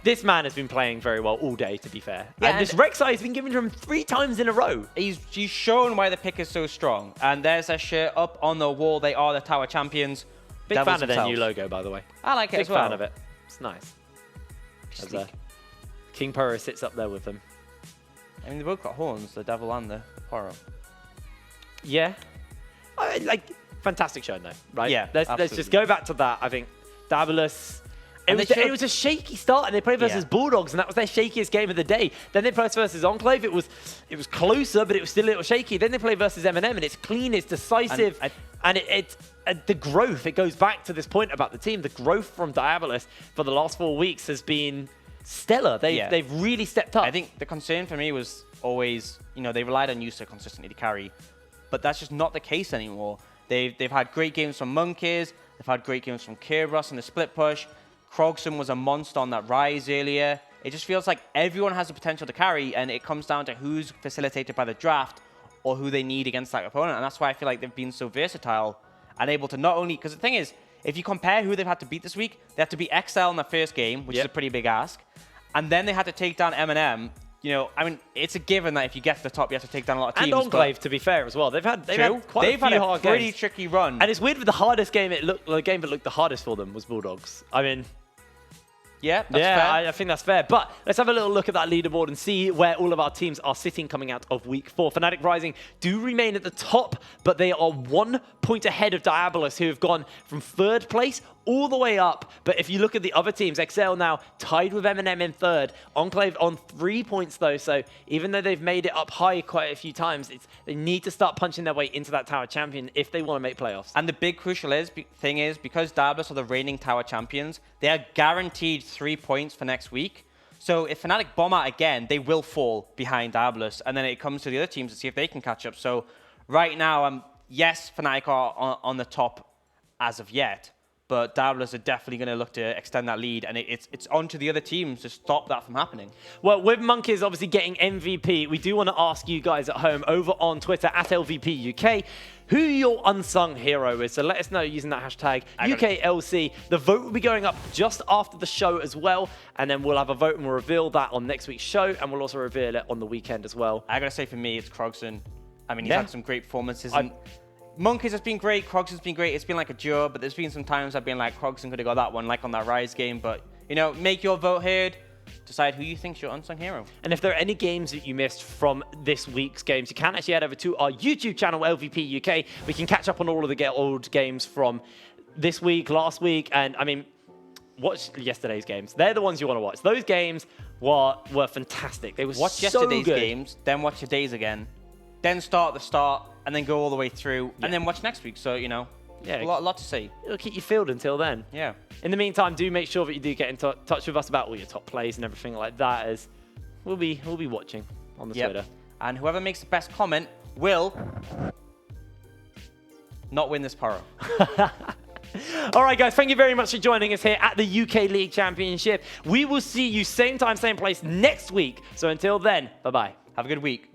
Speaker 8: This man has been playing very well all day, to be fair.
Speaker 6: Yeah,
Speaker 8: and this Rek'Sai has been given to him 3 times in a row.
Speaker 6: He's shown why the pick is so strong. And there's a shirt up on the wall. They are the tower champions.
Speaker 8: Big fan of their new logo, by the way.
Speaker 6: I like it as well.
Speaker 8: Big fan of it. It's nice. As, King Poro sits up there with them.
Speaker 6: I mean, they both got horns, the devil and the Poro.
Speaker 8: Yeah. Like, fantastic show, though, right?
Speaker 6: Yeah,
Speaker 8: let's just go back to that. I think Diabolus... It was a shaky start, and they played versus Bulldogs, and that was their shakiest game of the day. Then they played versus Enclave. It was closer, but it was still a little shaky. Then they played versus Eminem, and it's clean, it's decisive, and the growth. It goes back to this point about the team. The growth from Diabolus for the last 4 weeks has been stellar. They've really stepped up.
Speaker 6: I think the concern for me was always, you know, they relied on Yusa consistently to carry, but that's just not the case anymore. They've had great games from Monkeys. They've had great games from Kerberos in the split push. Krogson was a monster on that rise earlier. It just feels like everyone has the potential to carry, and it comes down to who's facilitated by the draft or who they need against that opponent. And that's why I feel like they've been so versatile and able to not only... Because the thing is, if you compare who they've had to beat this week, they had to beat XL in the first game, which is a pretty big ask. And then they had to take down Eminem. You know, I mean, it's a given that if you get to the top, you have to take down a lot of teams.
Speaker 8: And Enclave, to be fair, as well. They've had quite a few hard games.
Speaker 6: Pretty tricky run.
Speaker 8: And it's weird, with the hardest game, the game that looked the hardest for them was Bulldogs. I mean...
Speaker 6: Yeah, that's fair.
Speaker 8: I think that's fair. But let's have a little look at that leaderboard and see where all of our teams are sitting coming out of week 4. Fnatic Rising do remain at the top, but they are 1 point ahead of Diabolus, who have gone from 3rd place all the way up. But if you look at the other teams, XL now tied with Eminem in 3rd. Enclave on 3 points, though. So even though they've made it up high quite a few times, they need to start punching their way into that tower champion if they want to make playoffs.
Speaker 6: And the big crucial thing is, because Diabolus are the reigning tower champions, they are guaranteed 3 points for next week. So if Fnatic bomb out again, they will fall behind Diabolus, and then it comes to the other teams to see if they can catch up. So right now, yes, Fnatic are on the top as of yet, but Diabolus are definitely going to look to extend that lead, and it's on to the other teams to stop that from happening.
Speaker 8: Well, with Monkeys obviously getting MVP, we do want to ask you guys at home over on Twitter at LVPUK who your unsung hero is. So let us know using that hashtag UKLC. The vote will be going up just after the show as well, and then we'll have a vote and we'll reveal that on next week's show, and we'll also reveal it on the weekend as well.
Speaker 6: I gotta say, for me, it's Krogson. I mean, he's had some great performances. And Monkeys has been great, Krogson's been great. It's been like a duo, but there's been some times I've been like, Krogson could have got that one, like on that Rise game. But, you know, make your vote heard. Decide who you think's your unsung hero.
Speaker 8: And if there are any games that you missed from this week's games, you can actually head over to our YouTube channel, LVP UK. We can catch up on all of the old games from this week, last week, and I mean, watch yesterday's games. They're the ones you want to watch. Those games were fantastic. They were
Speaker 6: watch
Speaker 8: so
Speaker 6: yesterday's
Speaker 8: good.
Speaker 6: games, then watch your days again, then start the start, and then go all the way through, and then watch next week. So, you know, a lot to see.
Speaker 8: It'll keep you filled until then.
Speaker 6: Yeah.
Speaker 8: In the meantime, do make sure that you do get in touch with us about all your top plays and everything like that, as we'll be watching on the Twitter.
Speaker 6: And whoever makes the best comment will not win this Poro.
Speaker 8: All right, guys, thank you very much for joining us here at the UK League Championship. We will see you same time, same place next week. So until then, bye-bye.
Speaker 6: Have a good week.